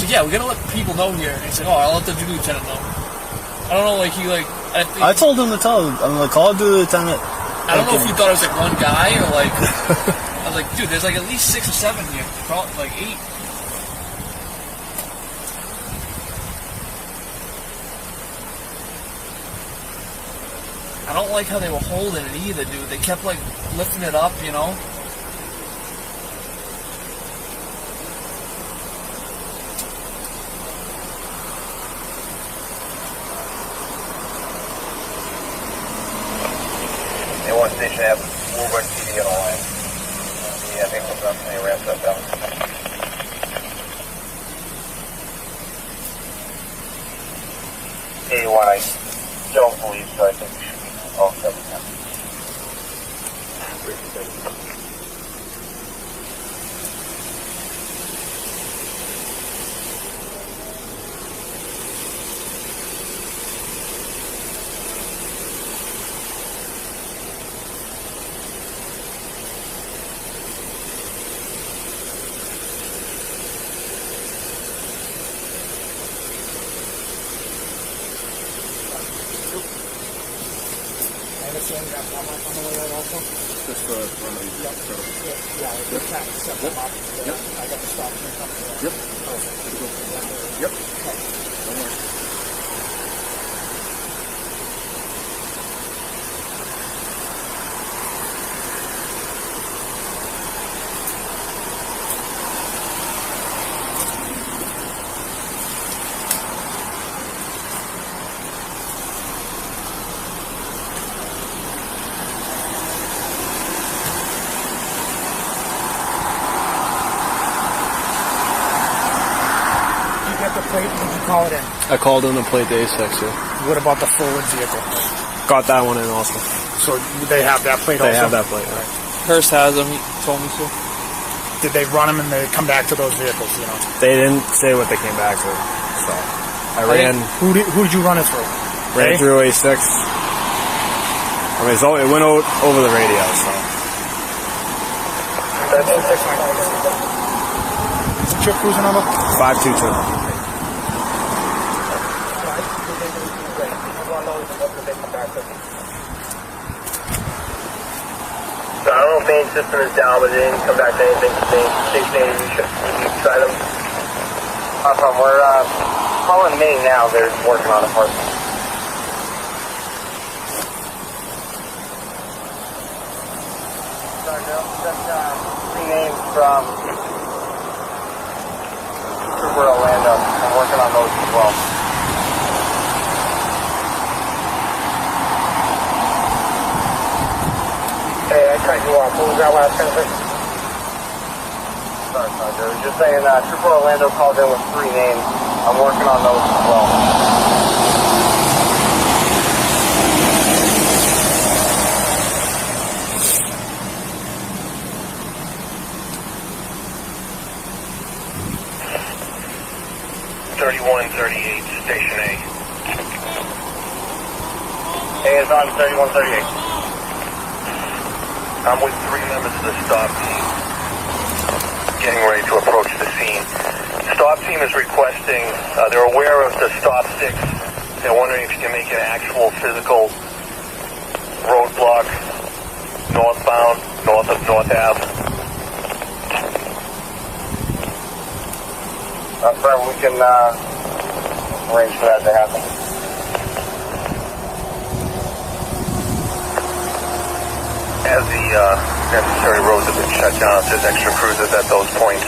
yeah, we gotta let people know here. And he's like, I'll let the duty lieutenant know. I don't know, like, I told him to tell him. I'm like, call the lieutenant. I don't know if he thought it was like one guy or like. I was like, dude, there's like at least 6 or 7 here. Probably like 8. I don't like how they were holding it either, dude. They kept like lifting it up, you know? They want station F, Woburn TV on the line. Yeah, they hooked up and they ramped up down. A1, I don't believe so. I think we should be all 7 now. Call it in. I called in the plate to A6, yeah. What about the forward vehicle? Got that one in also. So they have that plate They also? have that plate, right. Hearst has them, he told me so. Did they run them and they come back to those vehicles, you know? They didn't say what they came back to, so I ran. Who did you run it through? Ran through A6. I mean, it went over the radio, so. What's your cruiser number? 522. So I don't know if main system is down, but it didn't come back to anything. Station 80, we should try them. We're calling Maine now. They're working on it for us. Sorry, no, that's 3 names from Trooper Orlando. I'm working on those as well. Hey, I cut you off. What was that last conversation? Sorry, Sandra. I was just saying Trooper Orlando called in with 3 names. I'm working on those as well. 3138, Station A. A is on 3138. I'm with 3 members of the stop team, getting ready to approach the scene. Stop team is requesting, they're aware of the stop 6. They're wondering if you can make an actual physical roadblock northbound, north of North Ave. Fred, we can arrange for that to happen. As the necessary roads have been shut down, if there's extra cruisers at those points,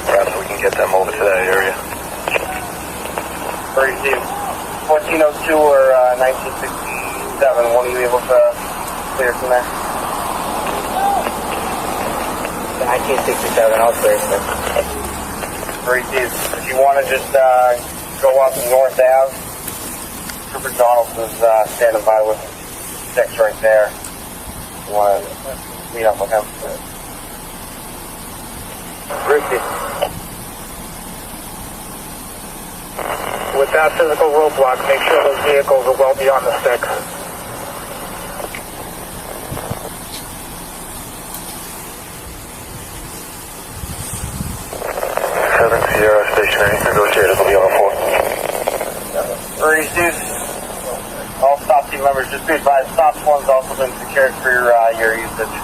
perhaps we can get them over to that area. 1402 or 1967, when are you able to clear from there? 1967, I'll clear, sir. If you want to just go up North Ave, Trooper Donaldson's standing by with 6 right there. You want to meet up with him? With that physical roadblock, make sure those vehicles are well beyond the 6. Station A, negotiators will be on 4. All stop team members, just be advised, stop one's also been secured for your usage.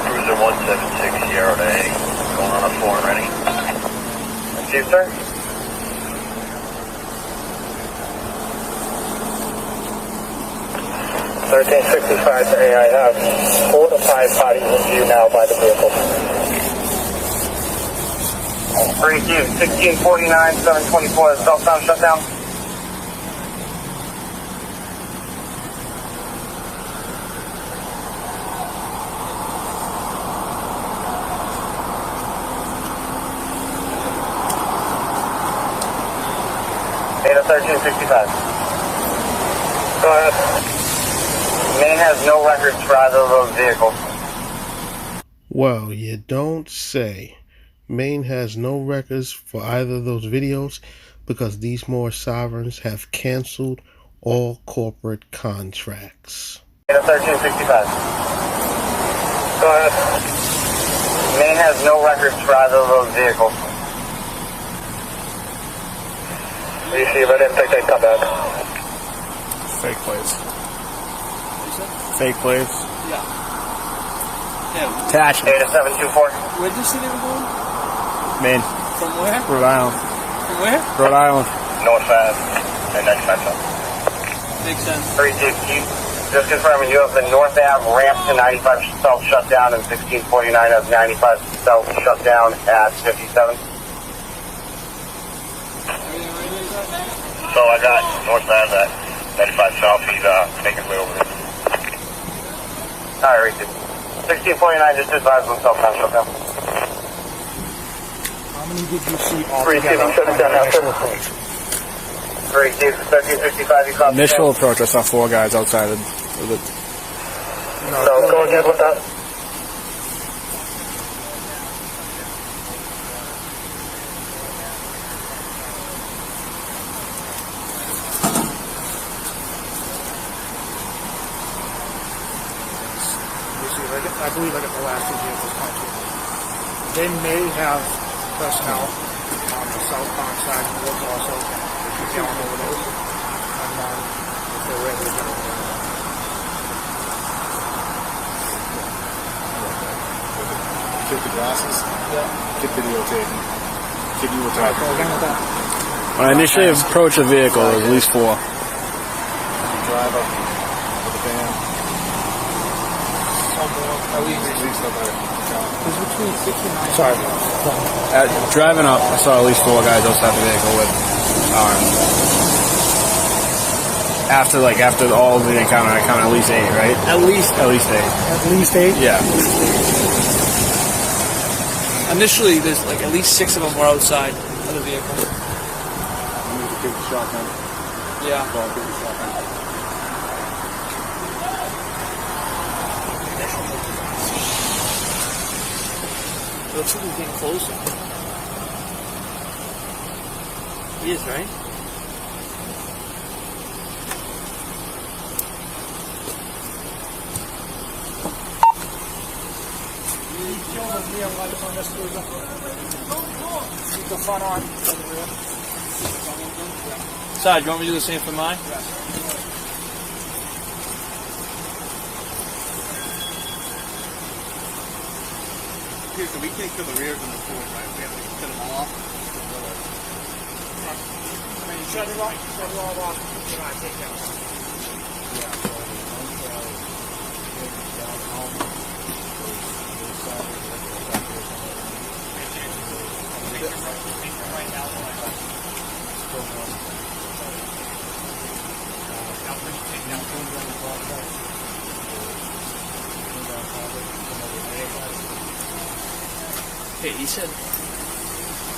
Cruiser 176 Sierra to A, going on a 4 and ready. Thank you, sir. $1365 to A, I have 4 to 5 bodies in view now by the vehicle. 1649, 724, southbound shutdown. Data 1365. Go ahead. Maine has no records for either of those vehicles. Well, you don't say. Maine has no records for either of those videos because these more sovereigns have canceled all corporate contracts. 1365. Go ahead. Maine has no records for either of those vehicles. Receive, I didn't think they'd come back. Fake plates. Fake plates. Yeah. Attachment. Data 724. Where did you say they were going? Maine. From where? Rhode Island. From where? Rhode Island. North Ave and next metro. Makes sense. 32. Just confirming you have the North Ave ramp to 95 South shut down and 1649 of 95 South shut down at 57. So I got North Ave at 95 South. He's making his way over there. Alright, 1649 just advised on southbound shut down. How many did you see altogether? Initial approach, I saw 4 guys outside of the... So go again with that. I believe I got the last 2 vehicles punctured. They may have personnel on the southbound side of the road also. If you count over those, if they're ready to get over there. Get the glasses. Yeah. Get videotaping. Get you were talking. Again with that. When I initially approached the vehicle, there was at least 4. Drive up with the van. Sorry. Driving up, I saw at least 4 guys outside the vehicle with arms. After all of the encounter, I counted at least 8, right? At least 8. At least 8? Yeah. Initially, there's like at least 6 of them were outside of the vehicle. Yeah. It looks like he's getting closer. He is, right? On this cruiser. Keep the front on. Side, you want me to do the same for mine? Okay, so we can't kill the rears and the forward, right? We have to cut them all off. Shut it all off. You're not taking that off. Hey, he said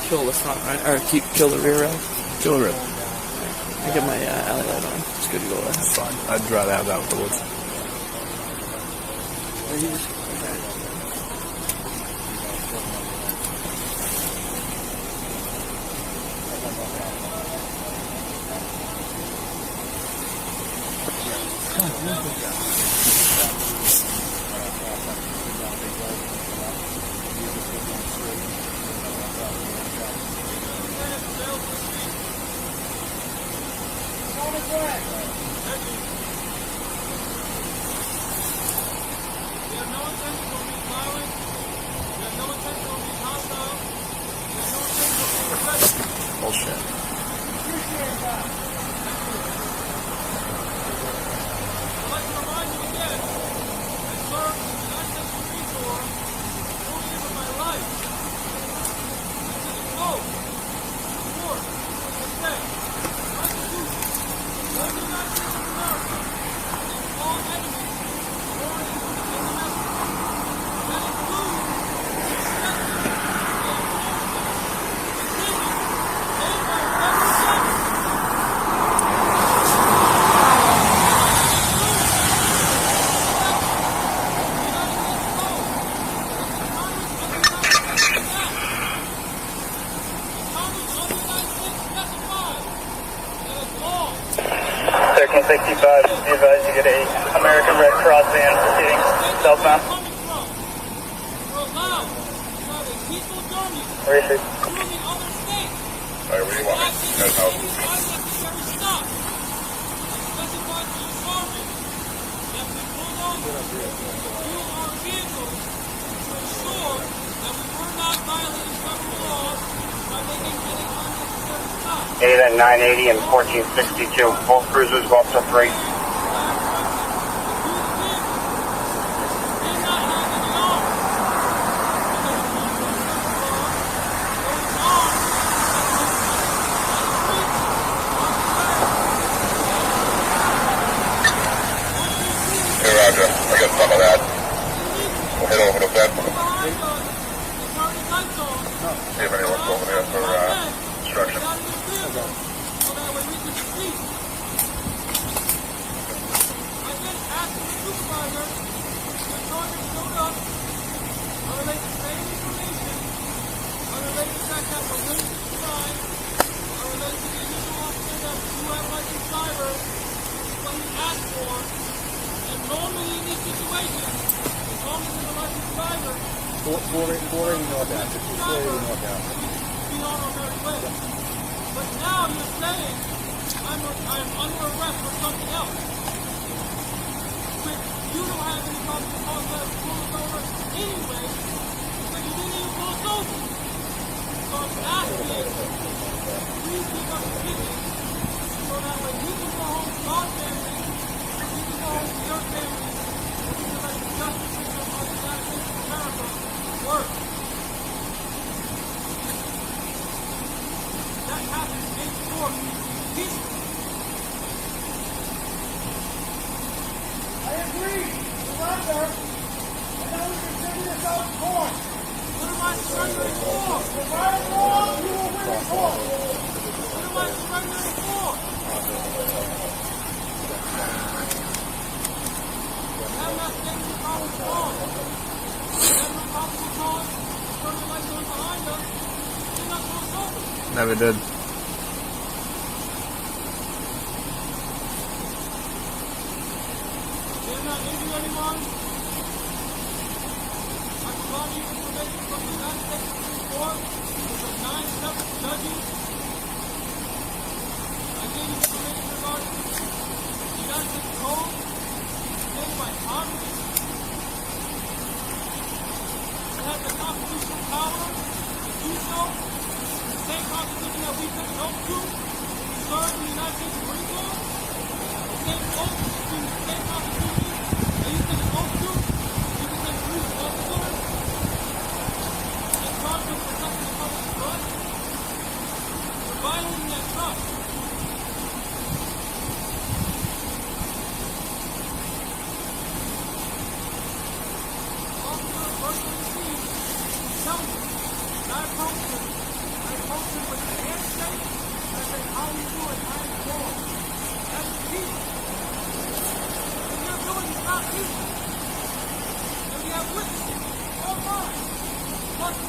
kill the front, right? Or kill the rear rail. Kill the rear. I got my alley light on. It's good to go there. That's fine. I'd rather have that with the woods. Bullshit. Be advised you get a American Red Cross van proceeding southbound. Receive. Alright, what do you want me? That's how. At 980 and 1462. Both cruisers go up to 3. Hey, Roger. I got some of that. We'll head over to Bedford. See if anyone's over there for instruction. But now you're saying I'm under arrest for something else. Which you don't have any problem with cause that pull us over anyway, but you didn't even pull us over. So I'm asking, please pick up the ticket so that way we can go home to our family, we can go home to your family, and we can let the justice system of the United States of America work. That happens in court. I agree. Surrender. And now we can figure this out in court. What am I surrendering for? If I'm wrong, you will win in court. What am I surrendering for? I'm not saying the problem is wrong. I have no probable cause. Never did.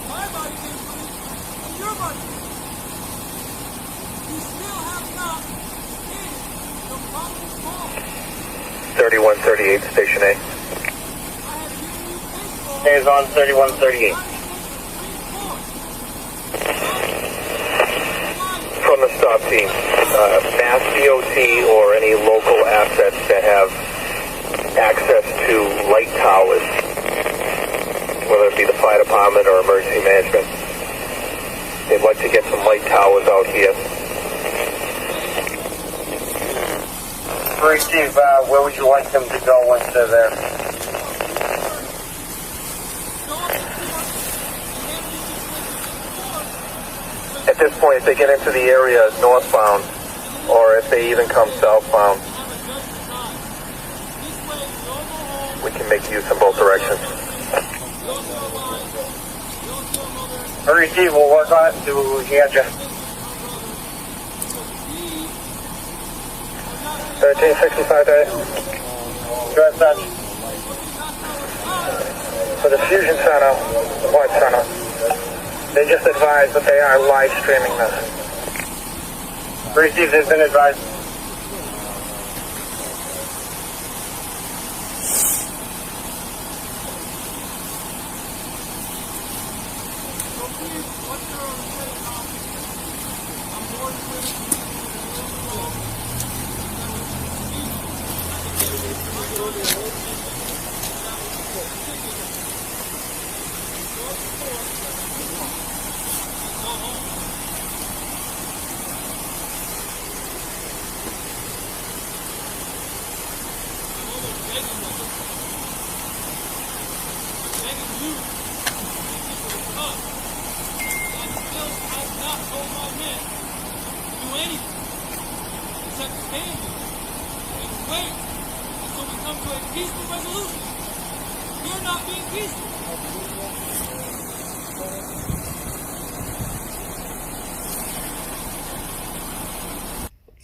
My body came from and your body. You still have not stated the probable cause. 3138, Station A. Is on 3138. From the stop team, Mass DOT or any local assets that have access to light towers, whether it be the fire department or emergency management. They'd like to get some light towers out here. Great, Steve. Where would you like them to go once they're there? At this point, if they get into the area northbound, or if they even come southbound, we can make use in both directions. Hurry, Steve, we'll work on it, see what we can get you. 1365 day. Go ahead, son. For the Fusion Center, the White Center, they just advised that they are live streaming this. Received has been advised.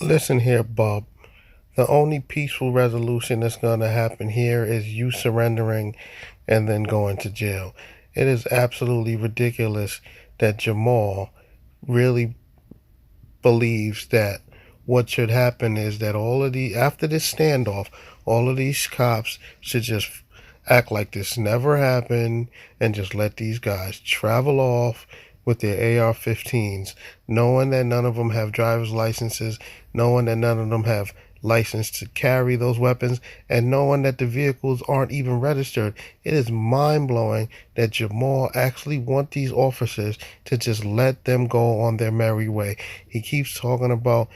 Listen here, Bob. The only peaceful resolution that's going to happen here is you surrendering and then going to jail. It is absolutely ridiculous that Jamal really believes that what should happen is that after this standoff, all of these cops should just act like this never happened and just let these guys travel off with their AR-15s, knowing that none of them have driver's licenses, knowing that none of them have license to carry those weapons, and knowing that the vehicles aren't even registered. It is mind-blowing that Jamal actually wants these officers to just let them go on their merry way. He keeps talking about,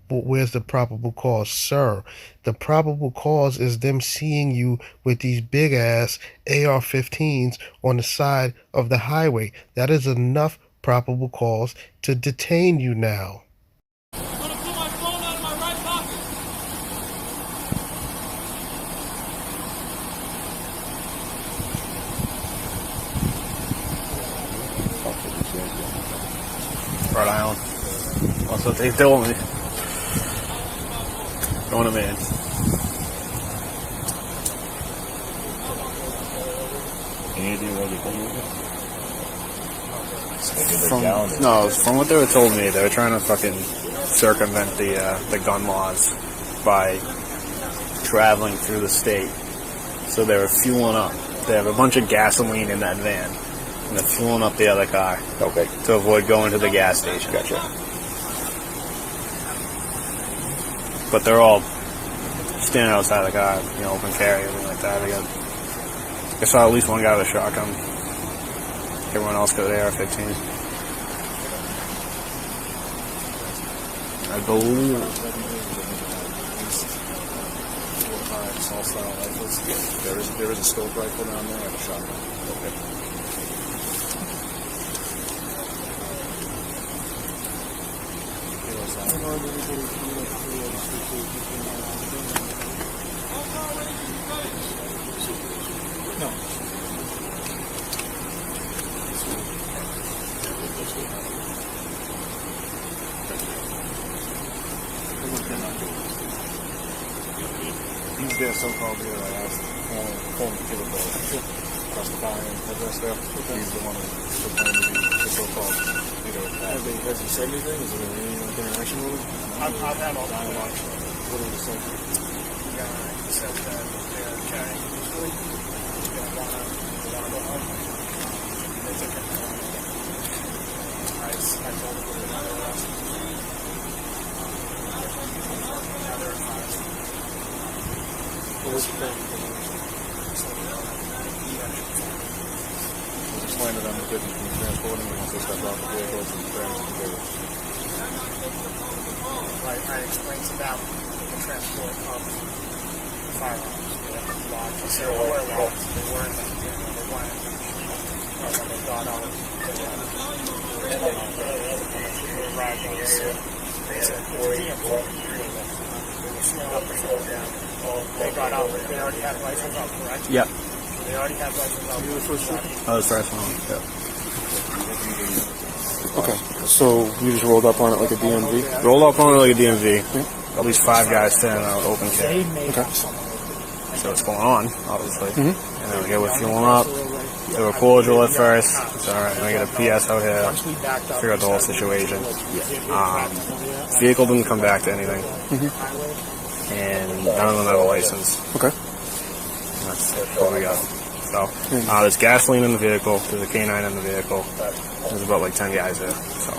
where's the probable cause? Sir, the probable cause is them seeing you with these big-ass AR-15s on the side of the highway. That is enough probable cause to detain you now. Rhode Island. That's what they told me. Going to Maine. Any idea where they come over? From what they were told me, they were trying to fucking circumvent the gun laws by traveling through the state. So they were fueling up. They have a bunch of gasoline in that van, and they're fueling up the other car. Okay. To avoid going to the gas station. Gotcha. But they're all standing outside the car, open carry, everything like that. I saw at least one guy with a shotgun. Everyone else got AR-15. I believe. There is a scope rifle down there and a shotgun. Okay. No. He's there so-called here, I asked phone to give a call. Across the bar and address there. He's the one who's proclaimed to be the so-called leader of that. Has he said anything? Is there any interaction with him? I've had all dialogue. What did he say? He said that they're chatting usually. They want to go home. They took it home. I told them they wanted to arrest him. Now they're advised. What was the thing? Explain to them the difference between transporting and once they step off the vehicles and transporting the vehicles. Right, I explained to them the transport of firearms. They have to lodge. They were locked. They were in the they weren't. When they got out, they arrived on the scene. They said, they got out. They already had license out, correct? Yep. They already had license out. I was the first one. Yeah. Okay. So you just rolled up on it like a DMV? Rolled up on it like a DMV. At least 5 guys standing out open carry. Okay. So what's going on, obviously. And then they were fueling up. They were cordial at first. It's alright, we got a PS out here. Figure out the whole situation. Vehicle didn't come back to anything. And none of them have a license. Okay. That's what we got. So, there's gasoline in the vehicle. There's a K9 in the vehicle. There's about like 10 guys there. So.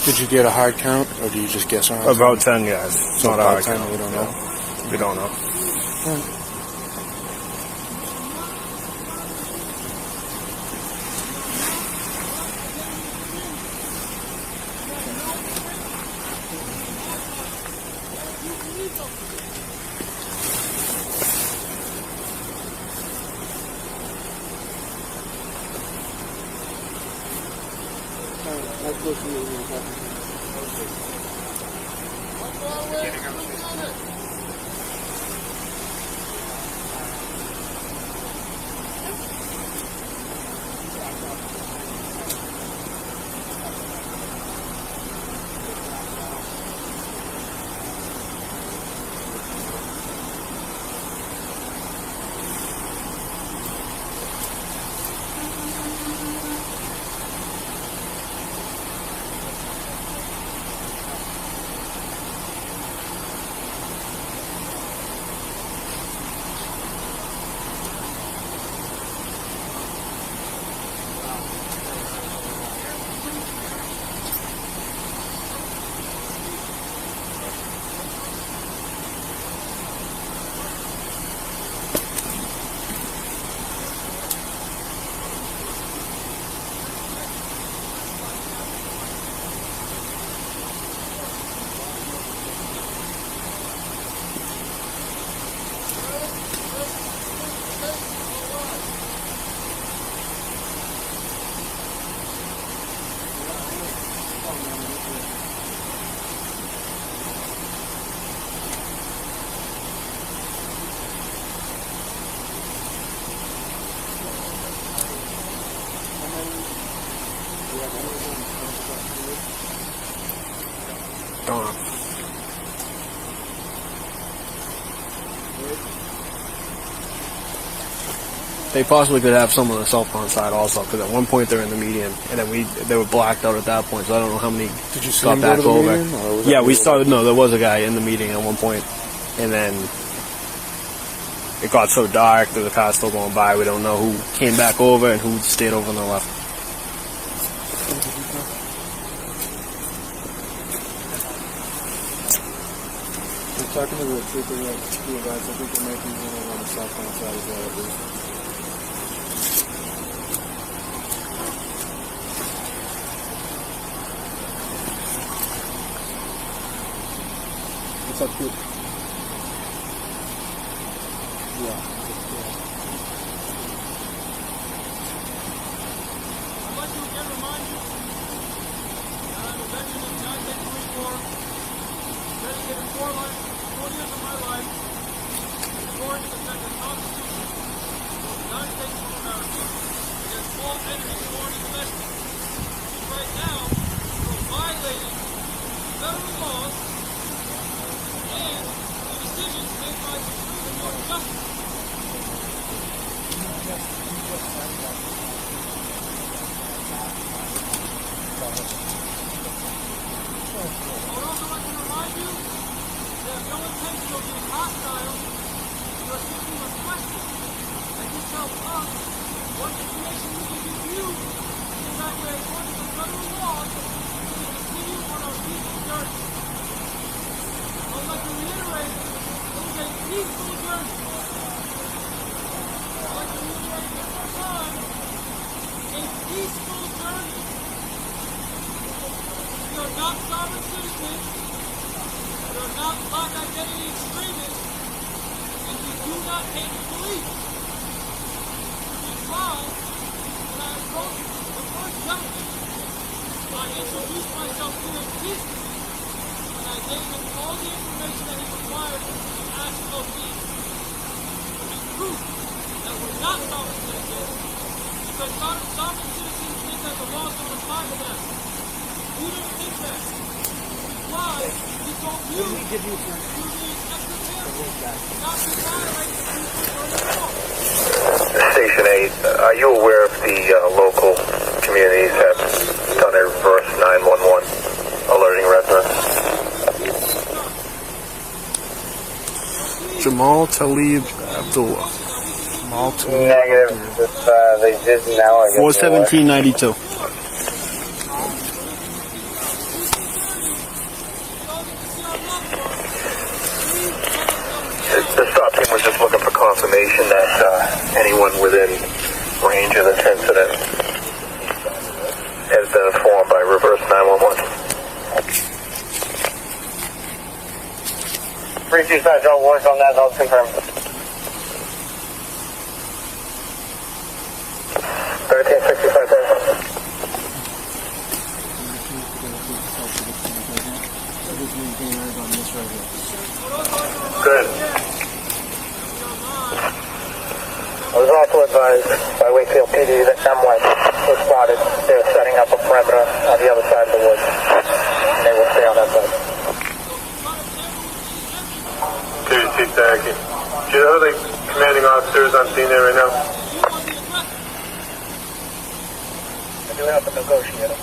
Did you get a hard count, or do you just guess around? About 10 guys. It's not a hard 10, count. we don't know. We don't know. They possibly could have some on the southbound side also, because at one point they're in the median, and then they were blacked out at that point, so I don't know how many Did you see got him go back to the over. median, or was Yeah, that we the- saw, no, there was a guy in the median at one point, and then it got so dark that the car's still going by, we don't know who came back over and who stayed over on the left. We're talking to the trooper, the guys. I think there might be one on the southbound side as well, I believe. What's up, kid? Yeah. I'd like to again remind you that I'm a veteran of the United States Marine Corps, dedicated 4 years of my life sworn to defend the Constitution of the United States of America against all enemies, foreign and domestic. And right now, we're violating federal laws and the decisions made by the Supreme Court of Justice. I would also like to remind you that have no intention of being hostile. You are simply requesting that you tell us what information we can give you so that way, according to federal laws, we can continue on our peaceful journey. I would like to reiterate it is a peaceful journey. I would like to reiterate it one more time. A peaceful journey. We are not sovereign citizens. We are not black identity extremists. And we do not hate the police. Which is why, when I approached the first gentleman, I introduced myself to him peacefully, and I gave him all the information that he required to ask of me. To be proof that we're not sovereign citizens, because sovereign citizens think that the laws don't apply to them. We don't think that. Which is why we told you to be extra careful, not to violate the peaceful law. Station 8, are you aware if the local communities have done a reverse 911 alerting residents? Jamal Talib Abdullah. Jamal Talib Negative. If they did now, I guess. 41792. The stop team was just looking for confirmation that anyone within range of this incident has been informed by reverse 911. 325, don't work on that, I'll confirm. 1365, good. I was also advised by Wakefield PD that M1 was spotted. They were setting up a perimeter on the other side of the woods. And they will stay on that side. Thank you. Do you know the commanding officers on scene there right now? I do have a negotiator.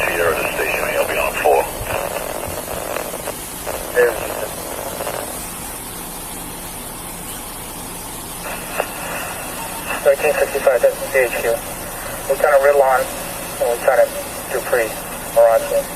Sierra to the station, he'll be on 4. There's 1365, that's the CHQ. Lieutenant Ridlon and Lieutenant Dupree are on scene.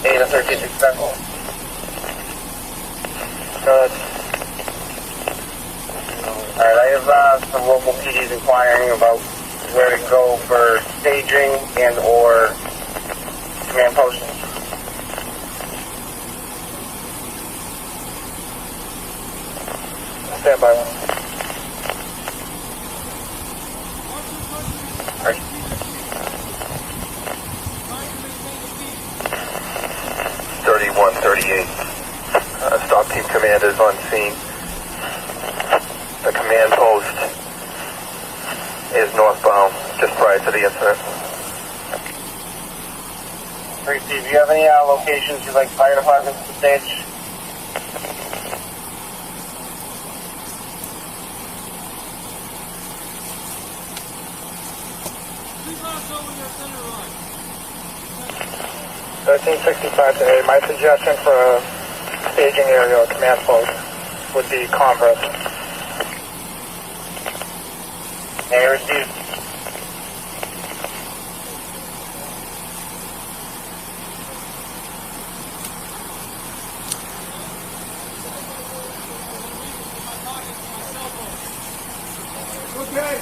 Data 1367. Good. Alright, I have some local PDs inquiring about where to go for staging and or command posts. Stand by. Right. 3138. Stop team commanders on scene. The command post is northbound just prior to the incident. Great, Steve. Do you have any locations you'd like fire departments to stage? $1365 my suggestion for a staging area or command post would be Converse. May I receive? Okay.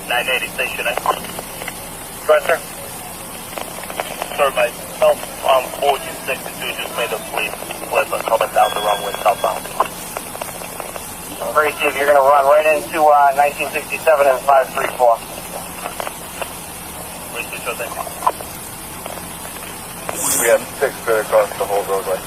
980 station. Go ahead, sir. Sir, myself on 1462 just made a police slip coming down the wrong way southbound. Great, Steve. You're going to run right into 1967 and 534. Sure thing. We have 6 across the whole roadway.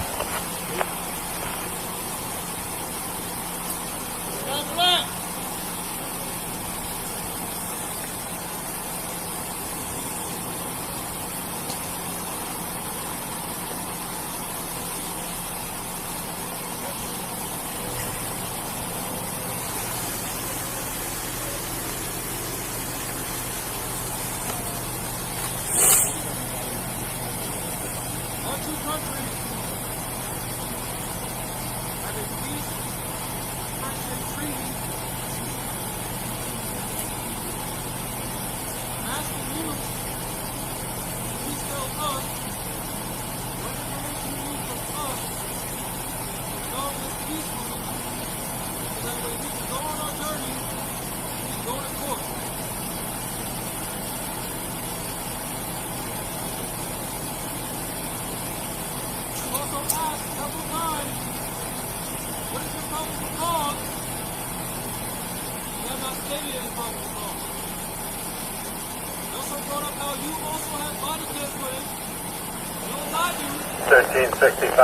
$1365.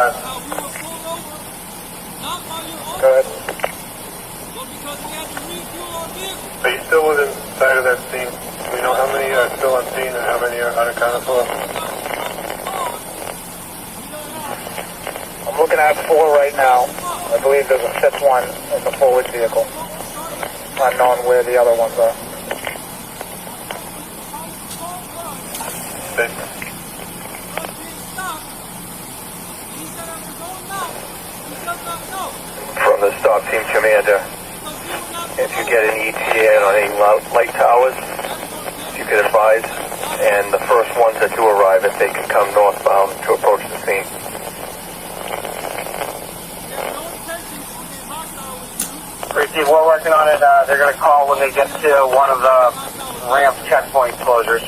Go ahead. Are you still within sight of that scene? Do we know how many are still on scene and how many are unaccounted for? I'm looking at 4 right now. I believe there's a 5th one in the forward vehicle. Unknown where the other ones are. From the stop team commander, if you get an ETA on any light towers, if you could advise, and the first ones that do arrive, if they can come northbound to approach the scene. Great, Steve, we're working on it. They're going to call when they get to one of the ramp checkpoint closures.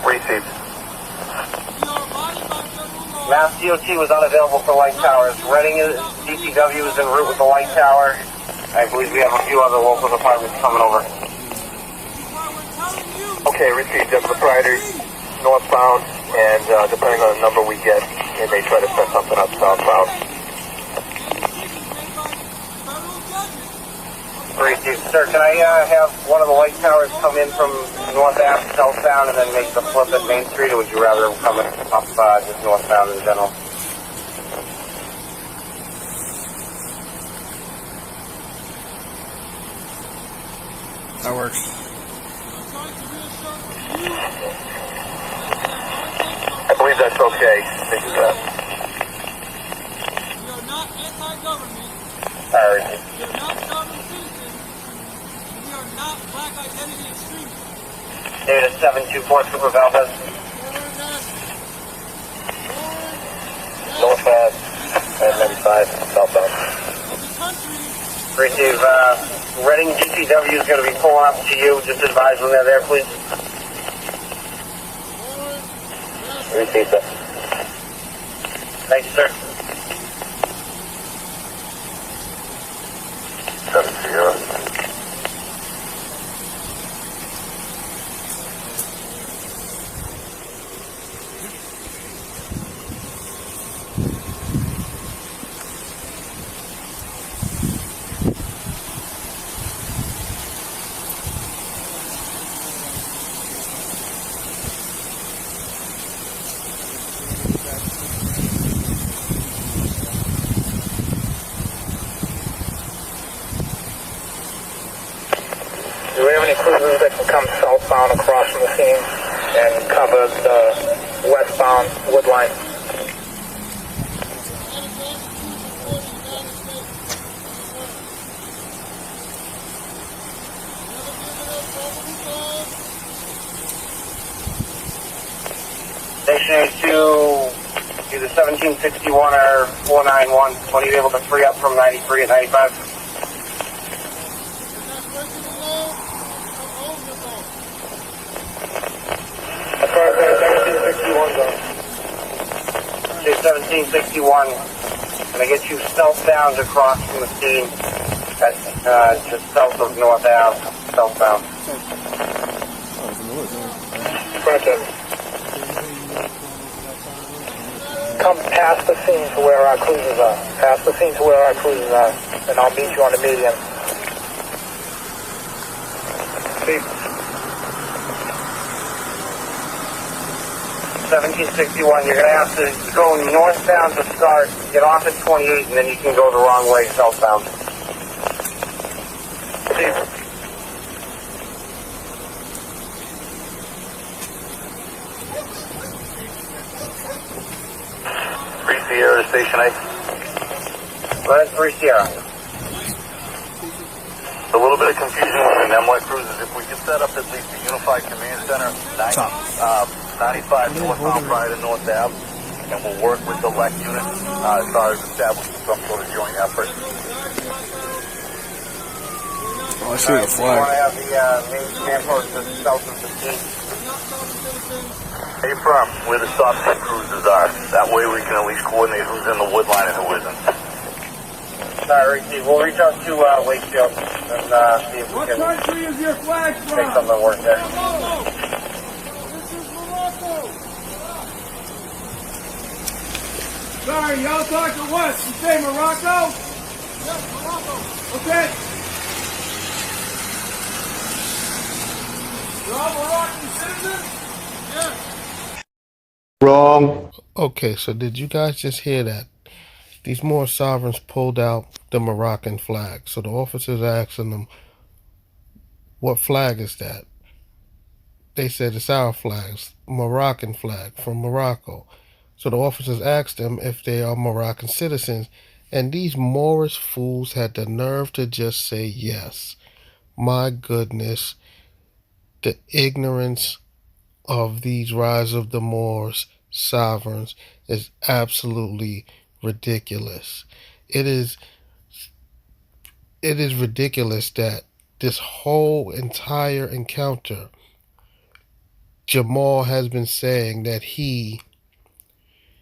Received. Mass DOT was unavailable for light towers. Reading DPW is en route with the light tower. I believe we have a few other local departments coming over. Okay, received. The proprietor northbound, and depending on the number we get, they may try to set something up southbound. Great, Steve. Sir, can I have one of the light towers come in from north Ave southbound and then make the flip at Main Street, or would you rather them come in up just northbound in general? That works. I believe that's okay. Thank you, We are not anti-government. Alright. We are not sovereign citizens. We are not black identity extremists. Data 724, Trooper Valdez. Northbound and 95 southbound. Of the country Receive, Reading DCW is going to be pulling up to you. Just advise when they're there, please. Receive, sir. Thank you, sir. 7-0. Do we have any cruisers that can come southbound across from the scene and cover the westbound wood line? Stationary to either 1761 or 491. When are you able to free up from 93 at 95? As far as the 1761 goes. Okay, 1761. Can I get you southbound across from the scene at just south of North Ave, southbound? Come past the scene to where our cruisers are. Past the scene to where our cruisers are. And I'll meet you on the median. See? 1761, you're going to have to go northbound to start, get off at 28, and then you can go the wrong way southbound. Three Sierra to Station 8. Well, that's 3 Sierra. A little bit of confusion with the MWET cruises. If we could set up at least a unified command center, 95 northbound prior to North Ave, and we'll work with the LEC unit as far as establishing some sort of joint effort. Oh, I see the You want to flag. have the main command post to the south of 15. Hey, firm, where the stop pit cruisers are. That way we can at least coordinate who's in the wood line and who isn't. Sorry, Steve. We'll reach out to Wakefield and see if we can is your flag make something work there. Sorry, y'all talking what? You say Morocco? Yes, Morocco. Okay. You're all Moroccan citizens? Yes. Wrong. Okay, so did you guys just hear that? These Moorish sovereigns pulled out the Moroccan flag. So the officers asking them, what flag is that? They said it's our flag, it's Moroccan flag from Morocco. So the officers asked them if they are Moroccan citizens, and these Moorish fools had the nerve to just say yes. My goodness, the ignorance of these Rise of the Moors sovereigns is absolutely ridiculous. It is ridiculous that this whole entire encounter, Jamal has been saying that he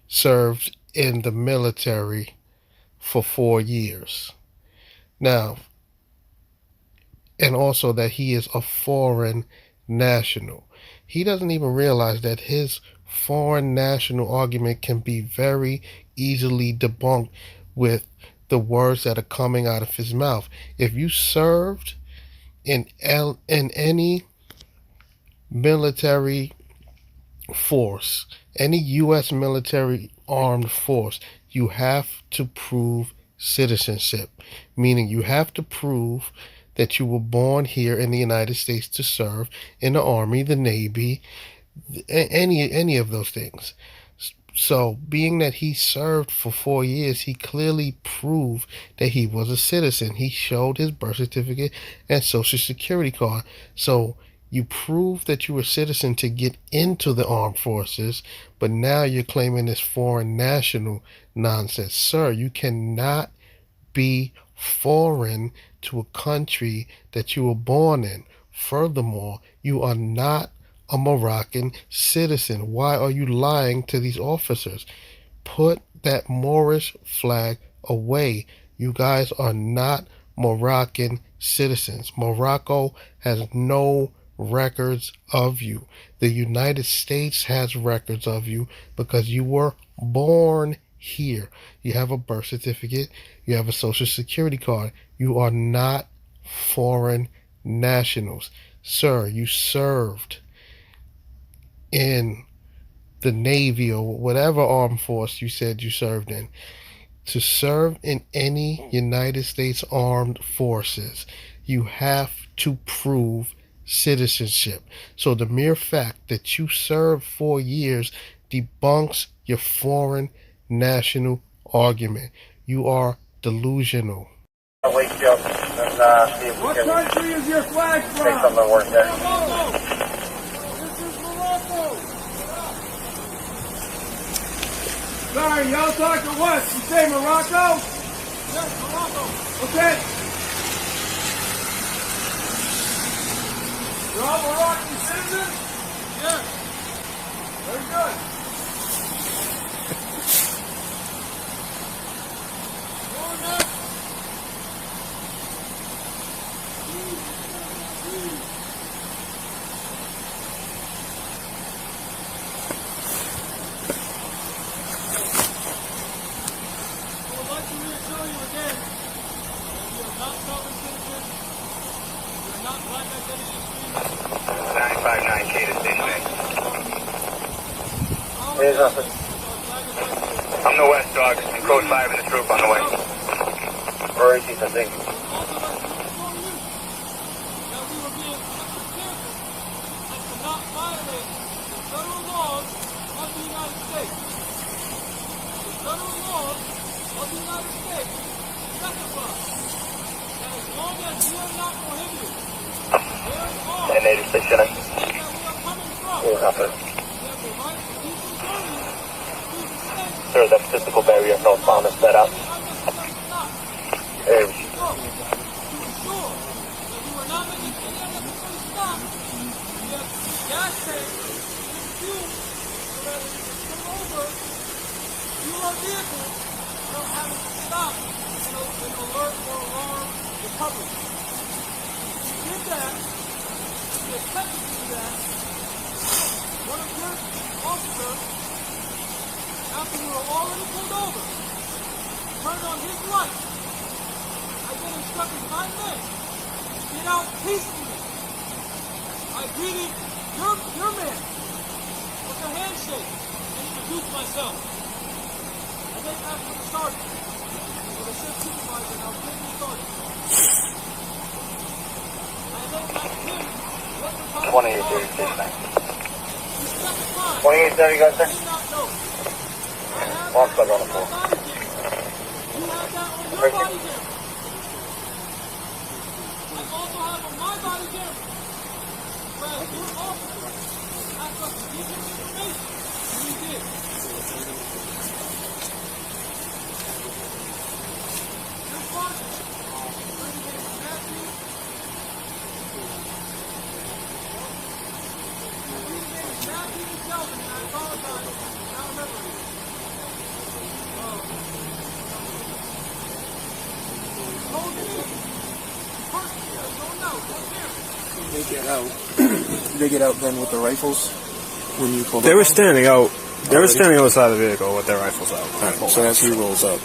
served in the military for 4 years. Now, and also that he is a foreign national. He doesn't even realize that his foreign national argument can be very easily debunked with the words that are coming out of his mouth. If you served in any military force, any U.S. military armed force, you have to prove citizenship, meaning you have to prove that you were born here in the United States to serve in the Army, the Navy, any of those things. So, being that he served for 4 years, he clearly proved that he was a citizen. He showed his birth certificate and social security card. So, you proved that you were a citizen to get into the armed forces, but now you're claiming this foreign national nonsense. Sir, you cannot be foreign to a country that you were born in. Furthermore, you are not a Moroccan citizen. Why are you lying to these officers? Put that Moorish flag away. You guys are not Moroccan citizens. Morocco has no records of you. The United States has records of you because you were born here. You have a birth certificate. You have a social security card. You are not foreign nationals. Sir, you served in the Navy or whatever armed force you said you served in. To serve in any United States Armed Forces, you have to prove citizenship. So the mere fact that you served 4 years debunks your foreign national argument. You are delusional. Wakefield and see if we can country is your flag from? take some of the work there. Sorry, y'all talking what? You say Morocco? Yes, Morocco. Okay. You're all Moroccan citizens? Yes. Very good. Here's nothing. I'm the West Dog, and Code 5 and the troop on the way. Or 18th, I think. And native stationing. Here's nothing. Sir, the physical barrier northbound is set up. Hey. After we were already pulled over, turned on his light, I then instructed my men to get out peacefully. I greeted your man with a handshake and introduced myself. I then asked for the sergeant, for the shift supervisor, and I was given the sergeant. I then asked him what the time 2830, guys, sir? Walk plug on the floor. They get out then with the rifles when you pulled They up were on standing out. They were standing outside the vehicle with their rifles out. them? So as he rolls up.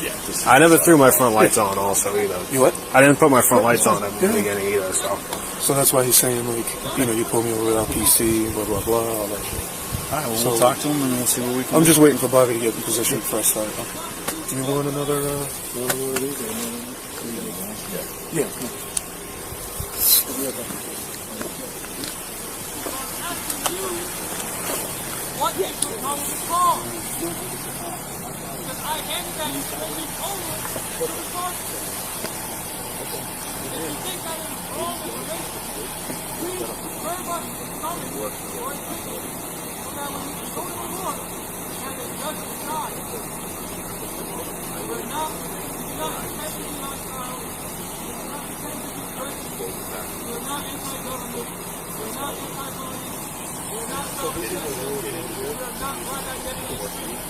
Yeah. I never threw my front lights on also either. You what? I didn't put my front lights on at the beginning either, so. So that's why he's saying, like, you pulled me over without PC, blah, blah, blah, all that shit. All right, well, we'll talk to him and we'll see what we can I'm do. just waiting for Bobby to get in position for a start. Okay. Do you want another, Yeah. What is the common cause? Because I handed that information over to the sergeant. If you think that is wrong information, please reserve us a comment or a ticket so that when we can go to the court and the judge decide. We're not intending to be hostile. We're not anti-government. We're not anti-police. We're not self-defense. We are not black identity extremists.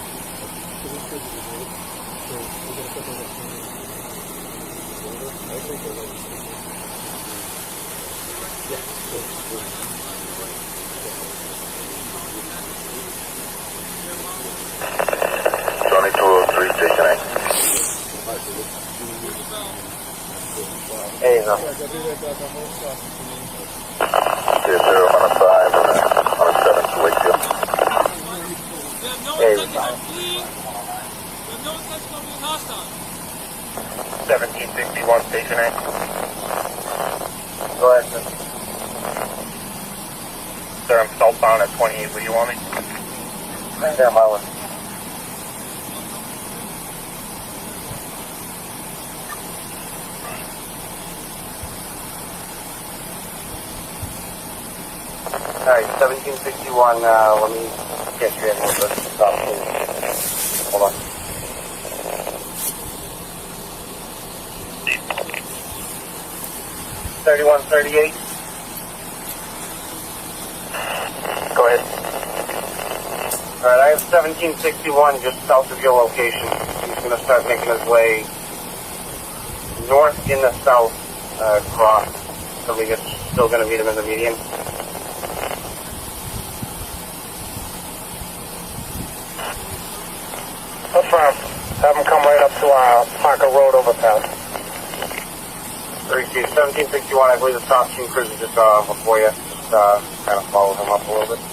Hey, no. Yes, sir, on a 5, on a 7 to Wakefield. Hey, 1761, station 8. Go ahead, sir. Sir, I'm southbound at 28. Where do you want me? Right there, my way. Alright, 1761, let me get you in with the stop, please. Hold on. $31.38. Go ahead. Alright, I have 1761 just south of your location. He's going to start making his way north in the south, cross. So we're still going to meet him in the median. Affirm. Have him come right up to our Parker Road overpass. 1761, I believe the top team cruiser just before you. Just kind of follow him up a little bit.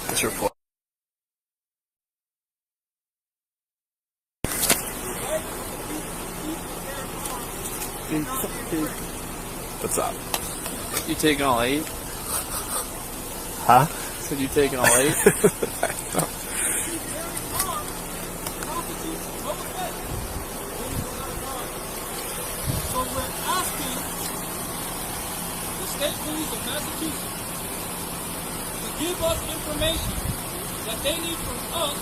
This report. What's up? You taking all 8? Huh? Said you taking all 8? So we're asking the state police of Massachusetts to give us information that they need from us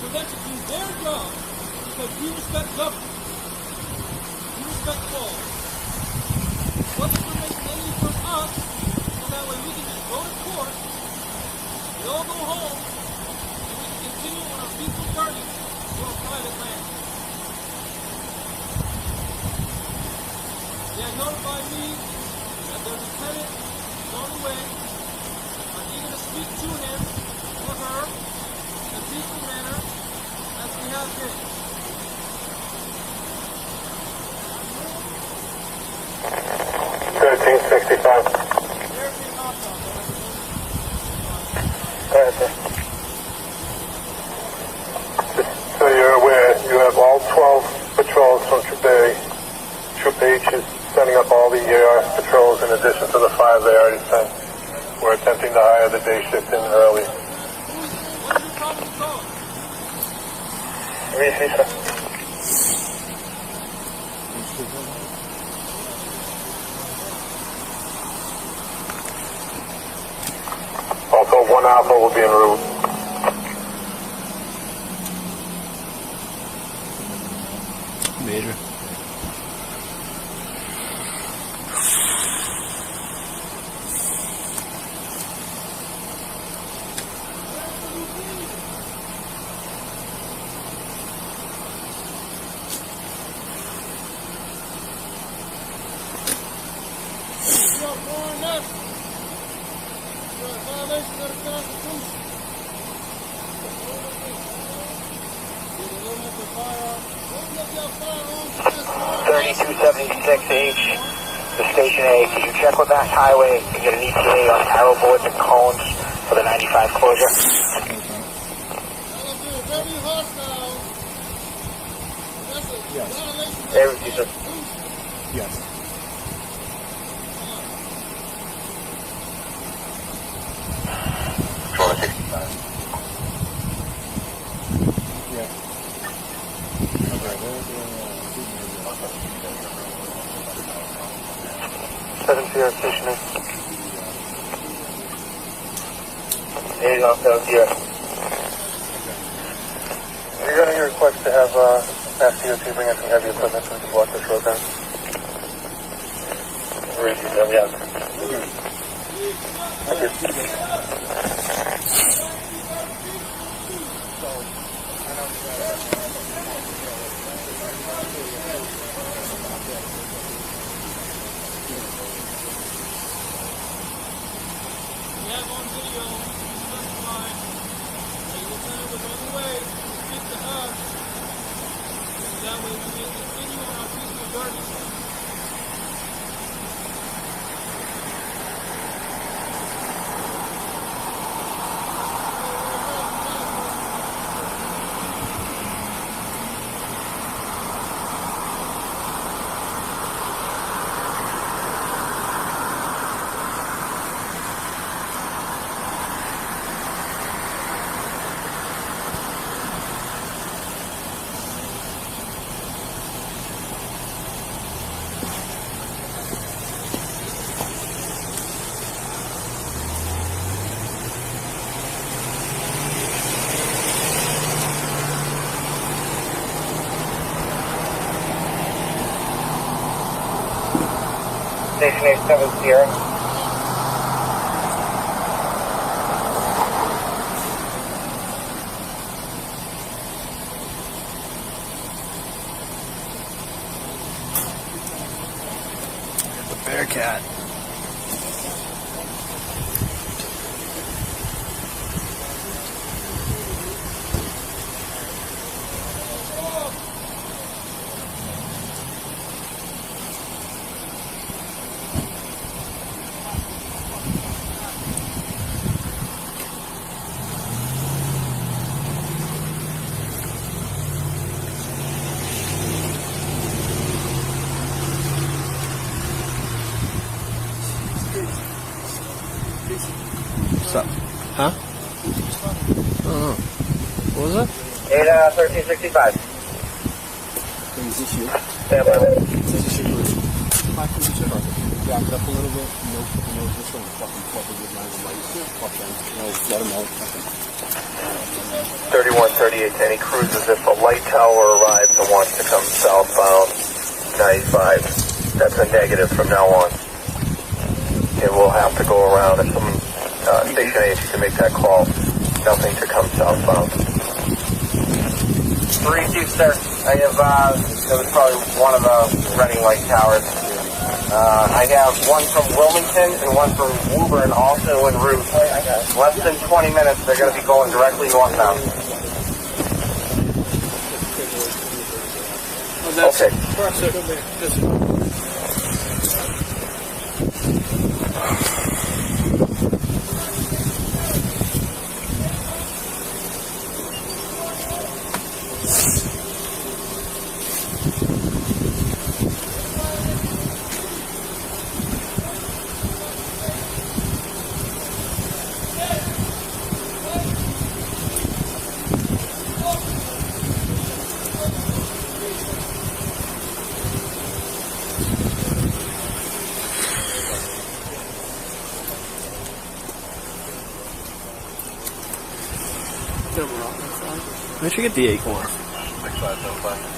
for them to do their job, because we respect government. We respect law. What information they need from us, so that way we can just go to court, we all go home, and we can continue on our peaceful journey to our private land. They have notified me that their lieutenant is on the way. I'm eager to speak to him or her in a peaceful manner as we have been. Go ahead, sir. Just so you're aware, you have all 12 patrols from Troop A. Troop H is setting up all the patrols in addition to the 5 they already sent. We're attempting to hire the day shift in early. Also, 1 Alpha will be en route. Major. Violation of the Constitution. 3276H, the Station A. Could you check with that highway and get an ETA on arrow boards and cones for the 95 closure? Yes. Everything, sir. Yes. Sierra Station A. 8 on 7 Sierra. Regarding your request to have SDOT bring in some heavy equipment so we can block this road down. Yeah. Thank you. Station 87 Sierra. The Bearcat. What's up? Huh? Oh. What was it? 1365. Is this you? Stand by there. This is your group. Back it up a little bit. No, this one fucking fucking with my light. Fuck them. No, let them know. 3138 to any cruisers if a light tower arrives and wants to come southbound 95. That's a negative from now on. It will have to go around. If someone, Station 8, you can make that call. Nothing to come southbound. 3-2, sir. I have, that was probably one of the running light towers. I have one from Wilmington and one from Woburn also en route. Less than 20 minutes, they're going to be going directly northbound. Okay. Where'd you get the acorn? I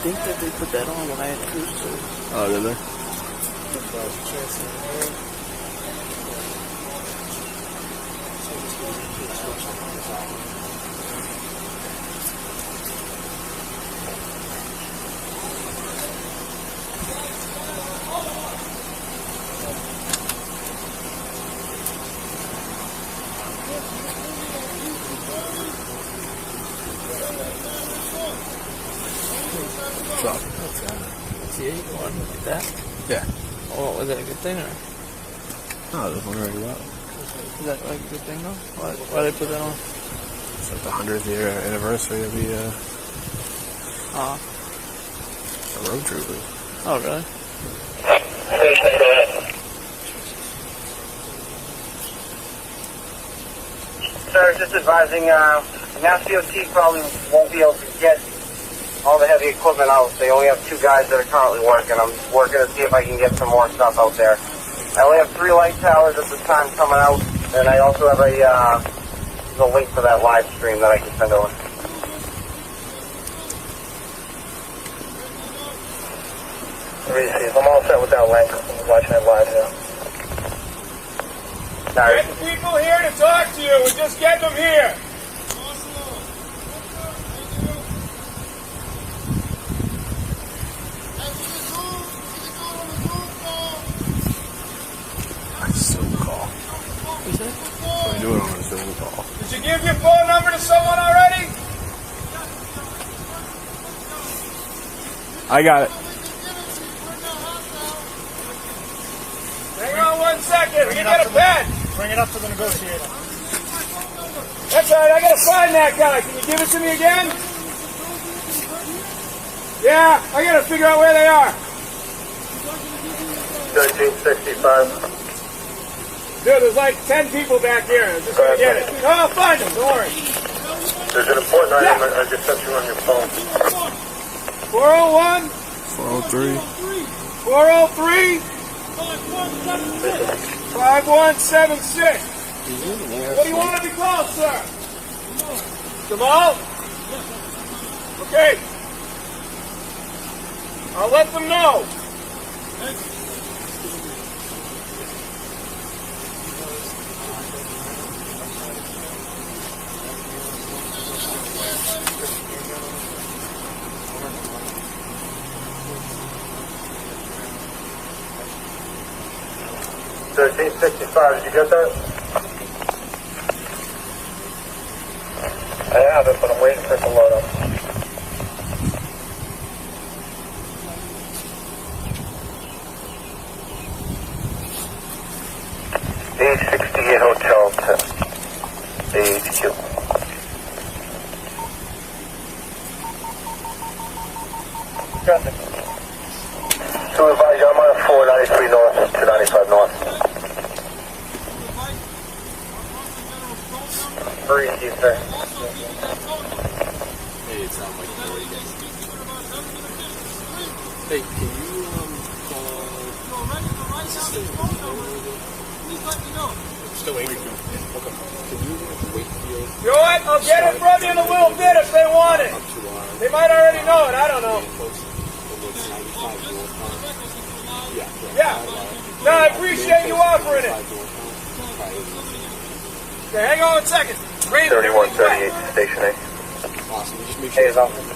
think that they put that on when I had cruise to. Oh, did they? Truck. See, what, like that? Yeah. Oh, was that a good thing or? No, this one already well. Is that like a good thing though? Why they put that on? It's like the 100th year anniversary of the road troopers. Oh, really? Sir, just advising, Mass DOT probably won't be able to get all the heavy equipment out. They only have 2 guys that are currently working. I'm working to see if I can get some more stuff out there. I only have 3 light towers at this time coming out, and I also have a link for that live stream that I can send over. I'm all set with that link. I'm watching it live now. Get the people here to talk to you. We're just getting them here. Zoom call. What's that? We do it on a Zoom call. Did you give your phone number to someone already? I got it. Hang on 1 second. We can get a pen. Bring it up to the negotiator. That's all right. I gotta find that guy. Can you give it to me again? Yeah, I gotta figure out where they are. 1365. Dude, there's like 10 people back here. I'm just gonna get it. No, I'll find them. Don't worry. There's an important item I just sent you on your phone. 401. 403. 403. 5176. What do you want to be called, sir? Jamal? Okay. I'll let them know. $13.65. Did you get that? I have it, but I'm waiting for it to load up. A68 Hotel to AHQ. Traffic. So advise, I'm on 493 North and 295 North. Very easy, sir. Hey, it sounds like you guys. Hey, can you still waiting. Okay. Can you Wakefield? You know what? I'll get it from you in a little bit if they want it. They might already know it. I don't know. Yeah. No, I appreciate you offering it. Okay, hang on 1 second. 3138 Station A. Awesome. Just make Hey, sure. officer.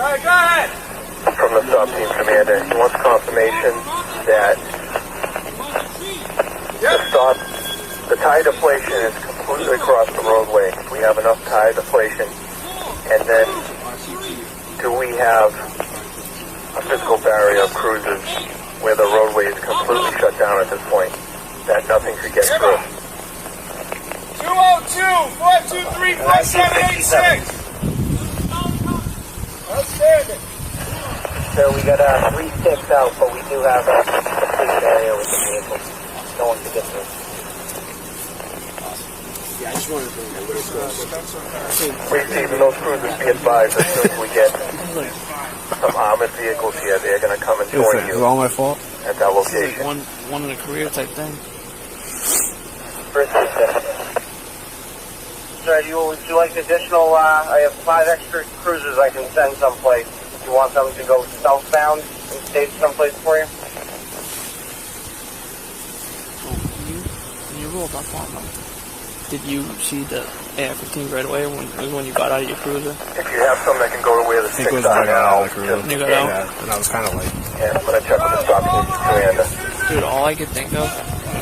All right, go ahead. From the sub team commander, he wants confirmation that the tire deflation is completely across the roadway. We have enough tire deflation, and then do we have a physical barrier of cruisers where the roadway is completely shut down at this point, that nothing could get through? 202-423-4786. Outstanding. So we got 3 sticks out, but we do have a complete area with the vehicle. No one can get through. Yeah, I just wanted to know where it goes. Receiving those cruisers, be advised, as soon as we get some armored vehicles here, they're going to come and join It's you all my fault. at that This is like location. one in a career type thing. First and second. Sir, would you like additional, I have 5 extra cruisers I can send someplace. You want them to go southbound and stay someplace for you? When you rolled up on them, did you see the AR-15 right away when you got out of your cruiser? If you have some that can go to where the I think it sticks was are right out now, of the cruiser. When you got out? Yeah, and I was kind of like, and I'm going to check with the stop team commander. Dude, all I could think of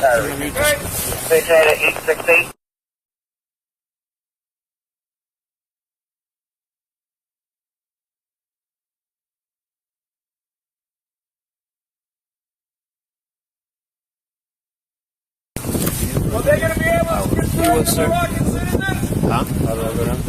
was when you just Station 868. he was, sir? Huh? How did I go down?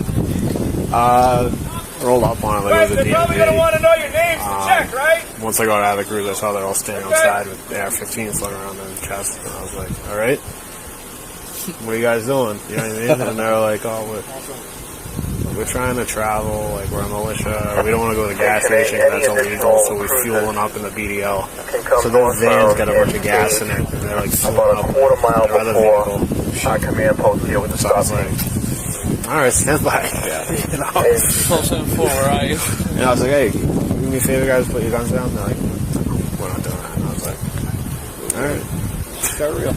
Rolled up on it like it was a DMV. Probably gonna want to know your names to check, right? Once I got out of the cruise, I saw they're all standing outside with the AR-15 floating around their chest, and I was like, all right, what are you guys doing? You know what I mean? And they're like, oh, we're trying to travel, like we're a militia, we don't want to go to the gas station because that's illegal, so we're fueling up in the BDL. So those vans got a bunch of gas in it, and they're like fueling up quarter mile their other before vehicle. our command post here with the stop sign. All right, stand by. Yeah. You know? Close in 4, where are you? And I was like, hey, do me a favor, guys, put your guns down. They're like, we're not doing that. And I was like, all right, got real.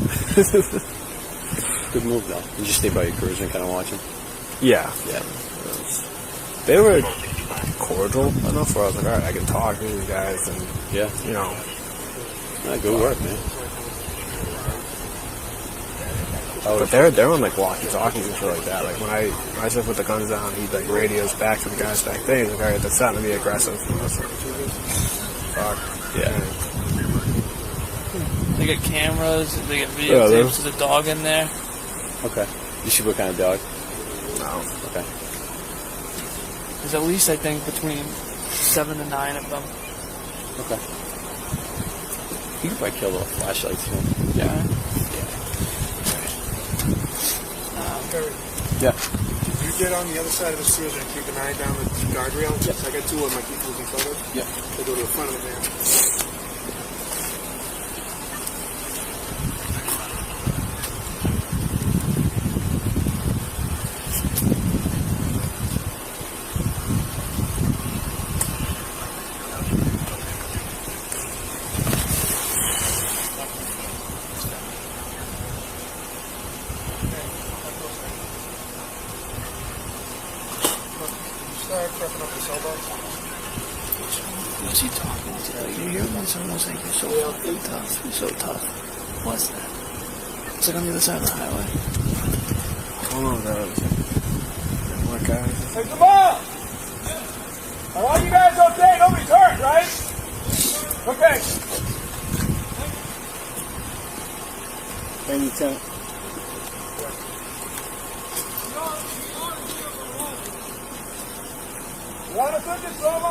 Good move, though. You just stay by your cruiser and kind of watch them. Yeah. They were cordial enough where I was like, all right, I can talk to these guys, and you know, good work, man. But they're on like walkie-talkies and shit like that. Like when I said put the guns down, he like radios back to the guys back there. He's like, all right, that's starting to be aggressive. And I was like, fuck. Yeah. They get cameras, they get videotapes. There's a dog in there. Okay. You see what kind of dog? No. Okay. There's at least, I think, between 7 to 9 of them. Okay. You could probably kill the flashlights too. Yeah. Yeah. You get on the other side of the stairs and keep an eye down the guardrail. Yes. I got 2 of my people in front of. Yeah. They go to the front of the van. What's he talking to? You hear him? It's almost like you're so fucking tough. You're so tough. What's that? It's like on the other side of the highway. Come on, guys. What guys? Hey, come on! Are all you guys okay? Nobody's hurt, right? Okay. Hey, Lieutenant. You understood this? So am I.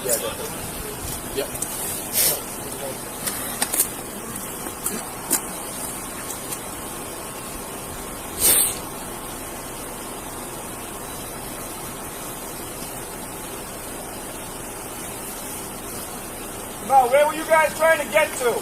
Yeah, definitely. Yep. Now, where were you guys trying to get to?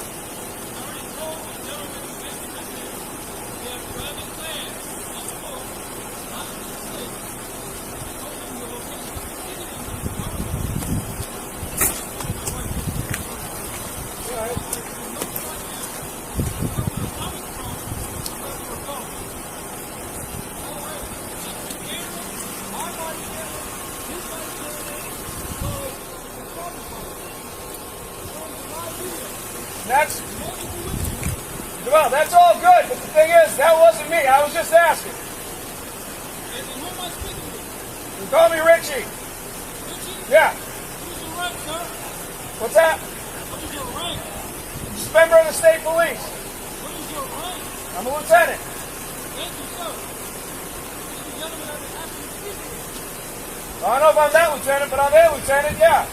Well, that's all good, but the thing is, that wasn't me. I was just asking. You call me Richie. Yeah. What's that? Just a member of the state police. I'm a lieutenant. I don't know if I'm that lieutenant, but I'm a lieutenant, yeah.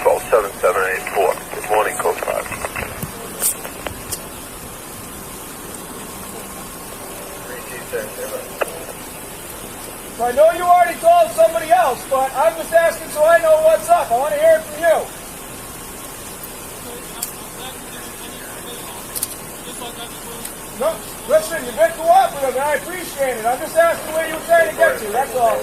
Call 7784. Good morning, Code 5. So I know you already called somebody else, but I'm just asking so I know what's up. I want to hear it from you. No, listen, you've been cooperative, and I appreciate it. I'm just asking where you were trying to get to, that's all.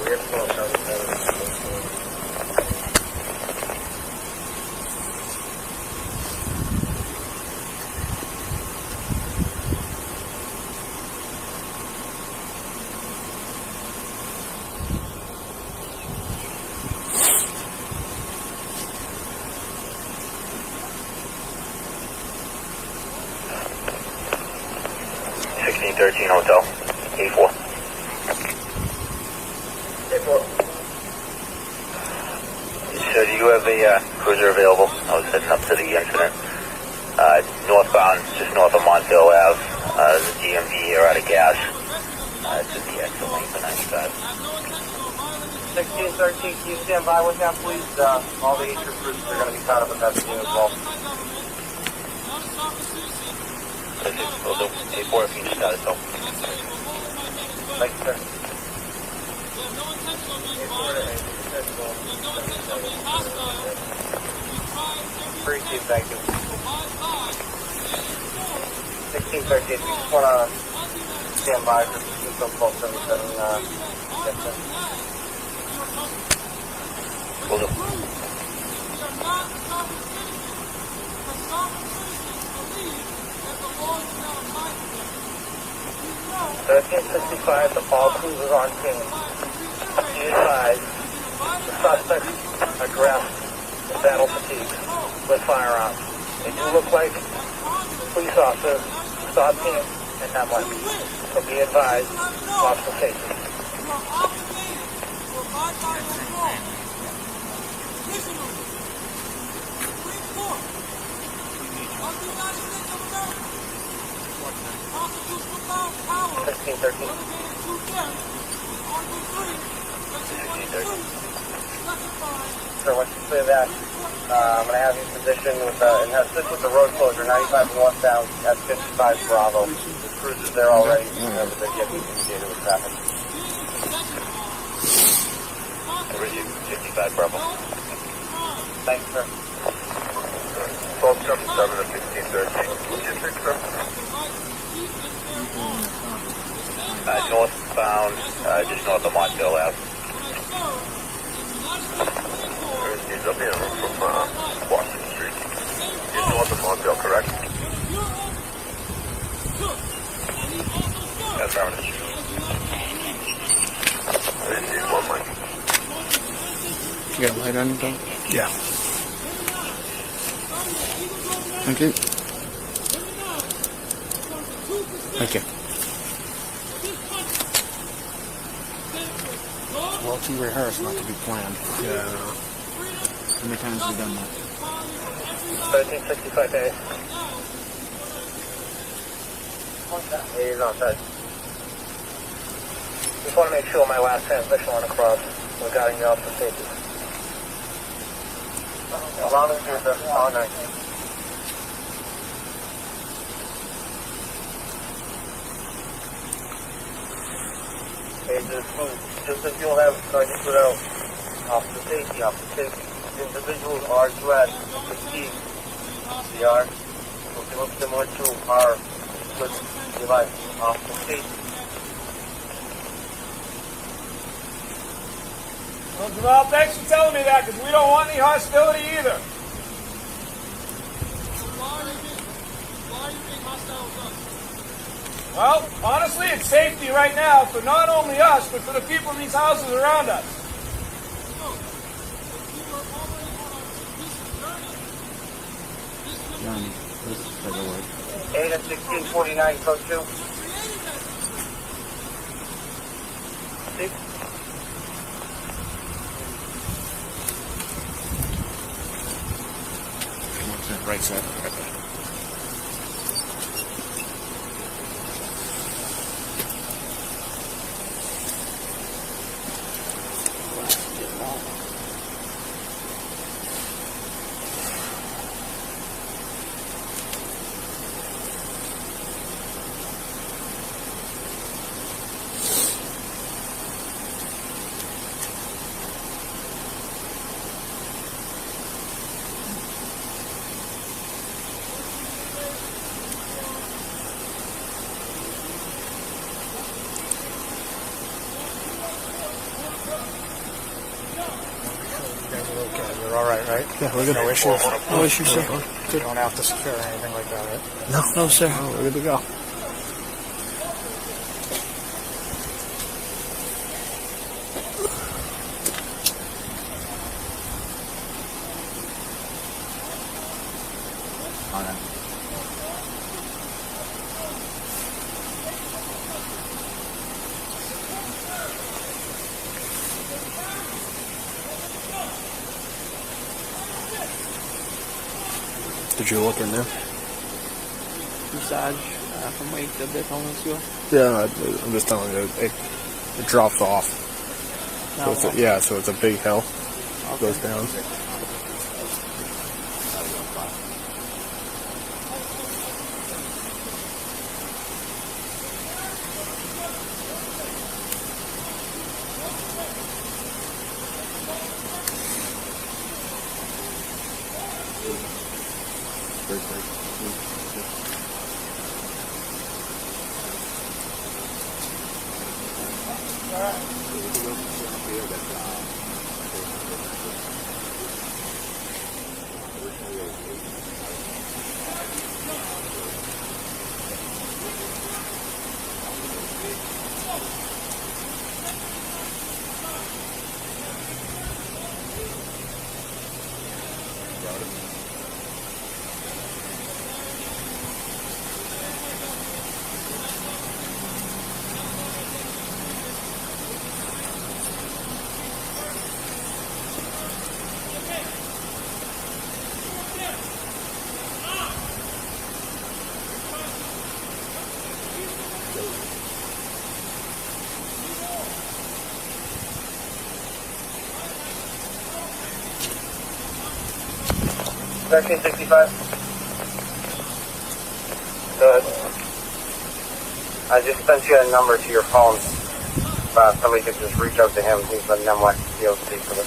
1613 Hotel, 84. 84. So do you have a cruiser available? I was heading up to the incident. Northbound, just north of Montville Ave. There's a DMV here out of gas. It's at the exit lane for 95. 1613, can you stand by with that, please? All the H recruits are going to be caught up in that scene as well. Will do. 84 if you just got it, so. Thank you, sir. Appreciate, thank you. 1613, we just want to stand by for some 1277 gets in. Will do. 1365, the all cruisers on scene. Be advised, the suspects are dressed in battle fatigues with firearms. They do look like police officers, stop team, and not much. So be advised, officer safety. So once you clear that, I'm going to have you positioned with and have this with the road closure, 95 northbound at 55 Bravo. The cruiser's there already. Remember, they're getting communicated with traffic. 55 Bravo. Thanks, sir. 1277 at 1613. What's your fix, sir? Northbound, just north of Montville Ave. He's up here from Washington Street. He's north of Montville, correct? That's our issue. He's one, Mike. You got a light on your dog? Yeah. Thank you. Thank you. Well too rehearsed not to be planned. Yeah. How many times have we done that? 1365 days. He's on set. Just want to make sure my last transmission went across regarding the officer safety. Allow me to do this all night. Just as you'll have, I just put out officer safety. Individuals are dressed fatigue. They are looking up similar to our good device, officer safety. Well, Jamal, thanks for telling me that, because we don't want any hostility either. Why are you being hostile with us? Well, honestly, it's safety right now for not only us, but for the people in these houses around us. Johnny, this is for the word. 8 and 1649, code 2. 6. Right side. You're all right, right? Yeah, we're good. No issues. No issues, sir. You don't have to secure anything like that, right? No, sir. Oh, we're good to go. Did you look in there? Massage from Wakefield, they're telling us to go. Yeah, I'm just telling you, it drops off. So it's so it's a big hill. Okay. Goes down. $1365. Good. I just sent you a number to your phone. Somebody could just reach out to him. He's the NEMLEC DOC for this.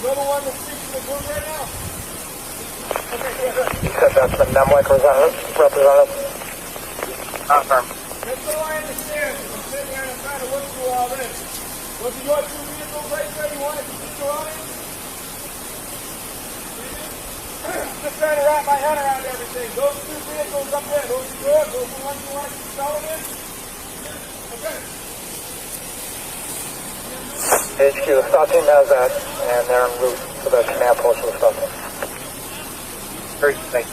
You're the one that's speaking to the group right now? You said that's the NEMLEC representative? Confirm. Just so I understand, I'm sitting here and I'm trying to look through all this. Was it your two vehicles right there you wanted to see around it? Just trying to wrap my head around everything. Those two vehicles up there, those are yours? Those are the ones you want to keep selling in? Okay. HQ, the SWAT team has that, and they're en route to the command post for the SWAT team. Great, thank you.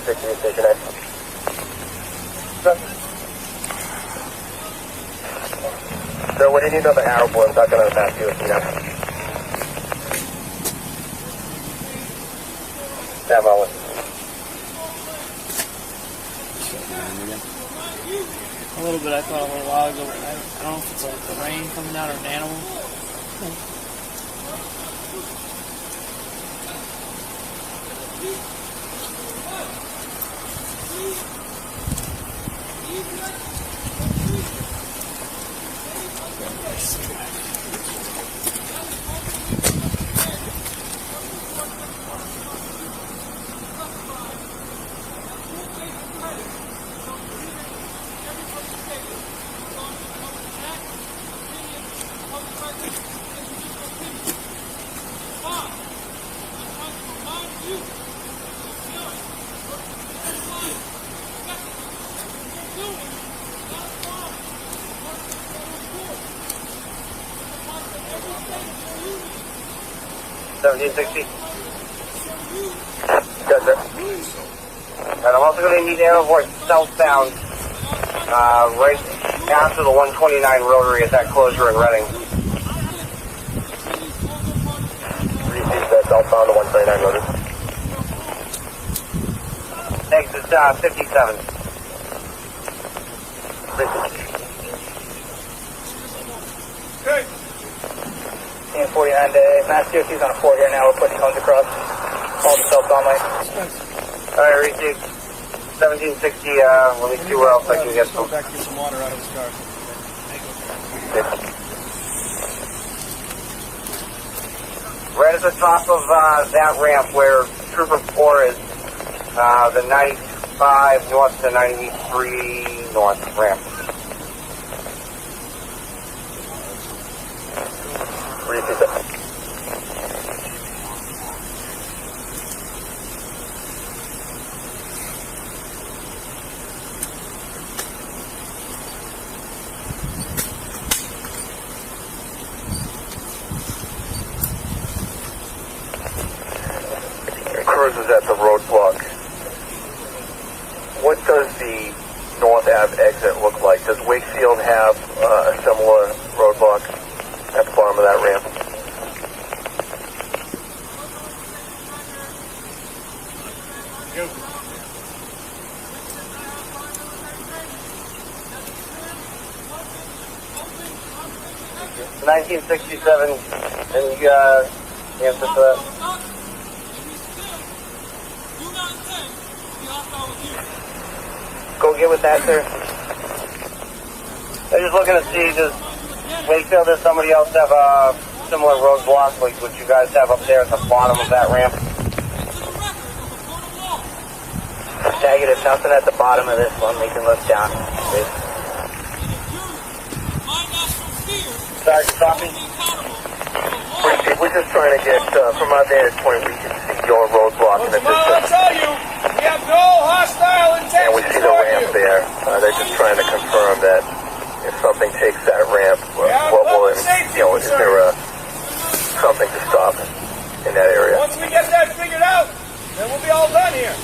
Station 8. So what do you need on the arrow board? I'm not going to ask you if you know. Stand by. A little bit, I thought a little while ago. I don't know if it's like the rain coming down or an animal. $1760. Good, sir. And I'm also going to need arrow voice southbound, right after the 129 rotary at that closure in Reading. Receive that southbound to 129 rotary. Exit 57. Okay. 49 to Mass DOT's on a 4 here now. We're putting cones across. All the southbound lane. Alright, received. 1760, let me see where else I can get some. Back to get some water out of his car. Right at the top of that ramp where Trooper 4 is, the 95 north to 93 north ramp. Repeat that. a similar roadblock at the bottom of that ramp. The 1967, any answer to that? Go get with that, sir. I'm just looking to see, does Wakefield or somebody else have a similar roadblock like what you guys have up there at the bottom of that ramp? Negative, nothing at the bottom of this one. We can look down. Sorry, copy. We're just trying to get, from our vantage point, we can see your roadblock in the I'll distance. tell you, we have no hostile And we intentions see the toward ramp you. there. They're just trying to confirm that if something takes that ramp, what will it, is there something to stop in that area? Once we get that figured out, then we'll be all done here.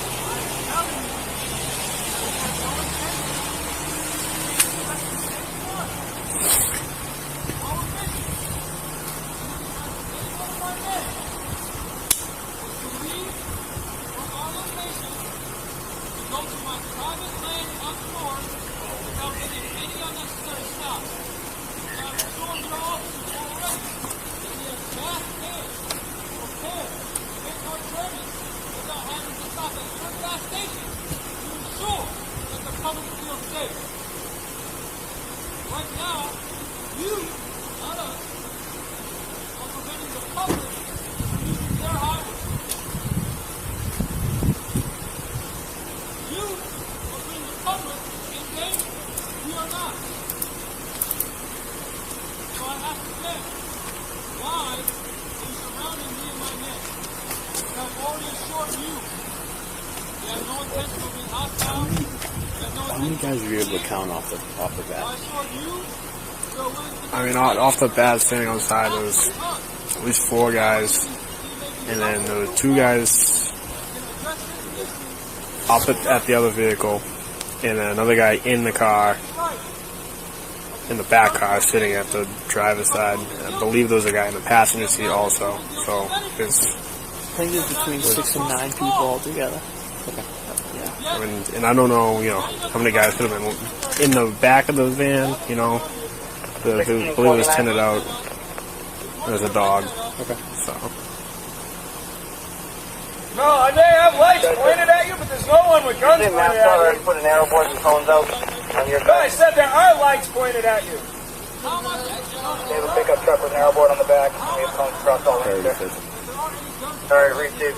How many guys were you able to count off the bat? I mean, off the bat, standing on the side, there was at least 4 guys, and then there were 2 guys up at the other vehicle, and then another guy in the car, in the back car, sitting at the driver's side. I believe there was a guy in the passenger seat also. So it's. I think there's between 6 and 9 people altogether. Okay. I mean, and I don't know, how many guys could have been in the back of the van, I believe it was tinted out. There's a dog. Okay. So. No, I may have lights pointed at you, but there's no one with guns pointed at you. Put an arrow board and cones out on your No, I said there are lights pointed at you. They have a pickup truck with an arrow board on the back. We have cones across all lanes there. Sorry, received.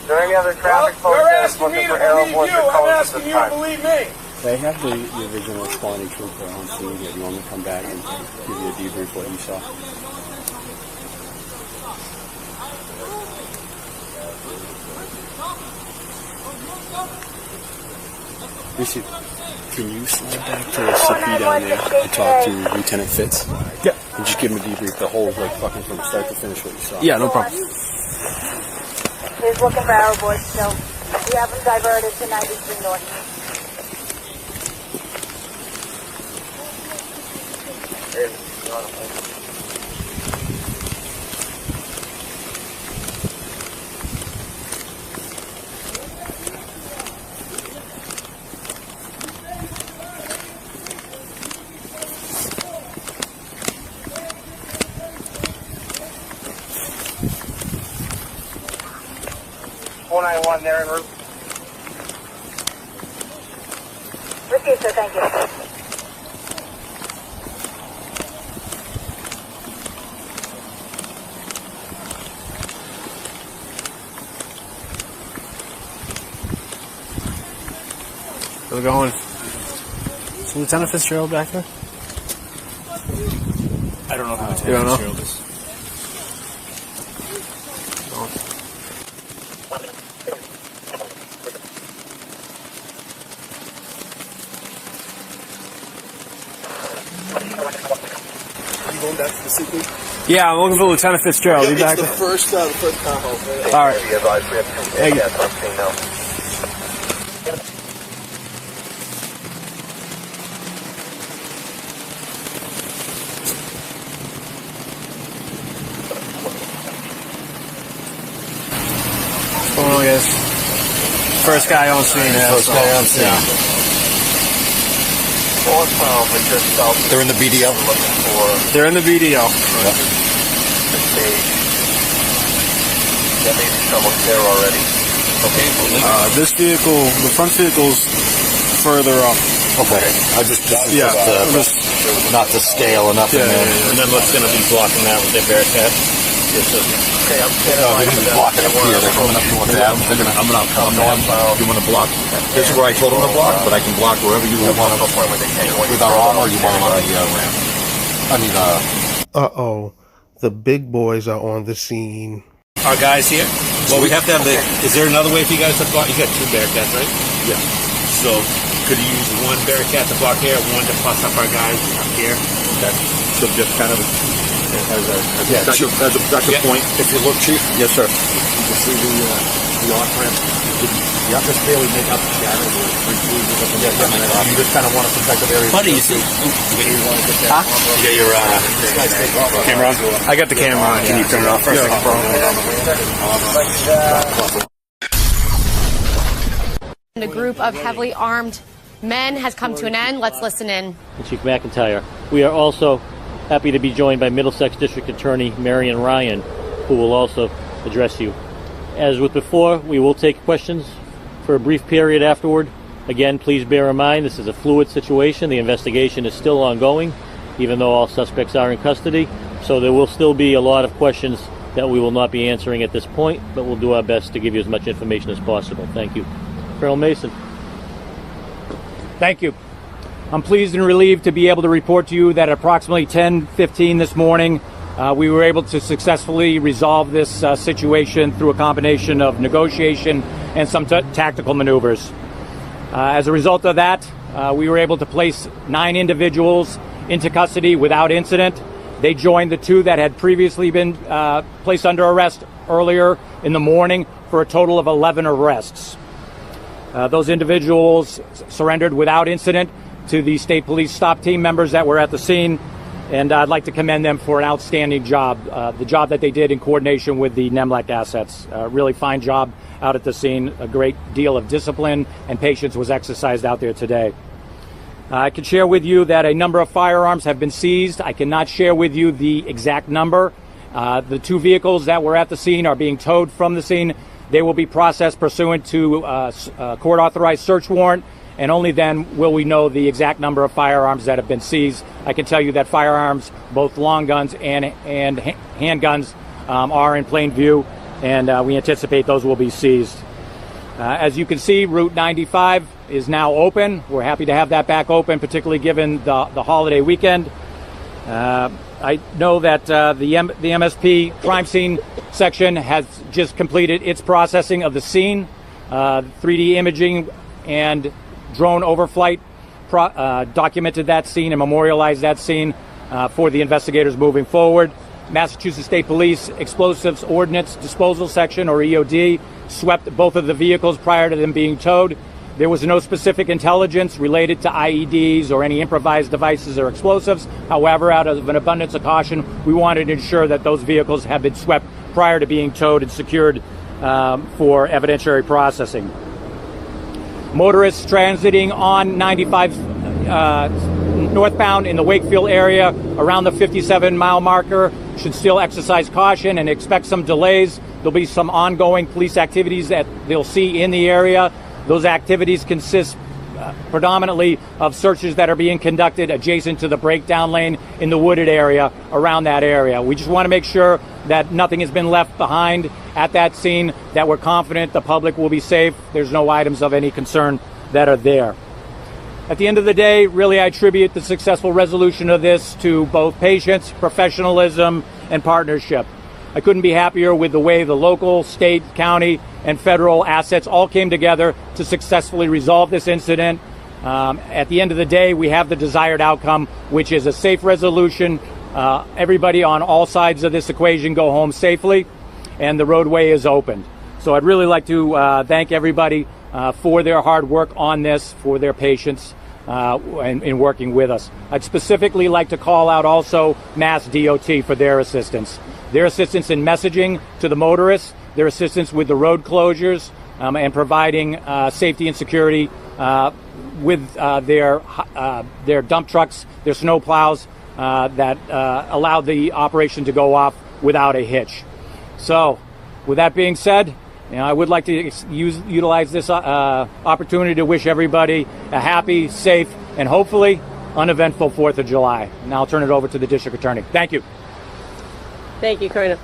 Is there any other traffic Well, folks you're that's asking me looking to for arrow believe boards you. or I'm cones at asking this you to time? believe me. They have the original responding trooper on scene here. You want me to come back and give you a debrief what you saw? Lucy, can you slide back to the CP down there and talk to Lieutenant Fitz? Yeah. And just give him a debrief, the whole, fucking from start to finish what you saw. Yeah, no problem. He's looking for arrow boards still. We have them diverted to 93 North. .491 there en route. Received, sir. Thank you. How's it going? Is Lieutenant Fitzgerald back there? I don't know who You don't know? Fitzgerald is. You going back to the CP? Yeah, I'm looking for Lieutenant Fitzgerald. You back It's there? the first car home. All right. Be advised, we have 2 Thank you. cats on scene now. this. First guy on scene. First guy on scene. They're in the BDO? They're in the BDO. There may be someone there already. Okay. This vehicle, the front vehicle's further up. Okay. I just not to scale enough. Yeah, And then what's going to be blocking that with their Bearcat? Okay, I'm standing They're going to be blocking up here. They're coming up North Ave. I'm going to come down. You want to block? This is where I told them to block, but I can block wherever you want to. With our arm, or you want them on the ramp? I mean, Uh-oh. The big boys are on the scene. Our guys here? Well, we have to have the... Is there another way for you guys to block? You got 2 Bearcats, right? Yeah. So, could you use 1 Bearcat to block here, 1 to plus up our guys up here? Okay. So just kind of that's a point. If you look, Chief. Yes, sir. You can see the off-ramp. You have to barely make up the shadow. You just kind of want to protect the area. Buddy, you see? You get your camera on? I got the camera on. Can you turn it off first? The group of heavily armed men has come to an end. Let's listen in. Chief McIntyre. We are also happy to be joined by Middlesex District Attorney Marion Ryan, who will also address you. As with before, we will take questions for a brief period afterward. Again, please bear in mind this is a fluid situation. The investigation is still ongoing, even though all suspects are in custody. So there will still be a lot of questions that we will not be answering at this point, but we'll do our best to give you as much information as possible. Thank you. Colonel Mason. Thank you. I'm pleased and relieved to be able to report to you that at approximately 10:15 this morning, we were able to successfully resolve this situation through a combination of negotiation and some tactical maneuvers. As a result of that, we were able to place 9 individuals into custody without incident. They joined the 2 that had previously been placed under arrest earlier in the morning for a total of 11 arrests. Those individuals surrendered without incident to the state police stop team members that were at the scene, and I'd like to commend them for an outstanding job, the job that they did in coordination with the NEMLEC assets. Really fine job out at the scene. A great deal of discipline and patience was exercised out there today. I can share with you that a number of firearms have been seized. I cannot share with you the exact number. The 2 vehicles that were at the scene are being towed from the scene. They will be processed pursuant to a court-authorized search warrant, and only then will we know the exact number of firearms that have been seized. I can tell you that firearms, both long guns and handguns, are in plain view, and we anticipate those will be seized. As you can see, Route 95 is now open. We're happy to have that back open, particularly given the holiday weekend. I know that the MSP crime scene section has just completed its processing of the scene. 3D imaging and drone overflight documented that scene and memorialized that scene for the investigators moving forward. Massachusetts State Police Explosives Ordnance Disposal Section, or EOD, swept both of the vehicles prior to them being towed. There was no specific intelligence related to IEDs or any improvised devices or explosives. However, out of an abundance of caution, we wanted to ensure that those vehicles had been swept prior to being towed and secured for evidentiary processing. Motorists transiting on 95 northbound in the Wakefield area around the 57-mile marker should still exercise caution and expect some delays. There'll be some ongoing police activities that they'll see in the area. Those activities consist predominantly of searches that are being conducted adjacent to the breakdown lane in the wooded area around that area. We just want to make sure that nothing has been left behind at that scene, that we're confident the public will be safe. There's no items of any concern that are there. At the end of the day, really, I attribute the successful resolution of this to both patience, professionalism, and partnership. I couldn't be happier with the way the local, state, county, and federal assets all came together to successfully resolve this incident. At the end of the day, we have the desired outcome, which is a safe resolution. Everybody on all sides of this equation go home safely, and the roadway is opened. So I'd really like to thank everybody for their hard work on this, for their patience in working with us. I'd specifically like to call out also Mass DOT for their assistance. Their assistance in messaging to the motorists, their assistance with the road closures, and providing safety and security with their dump trucks, their snow plows that allowed the operation to go off without a hitch. So, with that being said, I would like to utilize this opportunity to wish everybody a happy, safe, and hopefully uneventful 4th of July. Now I'll turn it over to the District Attorney. Thank you. Thank you, Colonel.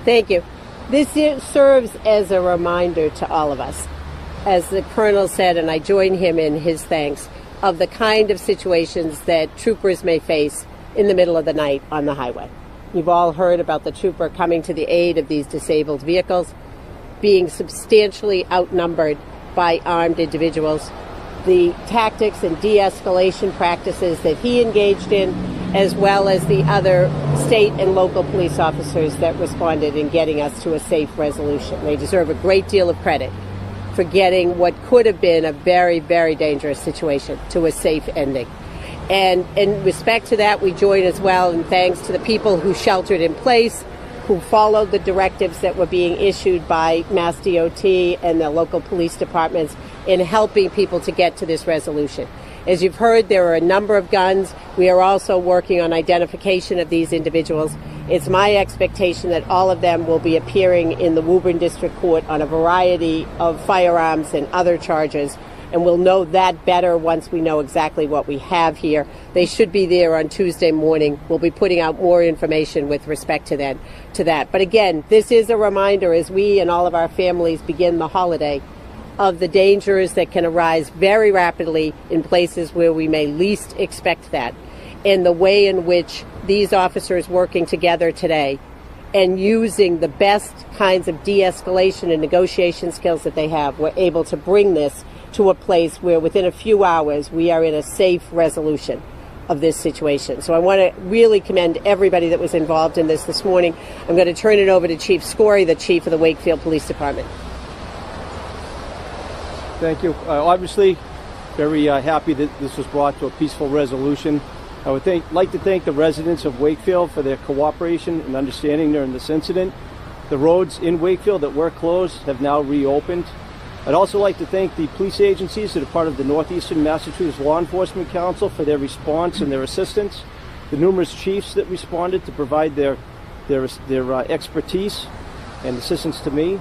Thank you. This serves as a reminder to all of us, as the Colonel said, and I join him in his thanks, of the kind of situations that troopers may face in the middle of the night on the highway. You've all heard about the trooper coming to the aid of these disabled vehicles, being substantially outnumbered by armed individuals, the tactics and de-escalation practices that he engaged in, as well as the other state and local police officers that responded in getting us to a safe resolution. They deserve a great deal of credit for getting what could have been a very, very dangerous situation to a safe ending. And in respect to that, we join as well in thanks to the people who sheltered in place, who followed the directives that were being issued by Mass DOT and the local police departments in helping people to get to this resolution. As you've heard, there are a number of guns. We are also working on identification of these individuals. It's my expectation that all of them will be appearing in the Woburn District Court on a variety of firearms and other charges, and we'll know that better once we know exactly what we have here. They should be there on Tuesday morning. We'll be putting out more information with respect to that. But again, this is a reminder as we and all of our families begin the holiday of the dangers that can arise very rapidly in places where we may least expect that, and the way in which these officers working together today and using the best kinds of de-escalation and negotiation skills that they have were able to bring this to a place where within a few hours we are in a safe resolution of this situation. So I want to really commend everybody that was involved in this morning. I'm going to turn it over to Chief Scory, the Chief of the Wakefield Police Department. Thank you. Obviously, very happy that this was brought to a peaceful resolution. I would like to thank the residents of Wakefield for their cooperation and understanding during this incident. The roads in Wakefield that were closed have now reopened. I'd also like to thank the police agencies that are part of the Northeastern Massachusetts Law Enforcement Council for their response and their assistance, the numerous chiefs that responded to provide their expertise and assistance to me.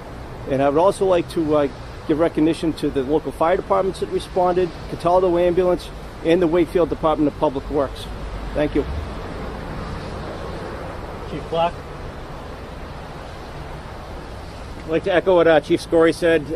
And I would also like to give recognition to the local fire departments that responded, Cataldo Ambulance, and the Wakefield Department of Public Works. Thank you. Chief Clark. I'd like to echo what Chief Scory said.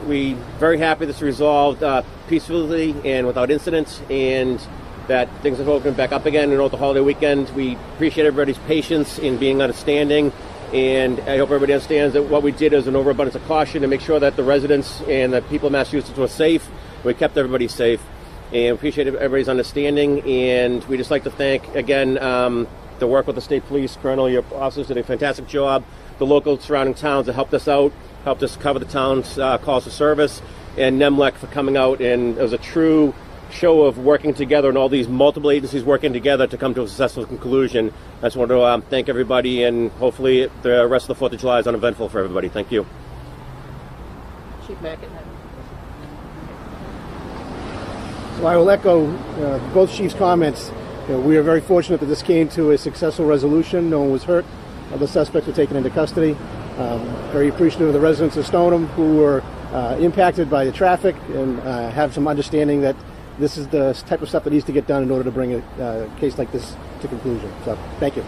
We're very happy this resolved peacefully and without incidents, and that things have opened back up again over the holiday weekend. We appreciate everybody's patience in being understanding, and I hope everybody understands that what we did is an overabundance of caution to make sure that the residents and the people of Massachusetts were safe. We kept everybody safe, and appreciate everybody's understanding. And we just like to thank again the work with the state police. Colonel, your officers did a fantastic job. The local surrounding towns that helped us out, helped us cover the town's calls for service, and NEMLEC for coming out, and it was a true show of working together and all these multiple agencies working together to come to a successful conclusion. I just want to thank everybody, and hopefully the rest of the 4th of July is uneventful for everybody. Thank you. Chief McIntyre. So I will echo both chiefs' comments. We are very fortunate that this came to a successful resolution. No one was hurt. The suspects were taken into custody. Very appreciative of the residents of Stoneham who were impacted by the traffic, and have some understanding that this is the type of stuff that needs to get done in order to bring a case like this to conclusion. So, thank you.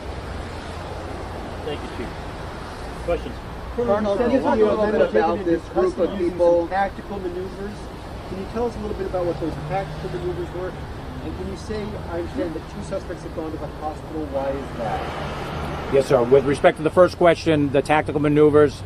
Thank you, Chief. Questions? Colonel, can you talk a little bit about this group of people? Tactical maneuvers. Can you tell us a little bit about what those tactical maneuvers were? And can you say, I understand that 2 suspects have gone to the hospital. Why is that? Yes, sir. With respect to the first question, the tactical maneuvers,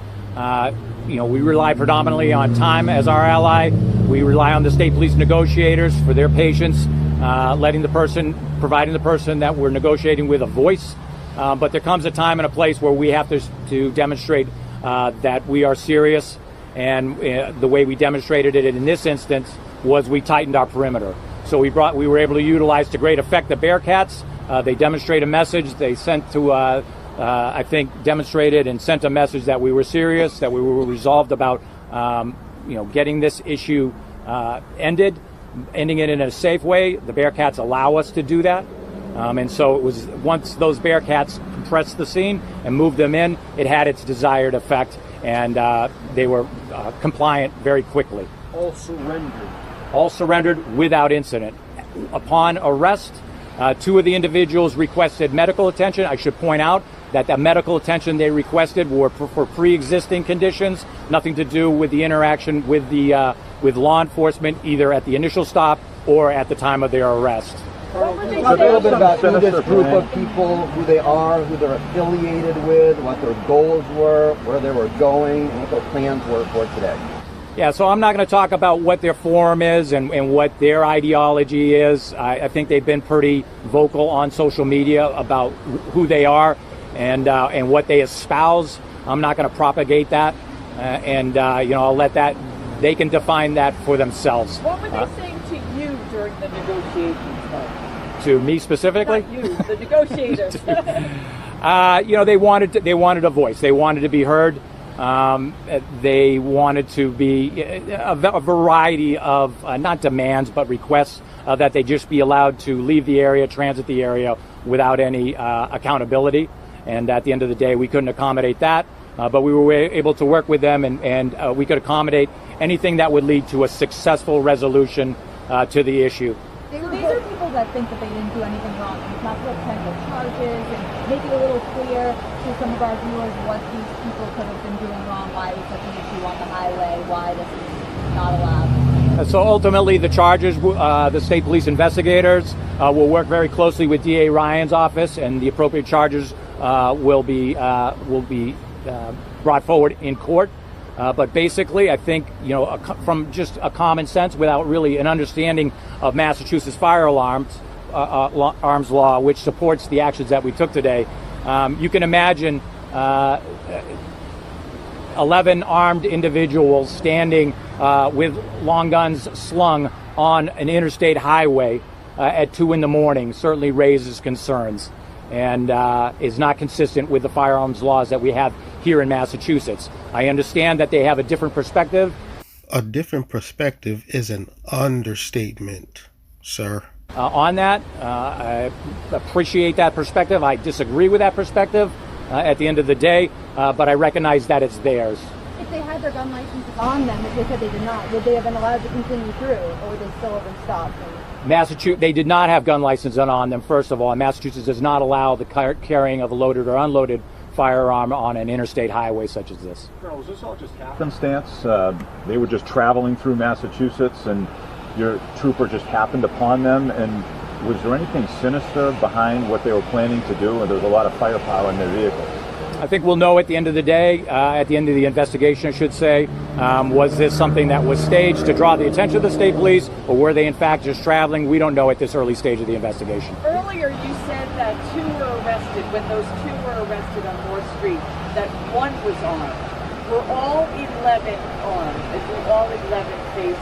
we rely predominantly on time as our ally. We rely on the state police negotiators for their patience, providing the person that we're negotiating with a voice. But there comes a time and a place where we have to demonstrate that we are serious. And the way we demonstrated it in this instance was we tightened our perimeter. So we were able to utilize to great effect the Bearcats. They demonstrate a message. They sent to, demonstrated and sent a message that we were serious, that we were resolved about getting this issue ending it in a safe way. The Bearcats allow us to do that. And so it was once those Bearcats compressed the scene and moved them in, it had its desired effect, and they were compliant very quickly. All surrendered. All surrendered without incident. Upon arrest, 2 of the individuals requested medical attention. I should point out that the medical attention they requested were for pre-existing conditions, nothing to do with the interaction with the with law enforcement, either at the initial stop or at the time of their arrest. So a little bit about who this group of people, who they are, who they're affiliated with, what their goals were, where they were going, and what their plans were for today. Yeah, so I'm not going to talk about what their forum is and what their ideology is. I think they've been pretty vocal on social media about who they are and what they espouse. I'm not going to propagate that, I'll let that. They can define that for themselves. What were they saying to you during the negotiations, though? To me specifically? Not you, the negotiators. They wanted a voice. They wanted to be heard. They wanted to be a variety of not demands but requests that they just be allowed to leave the area, transit the area without any accountability. And at the end of the day, we couldn't accommodate that, but we were able to work with them, and we could accommodate anything that would lead to a successful resolution to the issue. These are people that think that they didn't do anything wrong. Can you talk about potential charges and make it a little clear to some of our viewers what these people could have been doing wrong, why it was such an issue on the highway, why this is not allowed? So ultimately, the charges, the state police investigators will work very closely with DA Ryan's office, and the appropriate charges will be brought forward in court. But basically, I think, from just a common sense, without really an understanding of Massachusetts firearms arms law, which supports the actions that we took today, you can imagine 11 armed individuals standing with long guns slung on an interstate highway at 2 a.m. certainly raises concerns and is not consistent with the firearms laws that we have here in Massachusetts. I understand that they have a different perspective. A different perspective is an understatement, sir. On that, I appreciate that perspective. I disagree with that perspective at the end of the day, but I recognize that it's theirs. If they had their gun licenses on them, if they said they did not, would they have been allowed to continue through, or would they still have been stopped? Massachusetts, they did not have gun licenses on them, first of all. Massachusetts does not allow the carrying of a loaded or unloaded firearm on an interstate highway such as this. Colonel, was this all just happenstance? They were just traveling through Massachusetts and your trooper just happened upon them, and was there anything sinister behind what they were planning to do? And there was a lot of firepower in their vehicle. I think we'll know at the end of the day, at the end of the investigation, I should say, was this something that was staged to draw the attention of the state police, or were they in fact just traveling? We don't know at this early stage of the investigation. Earlier you said that 2 were arrested. When those 2 were arrested on North Street, that 1 was armed. Were all 11 armed? And do all 11 face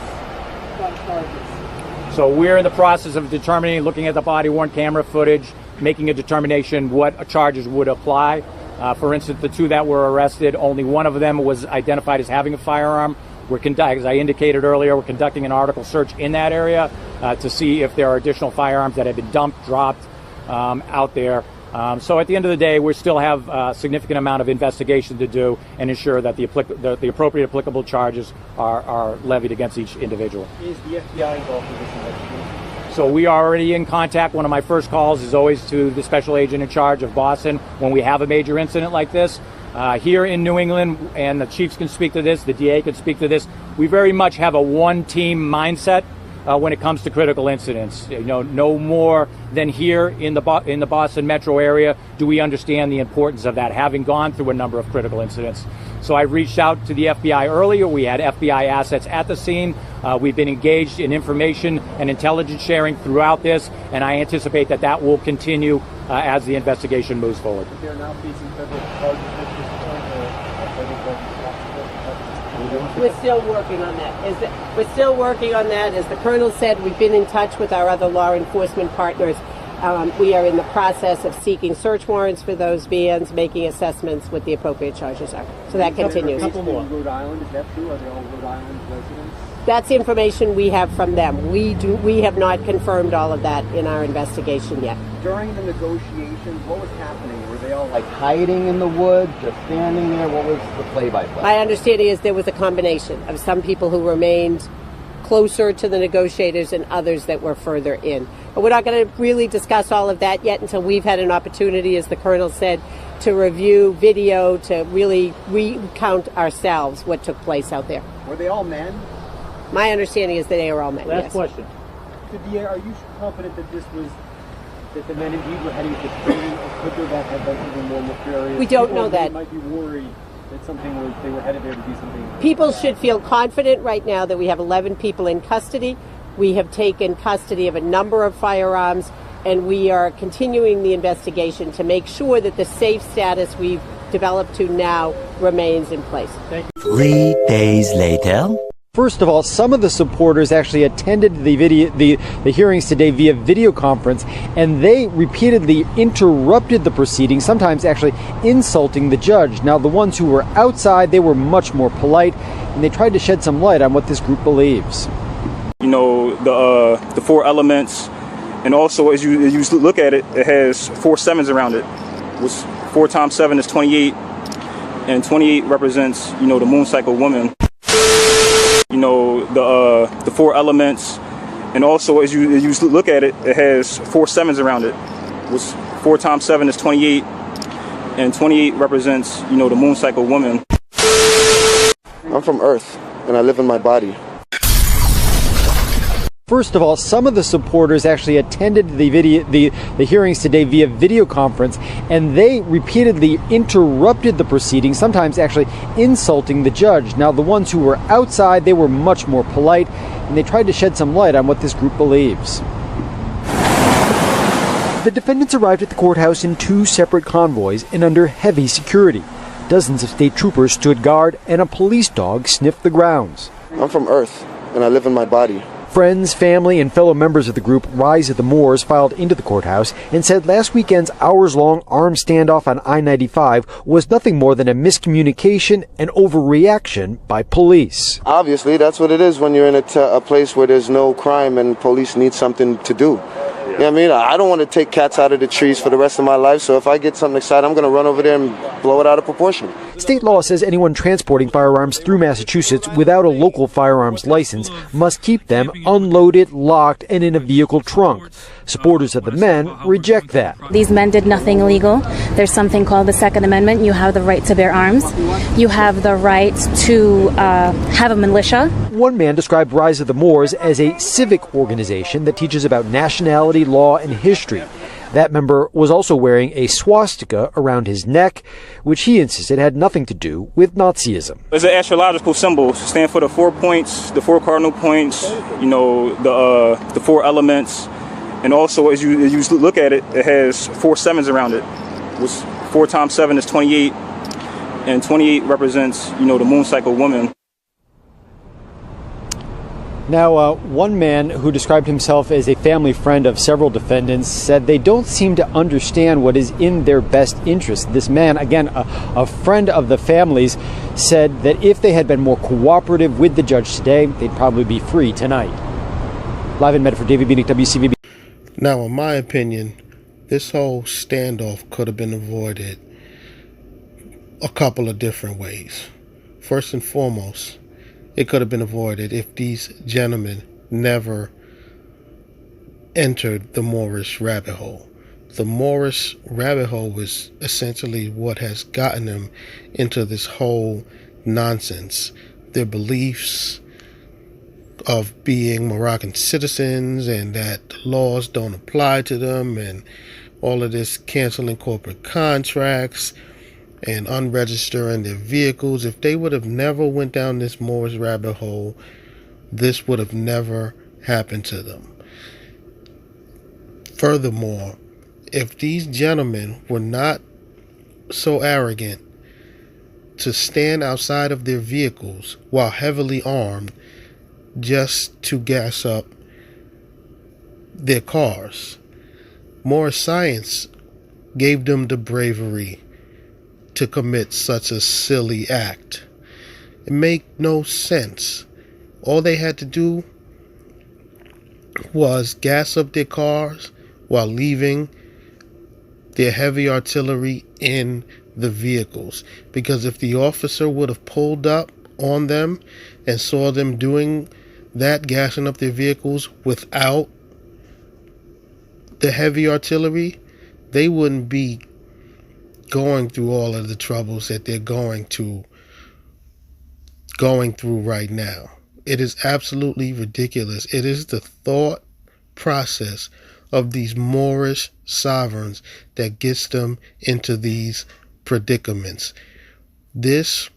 gun charges? So we're in the process of determining, looking at the body-worn camera footage, making a determination what charges would apply. For instance, the 2 that were arrested, only 1 of them was identified as having a firearm. As I indicated earlier, we're conducting an article search in that area to see if there are additional firearms that have been dumped, dropped out there. So at the end of the day, we still have a significant amount of investigation to do and ensure that the appropriate applicable charges are levied against each individual. Is the FBI involved in this investigation? So we are already in contact. One of my first calls is always to the special agent in charge of Boston when we have a major incident like this. Here in New England, and the chiefs can speak to this, the DA can speak to this, we very much have a one-team mindset when it comes to critical incidents. No more than here in the Boston metro area do we understand the importance of that, having gone through a number of critical incidents. So I reached out to the FBI earlier. We had FBI assets at the scene. We've been engaged in information and intelligence sharing throughout this, and I anticipate that that will continue as the investigation moves forward. They're now facing federal charges at this point. We're still working on that. We're still working on that. As the Colonel said, we've been in touch with our other law enforcement partners, We are in the process of seeking search warrants for those vans, making assessments what the appropriate charges are. So that continues. A couple more. Rhode Island, is that true? Are they all Rhode Island residents? That's the information we have from them. We have not confirmed all of that in our investigation yet. During the negotiations, what was happening? Were they all like hiding in the woods, just standing there? What was the play-by-play? My understanding is there was a combination of some people who remained closer to the negotiators and others that were further in. But we're not going to really discuss all of that yet until we've had an opportunity, as the Colonel said, to review video, to really recount ourselves what took place out there. Were they all men? My understanding is that they are all men. Last yes. question. Are you confident that that the men indeed were heading to training, or could there have been even more nefarious? We don't know that. They might be worried that they were headed there to do something. People should feel confident right now that we have 11 people in custody. We have taken custody of a number of firearms, and we are continuing the investigation to make sure that the safe status we've developed to now remains in place. Thank you. 3 days later. First of all, some of the supporters actually attended the hearings today via video conference, and they repeatedly interrupted the proceedings, sometimes actually insulting the judge. Now, the ones who were outside, they were much more polite, and they tried to shed some light on what this group believes. You know, the 4 elements, and also as you look at it, it has 4 sevens around it. Which 4 times 7 is 28, and 28 represents, you know, the moon cycle woman. You know, the 4 elements, and also as you look at it, it has 4 sevens around it. Which 4 times 7 is 28, and 28 represents, you know, the moon cycle woman. I'm from Earth, and I live in my body. First of all, some of the supporters actually attended the hearings today via video conference, and they repeatedly interrupted the proceedings, sometimes actually insulting the judge. Now, the ones who were outside, they were much more polite, and they tried to shed some light on what this group believes. The defendants arrived at the courthouse in 2 separate convoys and under heavy security. Dozens of state troopers stood guard, and a police dog sniffed the grounds. I'm from Earth, and I live in my body. Friends, family, and fellow members of the group Rise of the Moors filed into the courthouse and said last weekend's hours-long armed standoff on I-95 was nothing more than a miscommunication and overreaction by police. Obviously, that's what it is when you're in a place where there's no crime and police need something to do. You know what I mean? I don't want to take cats out of the trees for the rest of my life, so if I get something excited, I'm going to run over there and blow it out of proportion. State law says anyone transporting firearms through Massachusetts without a local firearms license must keep them unloaded, locked, and in a vehicle trunk. Supporters of the men reject that. These men did nothing illegal. There's something called the Second Amendment. You have the right to bear arms. You have the right to have a militia. One man described Rise of the Moors as a civic organization that teaches about nationality, law, and history. That member was also wearing a swastika around his neck, which he insisted had nothing to do with Nazism. It's an astrological symbol, stand for the 4 points, the 4 cardinal points, you know, the 4 elements, and also as you look at it, it has 4 sevens around it. Which 4 times 7 is 28, and 28 represents, you know, the moon cycle woman. Now, one man who described himself as a family friend of several defendants said they don't seem to understand what is in their best interest. This man, again, a friend of the families, said that if they had been more cooperative with the judge today, they'd probably be free tonight. Live in Medford, David Beanick, WCVB. Now, in my opinion, this whole standoff could have been avoided a couple of different ways. First and foremost, it could have been avoided if these gentlemen never entered the Moorish rabbit hole. The Moorish rabbit hole was essentially what has gotten them into this whole nonsense. Their beliefs of being Moroccan citizens and that laws don't apply to them, and all of this canceling corporate contracts and unregistering their vehicles. If they would have never went down this Moorish rabbit hole, this would have never happened to them. Furthermore, if these gentlemen were not so arrogant to stand outside of their vehicles while heavily armed just to gas up their cars, Morris Science gave them the bravery to commit such a silly act. It made no sense. All they had to do was gas up their cars while leaving their heavy artillery in the vehicles. Because if the officer would have pulled up on them and saw them doing that, gassing up their vehicles without the heavy artillery, they wouldn't be going through all of the troubles that they're going through right now. It is absolutely ridiculous. It is the thought process of these Moorish sovereigns that gets them into these predicaments. This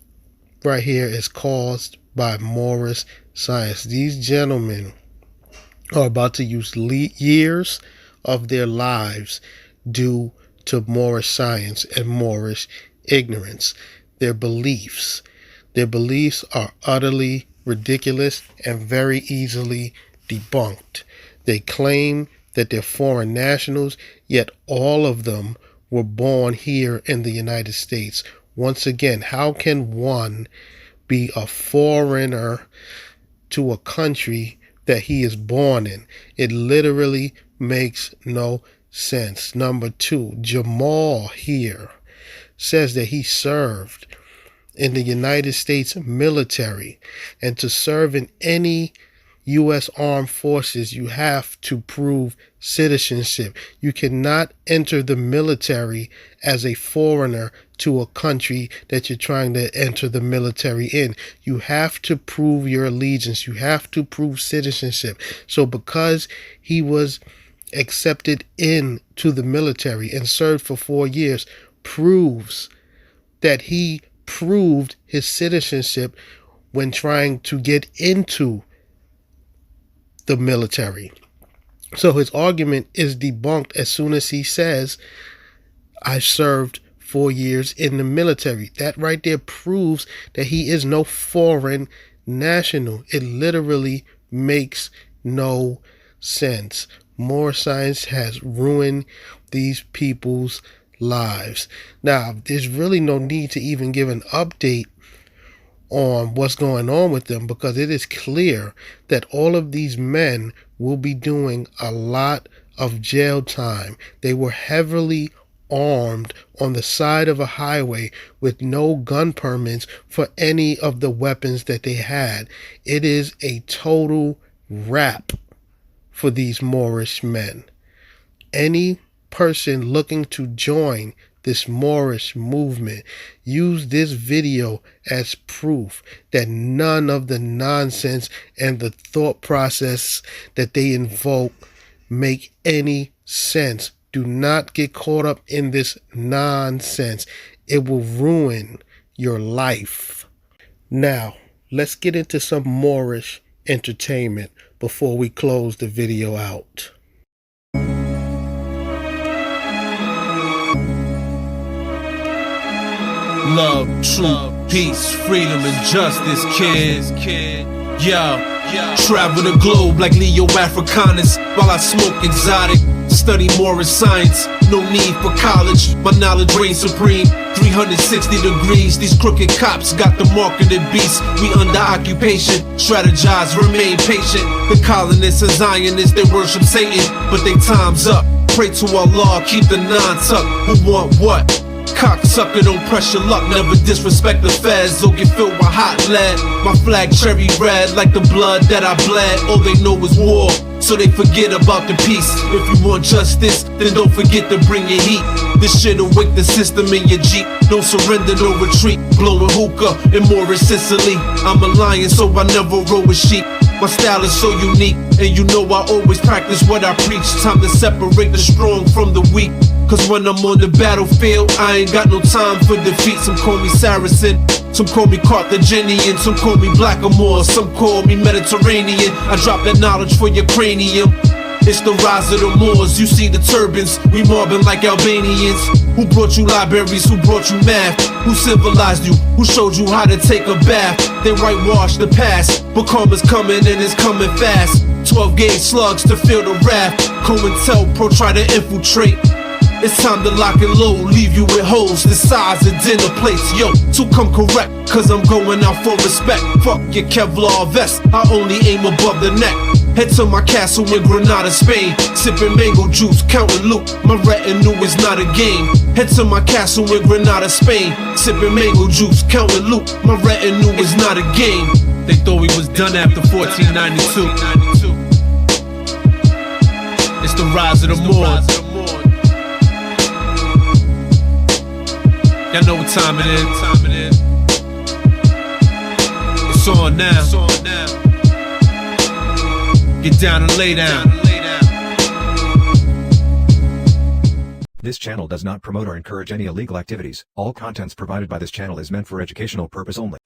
right here is caused by Moorish science. These gentlemen are about to use years of their lives due to Moorish science and Moorish ignorance. Their beliefs are utterly ridiculous and very easily debunked. They claim that they're foreign nationals, yet all of them were born here in the United States. Once again, how can one be a foreigner to a country that he is born in? It literally makes no sense. Number two, Jamal here says that he served in the United States military, and to serve in any U.S. armed forces, you have to prove citizenship. You cannot enter the military as a foreigner to a country that you're trying to enter the military in. You have to prove your allegiance. You have to prove citizenship. So because he was accepted into the military and served for 4 years, proves that he proved his citizenship when trying to get into the military. So his argument is debunked as soon as he says, I served 4 years in the military. That right there proves that he is no foreign national. It literally makes no sense. More science has ruined these people's lives. Now, there's really no need to even give an update on what's going on with them, because it is clear that all of these men will be doing a lot of jail time. They were heavily armed on the side of a highway with no gun permits for any of the weapons that they had. It is a total wrap for these Moorish men. Any person looking to join this Moorish movement, use this video as proof that none of the nonsense and the thought process that they invoke make any sense. Do not get caught up in this nonsense. It will ruin your life. Now, let's get into some Moorish entertainment before we close the video out. Love, truth, peace, freedom, and justice, kid. Yo, travel the globe like Leo Africanus while I smoke exotic. Study Moorish science, no need for college. My knowledge reigns supreme, 360 degrees. These crooked cops got the mark of the beast. We under occupation, strategize, remain patient. The colonists and Zionists, they worship Satan, but they time's up. Pray to Allah, keep the nine tucked. Who want what? Cocksucker, don't press your luck. Never disrespect the feds, don't get filled with hot lead. My flag cherry red like the blood that I bled. All they know is war, so they forget about the peace. If you want justice, then don't forget to bring your heat. This shit'll wake the system in your Jeep. No surrender, no retreat. Blowing hookah in Moorish Sicily. I'm a lion, so I never roll with sheep. My style is so unique, and you know I always practice what I preach. Time to separate the strong from the weak. Cause when I'm on the battlefield, I ain't got no time for defeat. Some call me Saracen, some call me Carthaginian, some call me Blackamoor, some call me Mediterranean. I drop that knowledge for your cranium. It's the rise of the Moors, you see the turbans, we mobbing like Albanians. Who brought you libraries, who brought you math? Who civilized you, who showed you how to take a bath? They whitewash the past, but karma's coming and it's coming fast. 12 gauge slugs to feel the wrath. COINTELPRO try to infiltrate. It's time to lock and load, leave you with holes the size of dinner plates. Yo, so come correct, cause I'm going out for respect. Fuck your Kevlar vest, I only aim above the neck. Head to my castle in Granada, Spain, sipping mango juice, counting loot. My retinue is not a game. Head to my castle in Granada, Spain, sipping mango juice, counting loot. My retinue is not a game. They thought we was done after 1492. It's the rise of the Moors. Y'all know what time it is. It's on now. Get down and lay down. This channel does not promote or encourage any illegal activities. All contents provided by this channel is meant for educational purpose only.